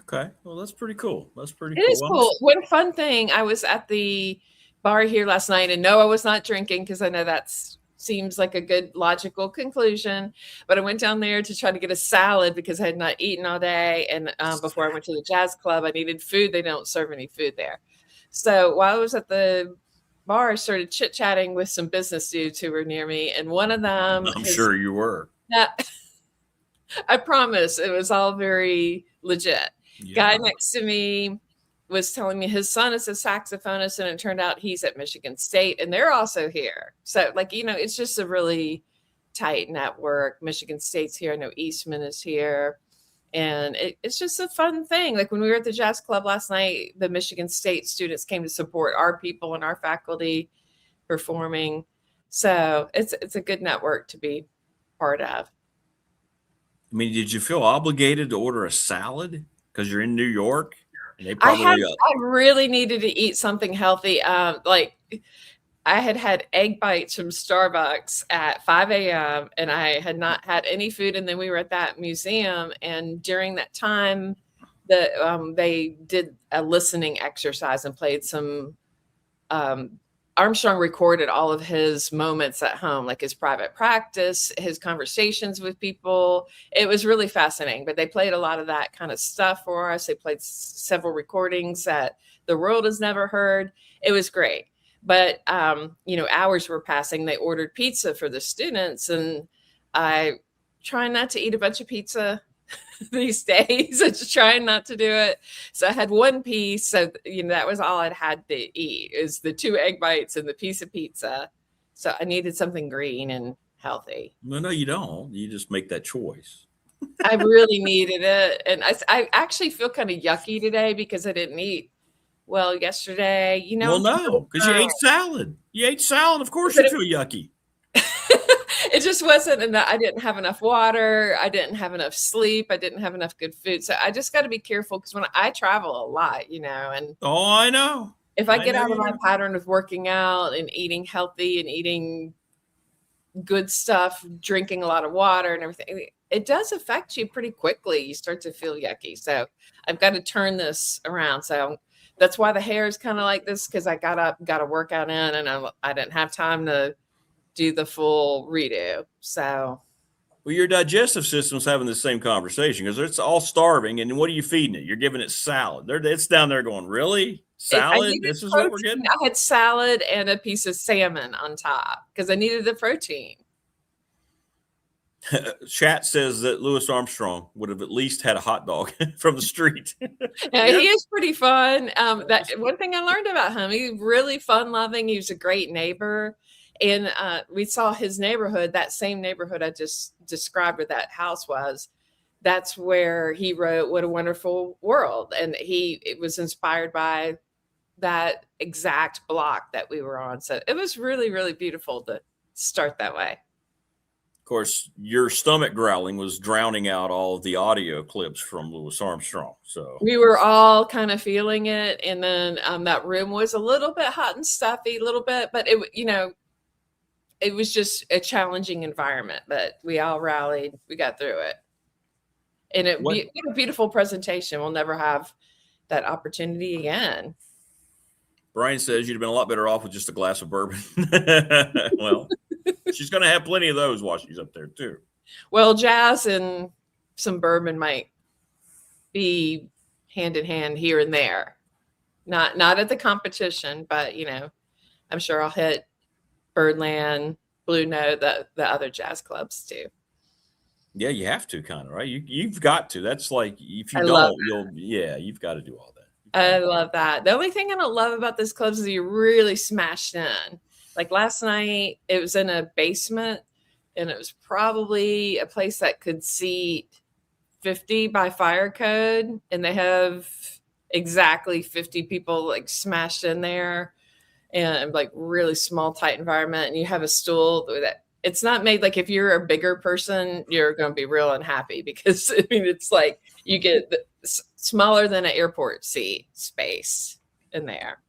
Okay. Well, that's pretty cool. That's pretty cool. It is cool. One fun thing, I was at the bar here last night, and no, I was not drinking because I know that seems like a good logical conclusion. But I went down there to try to get a salad because I had not eaten all day. And before I went to the jazz club, I needed food. They don't serve any food there. So while I was at the bar, I started chit-chatting with some business dudes who were near me, and one of them I'm sure you were. I promise it was all very legit. Yeah. Guy next to me was telling me his son is a saxophonist, and it turned out he's at Michigan State, and they're also here. So, like, you know, it's just a really tight network. Michigan State's here. I know Eastman is here. And it's just a fun thing. Like when we were at the jazz club last night, the Michigan State students came to support our people and our faculty performing. So it's a good network to be part of. I mean, did you feel obligated to order a salad because you're in New York? And they probably I really needed to eat something healthy. Like I had egg bites from Starbucks at 5 a.m. and I had not had any food. And then we were at that museum. And during that time, they did a listening exercise and played some Armstrong recorded all of his moments at home, like his private practice, his conversations with people. It was really fascinating. But they played a lot of that kind of stuff for us. They played several recordings that the world has never heard. It was great. But, you know, hours were passing. They ordered pizza for the students, and I try not to eat a bunch of pizza these days. I'm just trying not to do it. So I had one piece. So, you know, that was all I'd had to eat is the 2 egg bites and the piece of pizza. So I needed something green and healthy. No, you don't. You just make that choice. I really needed it. And I actually feel kind of yucky today because I didn't eat well yesterday, you know. Well, no, because you ate salad. You ate salad. Of course you feel yucky. It just wasn't enough. I didn't have enough water. I didn't have enough sleep. I didn't have enough good food. So I just got to be careful because when I travel a lot, you know, and I know. If I get out of my pattern of working out and eating healthy and eating good stuff, drinking a lot of water and everything, it does affect you pretty quickly. You start to feel yucky. So I've got to turn this around. So that's why the hair is kind of like this, because I got a workout in, and I didn't have time to do the full redo. So, well, your digestive system's having the same conversation because it's all starving. And what are you feeding it? You're giving it salad. It's down there going, really? Salad? This is what we're getting? I had salad and a piece of salmon on top because I needed the protein. Chat says that Louis Armstrong would have at least had a hot dog from the street. Yeah, he is pretty fun. That one thing I learned about him, he's really fun loving. He was a great neighbor. And we saw his neighborhood, that same neighborhood I just described where that house was. That's where he wrote What a Wonderful World. And it was inspired by that exact block that we were on. So it was really, really beautiful to start that way. Of course, your stomach growling was drowning out all of the audio clips from Louis Armstrong. So we were all kind of feeling it. And then that room was a little bit hot and stuffy, a little bit, but it was just a challenging environment, but we all rallied. We got through it. And it was a beautiful presentation. We'll never have that opportunity again. Brian says you'd have been a lot better off with just a glass of bourbon. Well, she's going to have plenty of those while she's up there too. Well, jazz and some bourbon might be hand in hand here and there. Not at the competition, but I'm sure I'll hit Birdland, Blue Note, the other jazz clubs too. Yeah, you have to kind of, right? You've got to. That's like, if you you've got to do all that. I love that. The only thing I don't love about this club is you're really smashed in. Like last night, it was in a basement, and it was probably a place that could seat 50 by fire code, and they have exactly 50 people like smashed in there, and like really small, tight environment. And you have a stool that it's not made like if you're a bigger person, you're going to be real unhappy because it's like you get smaller than an airport seat space in there.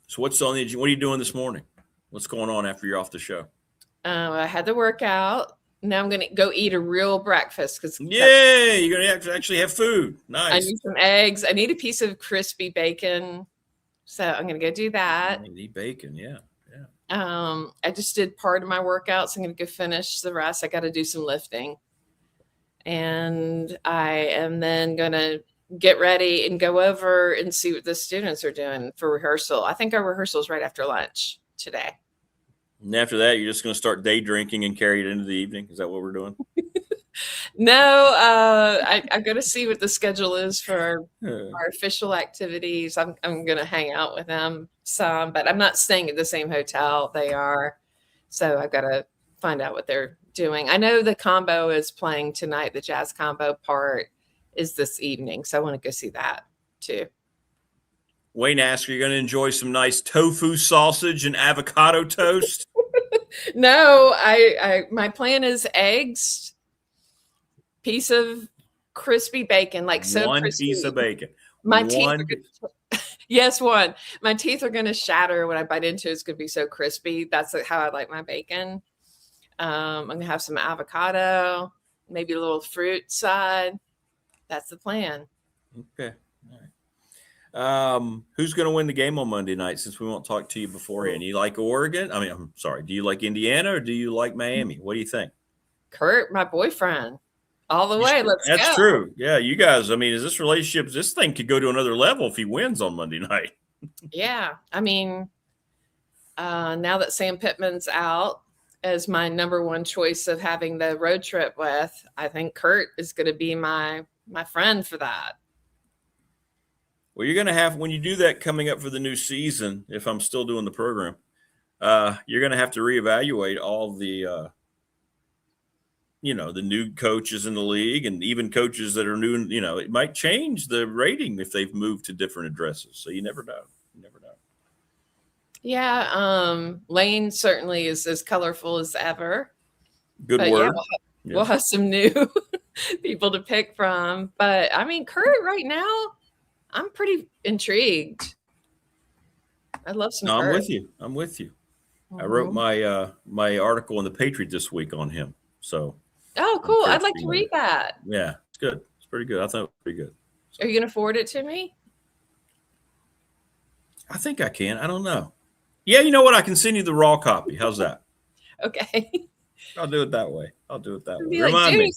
So what are you doing this morning? What's going on after you're off the show? I had the workout. Now I'm going to go eat a real breakfast. You're going to actually have food. Nice. I need some eggs. I need a piece of crispy bacon. So I'm going to go do that. I need bacon. Yeah. I just did part of my workout, so I'm going to go finish the rest. I got to do some lifting. And I am then going to get ready and go over and see what the students are doing for rehearsal. I think our rehearsal is right after lunch today. And after that, you're just going to start day drinking and carry it into the evening. Is that what we're doing? No, I'm going to see what the schedule is for our official activities. I'm going to hang out with them some, but I'm not staying at the same hotel they are. So I've got to find out what they're doing. I know the combo is playing tonight. The jazz combo part is this evening. So I want to go see that too. Wayne asked, are you going to enjoy some nice tofu sausage and avocado toast? No, my plan is eggs, piece of crispy bacon, like so one crispy. Piece of bacon. My teeth are yes, one. My teeth are going to shatter when I bite into it. It's going to be so crispy. That's how I like my bacon. I'm going to have some avocado, maybe a little fruit side. That's the plan. Okay. All right. Who's going to win the game on Monday night, since we won't talk to you beforehand? You like Oregon? I'm sorry. Do you like Indiana or do you like Miami? What do you think? Kurt, my boyfriend. All the way. Let's go. That's true. Yeah, you guys, is this relationship, this thing could go to another level if he wins on Monday night. Yeah. Now that Sam Pittman's out as my number one choice of having the road trip with, I think Kurt is going to be my friend for that. Well, you're going to have, when you do that coming up for the new season, if I'm still doing the program, you're going to have to reevaluate all the, the new coaches in the league, and even coaches that are new, it might change the rating if they've moved to different addresses. So you never know. Yeah. Lane certainly is as colorful as ever. Good word. Yeah, we'll have some new people to pick from. But Kurt right now, I'm pretty intrigued. I love some Kurt. I'm with you. Mm-hmm. I wrote my article in the Patriot this week on him. So. Oh, cool. I'd like to read that. Yeah, it's good. It's pretty good. I thought it was pretty good. So. Are you going to forward it to me? I think I can. I don't know. Yeah, you know what? I can send you the raw copy. How's that? Okay. I'll do it that way. Remind me.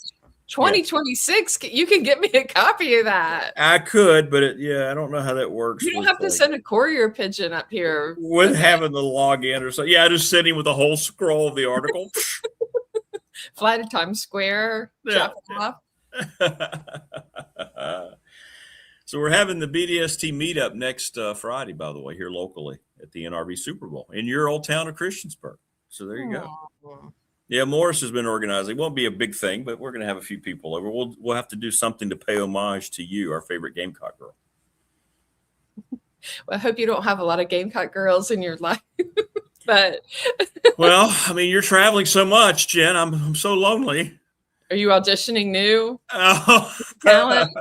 2026, you can get me a copy of that. I could, but I don't know how that works. You don't have to send a courier pigeon up here. With having the login or something. Yeah, I just send him with a whole scroll of the article. Fly to Times Square, drop it off. So we're having the BDST meetup next Friday, by the way, here locally at the NRB Super Bowl in your old town of Christiansburg. So there you go. Yeah, Morris has been organizing. It won't be a big thing, but we're going to have a few people over. We'll have to do something to pay homage to you, our favorite Gamecock girl. Well, I hope you don't have a lot of Gamecock girls in your life. But well, I mean, you're traveling so much, Jen. I'm so lonely. Are you auditioning new Oh. talent?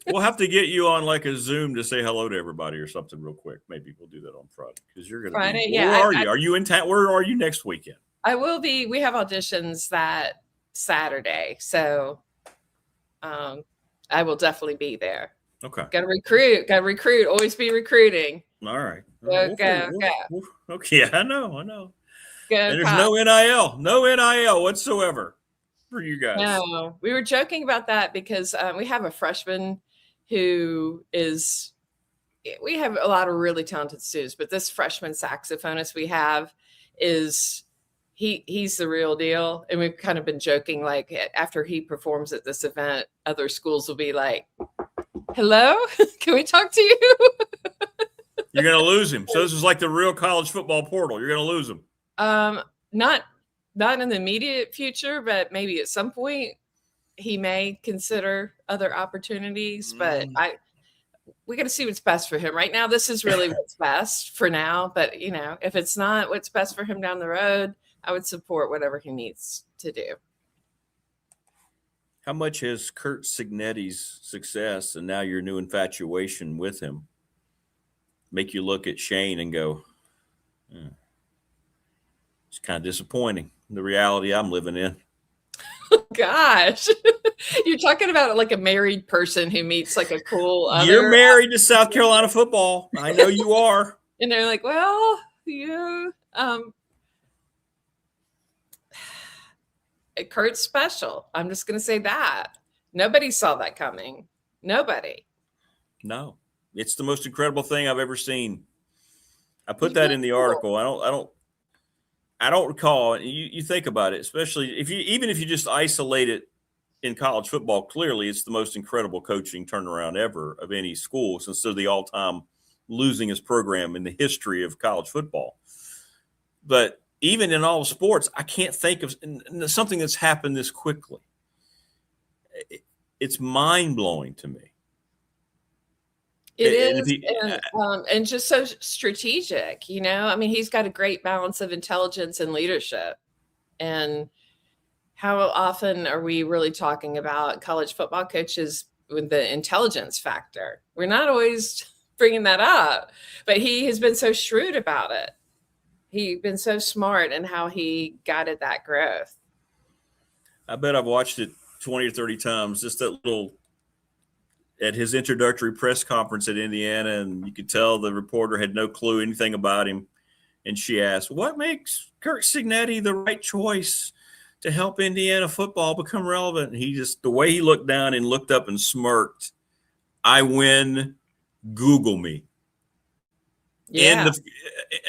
We'll have to get you on like a Zoom to say hello to everybody or something real quick. Maybe we'll do that on Friday because you're going to Friday. be. Yeah. Where are you? Are you in town? Where are you next weekend? I will be. We have auditions that Saturday, so I will definitely be there. Okay. Got to recruit. Always be recruiting. All right. Go. Okay. I know. Go. And there's no NIL whatsoever for you guys. No, we were joking about that because we have a freshman who is. We have a lot of really talented students, but this freshman saxophonist we have is. He's the real deal. And we've kind of been joking, like after he performs at this event, other schools will be like, hello, can we talk to you? You're going to lose him. So this is like the real college football portal. You're going to lose him. Not in the immediate future, but maybe at some point he may consider other opportunities, but we got to see what's best for him right now. This is really what's best for now. But if it's not what's best for him down the road, I would support whatever he needs to do. How much has Curt Cignetti's success and now your new infatuation with him make you look at Shane and go, it's kind of disappointing, the reality I'm living in? Gosh, you're talking about like a married person who meets like a cool other. You're married to South Carolina football. I know you are. And they're like, well, yeah. Curt's special. I'm just going to say that. Nobody saw that coming. Nobody. No, it's the most incredible thing I've ever seen. I put that in the article. I don't recall. You think about it, especially if you just isolate it in college football. Clearly, it's the most incredible coaching turnaround ever of any school since they're the all-time losingest program in the history of college football. But even in all sports, I can't think of something that's happened this quickly. It's mind-blowing to me. It is, and just so strategic, I mean, he's got a great balance of intelligence and leadership. And how often are we really talking about college football coaches with the intelligence factor? We're not always bringing that up, but he has been so shrewd about it. He's been so smart in how he guided that growth. I bet I've watched it 20 or 30 times, just that little at his introductory press conference at Indiana, and you could tell the reporter had no clue anything about him. And she asked, what makes Curt Cignetti the right choice to help Indiana football become relevant? And he just, the way he looked down and looked up and smirked, I win, Google me. Yeah.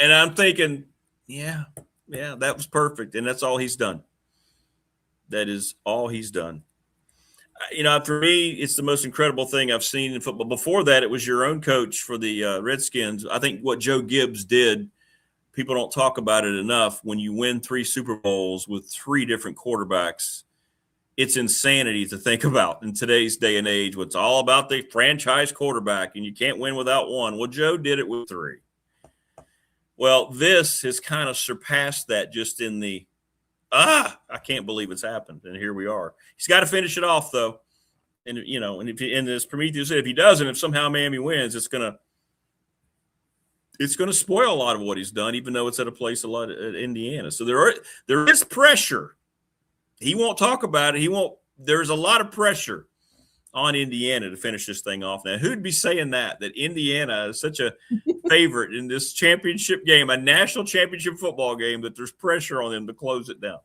And I'm thinking, yeah, that was perfect. And that's all he's done. That is all he's done. For me, it's the most incredible thing I've seen in football. Before that, it was your own coach for the Redskins. I think what Joe Gibbs did, people don't talk about it enough. When you win 3 Super Bowls with 3 different quarterbacks, it's insanity to think about in today's day and age. What's all about the franchise quarterback, and you can't win without one. Well, Joe did it with 3. Well, this has kind of surpassed that just in the, I can't believe it's happened. And here we are. He's got to finish it off, though. And, and as Prometheus said, if he doesn't, if somehow Miami wins, it's going to spoil a lot of what he's done, even though it's at a place a lot at Indiana. So there is pressure. He won't talk about it. There's a lot of pressure on Indiana to finish this thing off. Now, who'd be saying that Indiana is such a favorite in this championship game, a national championship football game, that there's pressure on them to close it down?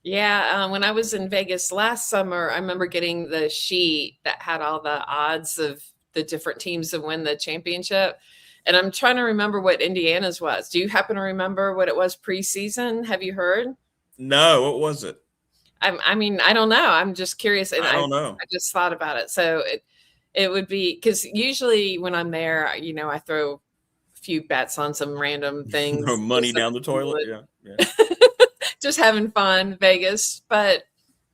Yeah. When I was in Vegas last summer, I remember getting the sheet that had all the odds of the different teams to win the championship. And I'm trying to remember what Indiana's was. Do you happen to remember what it was preseason? Have you heard? No, what was it? I mean, I don't know. I'm just curious. And I don't know. I just thought about it. So it would be, because usually when I'm there, I throw a few bets on some random things. Throw money down the toilet. Yeah. Just having fun, Vegas. But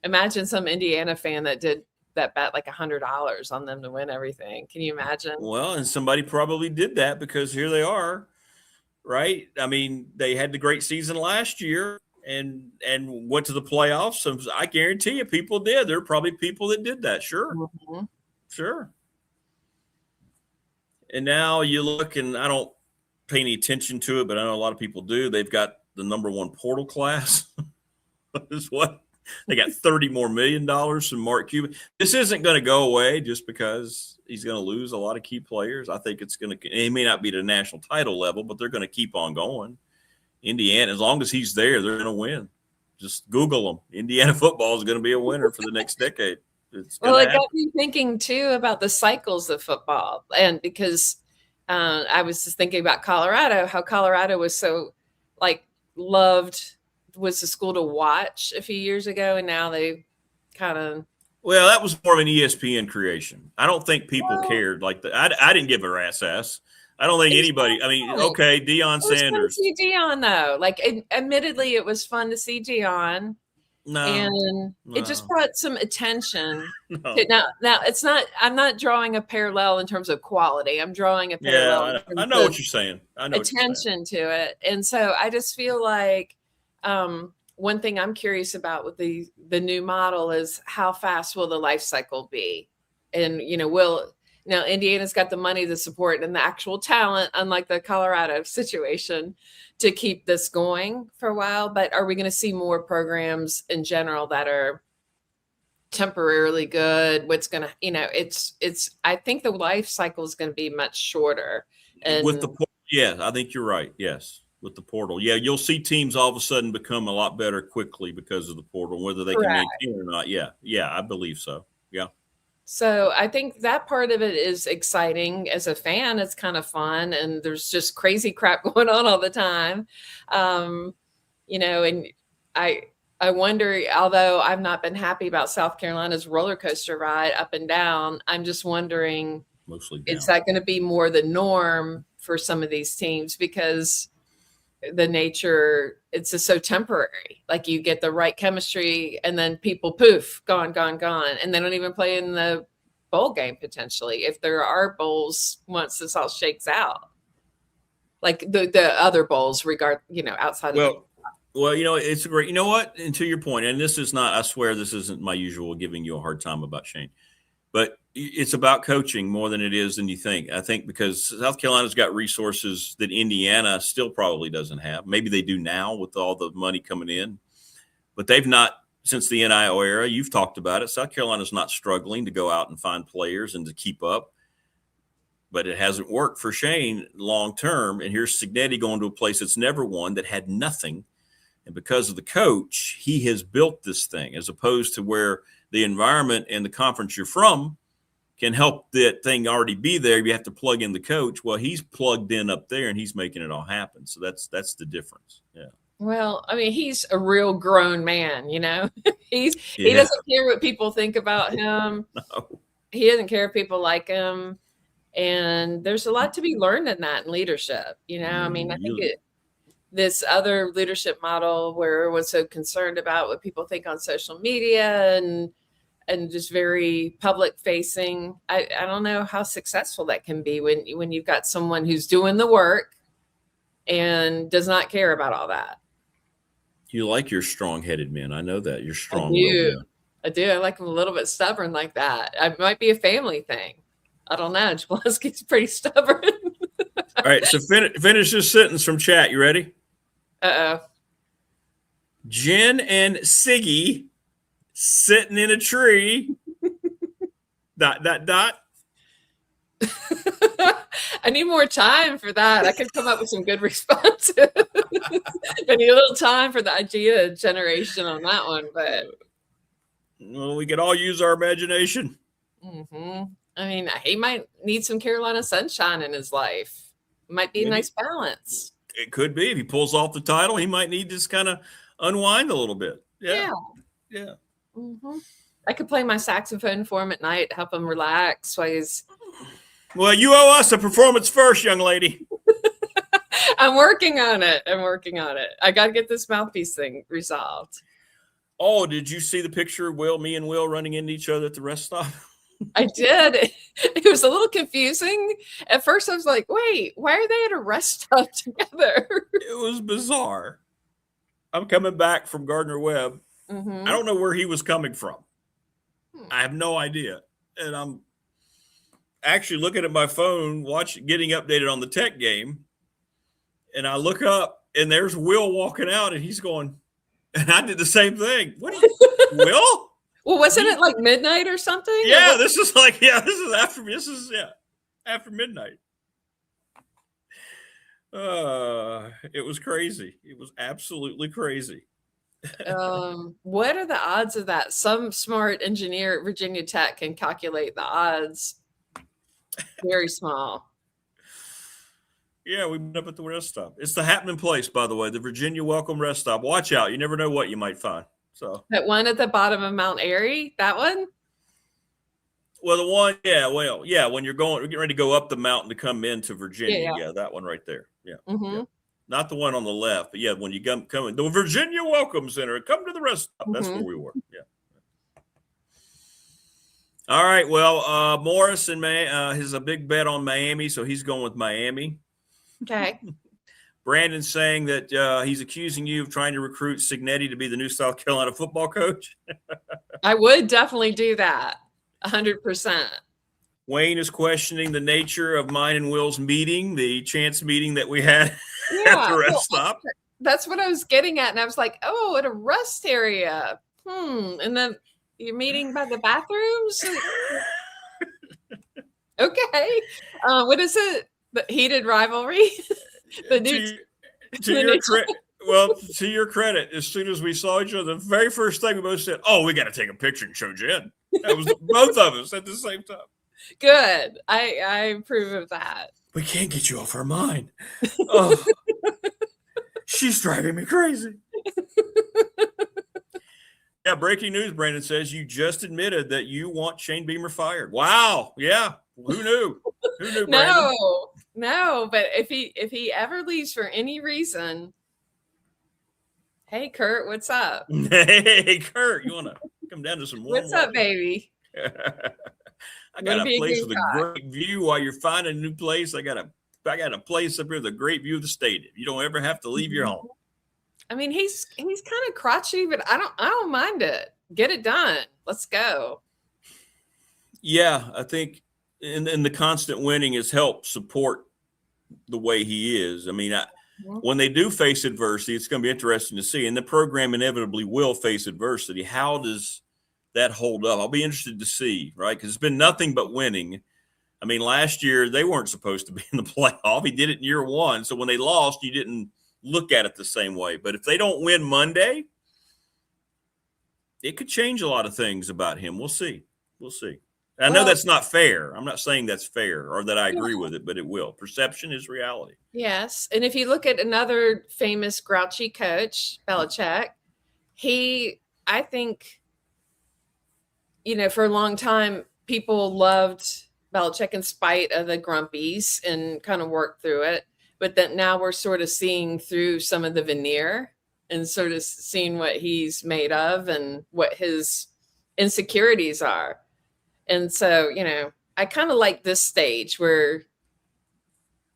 imagine some Indiana fan that did that bet like $100 on them to win everything. Can you imagine? Well, and somebody probably did that because here they are right? I mean, they had the great season last year and went to the playoffs. So I guarantee you people did. There are probably people that did that. Sure. Mm-hmm. Sure. And now you look, and I don't pay any attention to it, but I know a lot of people do. They've got the #1 portal class. Is what they got $30 more million from Mark Cuban. This isn't going to go away just because he's going to lose a lot of key players. I think it's going to, he may not be at a national title level, but they're going to keep on going. Indiana, as long as he's there, they're going to win. Just Google them. Indiana football is going to be a winner for the next decade. Well, it got me thinking too about the cycles of football, and because I was just thinking about Colorado, how Colorado was so loved, was the school to watch a few years ago, and now they kind of. Well, that was more of an ESPN creation. I don't think people cared like that. I didn't give a rat's ass. I don't think anybody. I mean, okay, Deion Sanders. Fun to see Deion though. Admittedly, it was fun to see Deion. And it just brought some attention. No. Now it's not. I'm not drawing a parallel in terms of quality. I'm drawing a parallel. Yeah, I know what you're saying. I know attention to it, and so I just feel like one thing I'm curious about with the new model is how fast will the life cycle be, and now Indiana's got the money to support and the actual talent, unlike the Colorado situation, to keep this going for a while. But are we going to see more programs in general that are temporarily good? What's going to, it's, I think the life cycle is going to be much shorter. And with the portal, yeah, I think you're right. Yes. With the portal. Yeah. You'll see teams all of a sudden become a lot better quickly because of the portal, whether they can maintain it or not. Yeah. Yeah. I believe so. Yeah. So I think that part of it is exciting. As a fan, it's kind of fun, and there's just crazy crap going on all the time. And I wonder, although I've not been happy about South Carolina's roller coaster ride up and down, I'm just wondering, mostly down. Is that going to be more the norm for some of these teams, because the nature, it's just so temporary. Like you get the right chemistry and then people poof, gone. And they don't even play in the bowl game potentially, if there are bowls once this all shakes out. Like the other bowls outside of Well, it's great. You know what? And to your point, and this is not, I swear this isn't my usual giving you a hard time about Shane, but it's about coaching more than it is than you think. I think because South Carolina's got resources that Indiana still probably doesn't have. Maybe they do now with all the money coming in, but they've not, since the NIL era, you've talked about it. South Carolina's not struggling to go out and find players and to keep up, but it hasn't worked for Shane long term. And here's Cignetti going to a place that's never won, that had nothing. And because of the coach, he has built this thing, as opposed to where the environment and the conference you're from can help that thing already be there. You have to plug in the coach. Well, he's plugged in up there and he's making it all happen. So that's the difference. Yeah. Well, I mean, he's a real grown man, He doesn't care what people think about him. No. He doesn't care if people like him. And there's a lot to be learned in that in leadership. I mean, I think this other leadership model where everyone's so concerned about what people think on social media and just very public facing. I don't know how successful that can be when you've got someone who's doing the work and does not care about all that. You like your strong-headed men. I know that. You're strong. I do. I like them a little bit stubborn like that. It might be a family thing. I don't know. Jablonski's pretty stubborn. All right. So finish this sentence from chat. You ready? Uh-oh. Jen and Siggy sitting in a tree. ... I need more time for that. I could come up with some good responses. I need a little time for the idea generation on that one, but we could all use our imagination. Mm-hmm. I mean, he might need some Carolina sunshine in his life. It might be a nice balance. It could be. If he pulls off the title, he might need to just kind of unwind a little bit. Yeah. Mm-hmm. I could play my saxophone for him at night, help him relax while he's. Well, you owe us a performance first, young lady. I'm working on it. I got to get this mouthpiece thing resolved. Oh, did you see the picture of me and Will running into each other at the rest stop? I did. It was a little confusing. At first, I was like, wait, why are they at a rest stop together? It was bizarre. I'm coming back from Gardner Webb. Mm-hmm. I don't know where he was coming from. I have no idea. And I'm actually looking at my phone, getting updated on the Tech game. And I look up, and there's Will walking out, and he's going, and I did the same thing. What are you, Will? Well, wasn't it like midnight or something? Yeah, this is after midnight. It was crazy. It was absolutely crazy. What are the odds of that? Some smart engineer at Virginia Tech can calculate the odds. Very small. Yeah, we met up at the rest stop. It's the happening place, by the way, the Virginia Welcome Rest Stop. Watch out. You never know what you might find. So that one at the bottom of Mount Airy, that one? Well, the one, when you're getting ready to go up the mountain to come into Virginia. Yeah, that one right there. Yeah. Mm-hmm. Yeah. Not the one on the left, but yeah, when you come in, the Virginia Welcome Center, come to the rest stop. That's where we were. Yeah. All right. Well, Morris has a big bet on Miami, so he's going with Miami. Okay. Brandon's saying that he's accusing you of trying to recruit Signetti to be the new South Carolina football coach. I would definitely do that. 100%. Wayne is questioning the nature of mine and Will's meeting, the chance meeting that we had at the rest stop. That's what I was getting at. And I was like, oh, at a rest area. And then you're meeting by the bathrooms? Okay. What is it? The heated rivalry? To your credit, as soon as we saw each other, the very first thing we both said, "Oh, we got to take a picture and show Jen." That was both of us at the same time. Good. I approve of that. We can't get you off our mind. Oh, she's driving me crazy. Yeah, breaking news. Brandon says you just admitted that you want Shane Beamer fired. Wow. Yeah. Who knew? Who knew? Brandon? No. But if he ever leaves for any reason, hey Kurt, what's up? Hey Kurt, you want to come down to some warm What's up, baby? I got a place with a great view while you're finding a new place. I got a place up here with a great view of the stadium. You don't ever have to leave your home. I mean, he's kind of crotchety, but I don't mind it. Get it done. Let's go. Yeah, I think and the constant winning has helped support the way he is. I mean, when they do face adversity, it's going to be interesting to see. And the program inevitably will face adversity. How does that hold up? I'll be interested to see, right? Because it's been nothing but winning. I mean, last year they weren't supposed to be in the playoff. He did it in year one. So when they lost, you didn't look at it the same way. But if they don't win Monday, it could change a lot of things about him. We'll see. We'll see. I know that's not fair. I'm not saying that's fair or that I agree with it, but it will. Perception is reality. Yes. And if you look at another famous grouchy coach, Belichick, I think, for a long time, people loved Belichick in spite of the grumpies and kind of worked through it. But then now we're sort of seeing through some of the veneer and sort of seeing what he's made of and what his insecurities are. And so, I kind of like this stage where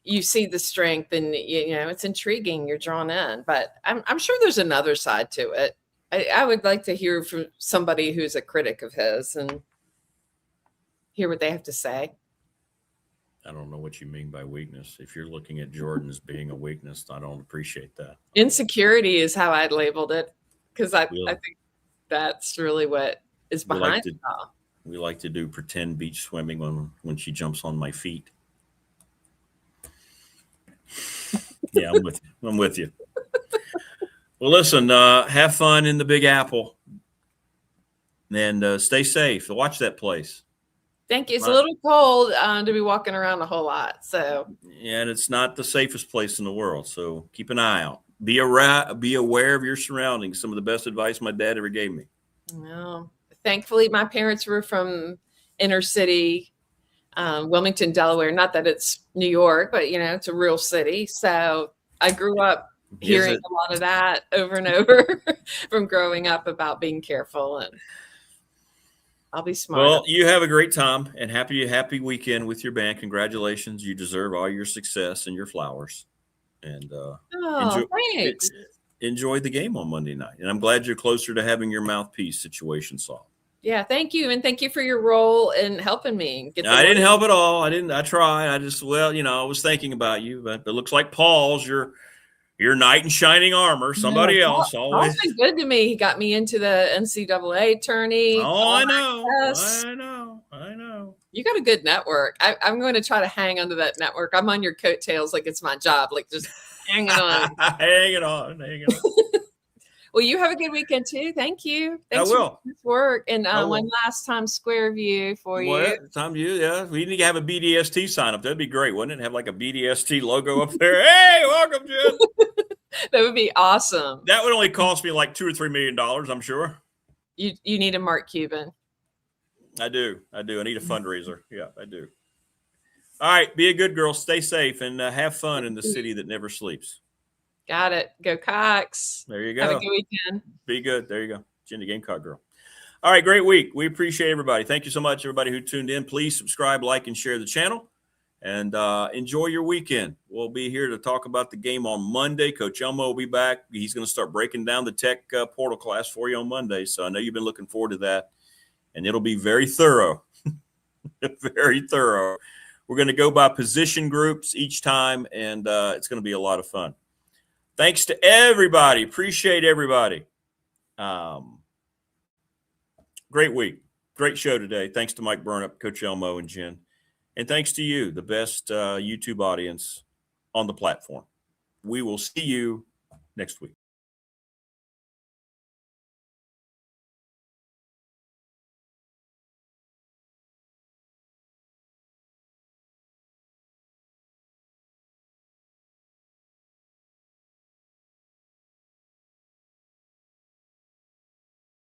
you see the strength and, it's intriguing. You're drawn in, but I'm sure there's another side to it. I would like to hear from somebody who's a critic of his and hear what they have to say. I don't know what you mean by weakness. If you're looking at Jordan as being a weakness, I don't appreciate that. Insecurity is how I'd labeled it because I think that's really what is behind it all. We like to do pretend beach swimming when she jumps on my feet. Yeah, I'm with you. Well, listen, have fun in the Big Apple and stay safe. Watch that place. Thank you. It's a little cold to be walking around a whole lot. So yeah, and it's not the safest place in the world. So keep an eye out. Be aware of your surroundings. Some of the best advice my dad ever gave me. Well, thankfully, my parents were from inner city, Wilmington, Delaware. Not that it's New York, but it's a real city. So I grew up hearing a lot of that over and over from growing up about being careful. And I'll be smart. Well, you have a great time and happy weekend with your band. Congratulations. You deserve all your success and your flowers. And Thanks. enjoy the game on Monday night. And I'm glad you're closer to having your mouthpiece situation solved. Yeah, thank you. And thank you for your role in helping me get I didn't help at all. I tried. I just, I was thinking about you, but it looks like Paul's your knight in shining armor. Somebody else always. Paul's been good to me. He got me into the NCAA tourney. Oh, I know. You got a good network. I'm going to try to hang onto that network. I'm on your coattails like it's my job, like just hanging on. hanging on. Well, you have a good weekend too. Thank you. Thanks for this work. And one last time, Square View for you. Time you, yeah. We need to have a BDST sign up. That'd be great, wouldn't it? Have like a BDST logo up there. Hey, welcome, Jen. That would be awesome. That would only cost me like $2 or $3 million, I'm sure. You need a Mark Cuban. I do. I need a fundraiser. Yeah, I do. All right. Be a good girl. Stay safe and have fun in the city that never sleeps. Got it. Go Cox. There you go. Have a good weekend. Be good. There you go. Jen the Gamecock Girl. All right. Great week. We appreciate everybody. Thank you so much, everybody who tuned in. Please subscribe, like, and share the channel. And enjoy your weekend. We'll be here to talk about the game on Monday. Coach Elmo will be back. He's going to start breaking down the tech portal class for you on Monday. So I know you've been looking forward to that. And it'll be very thorough. Very thorough. We're going to go by position groups each time, and it's going to be a lot of fun. Thanks to everybody. Appreciate everybody. Great week. Great show today. Thanks to Mike Burnup, Coach Elmo, and Jen. And thanks to you, the best YouTube audience on the platform. We will see you next week.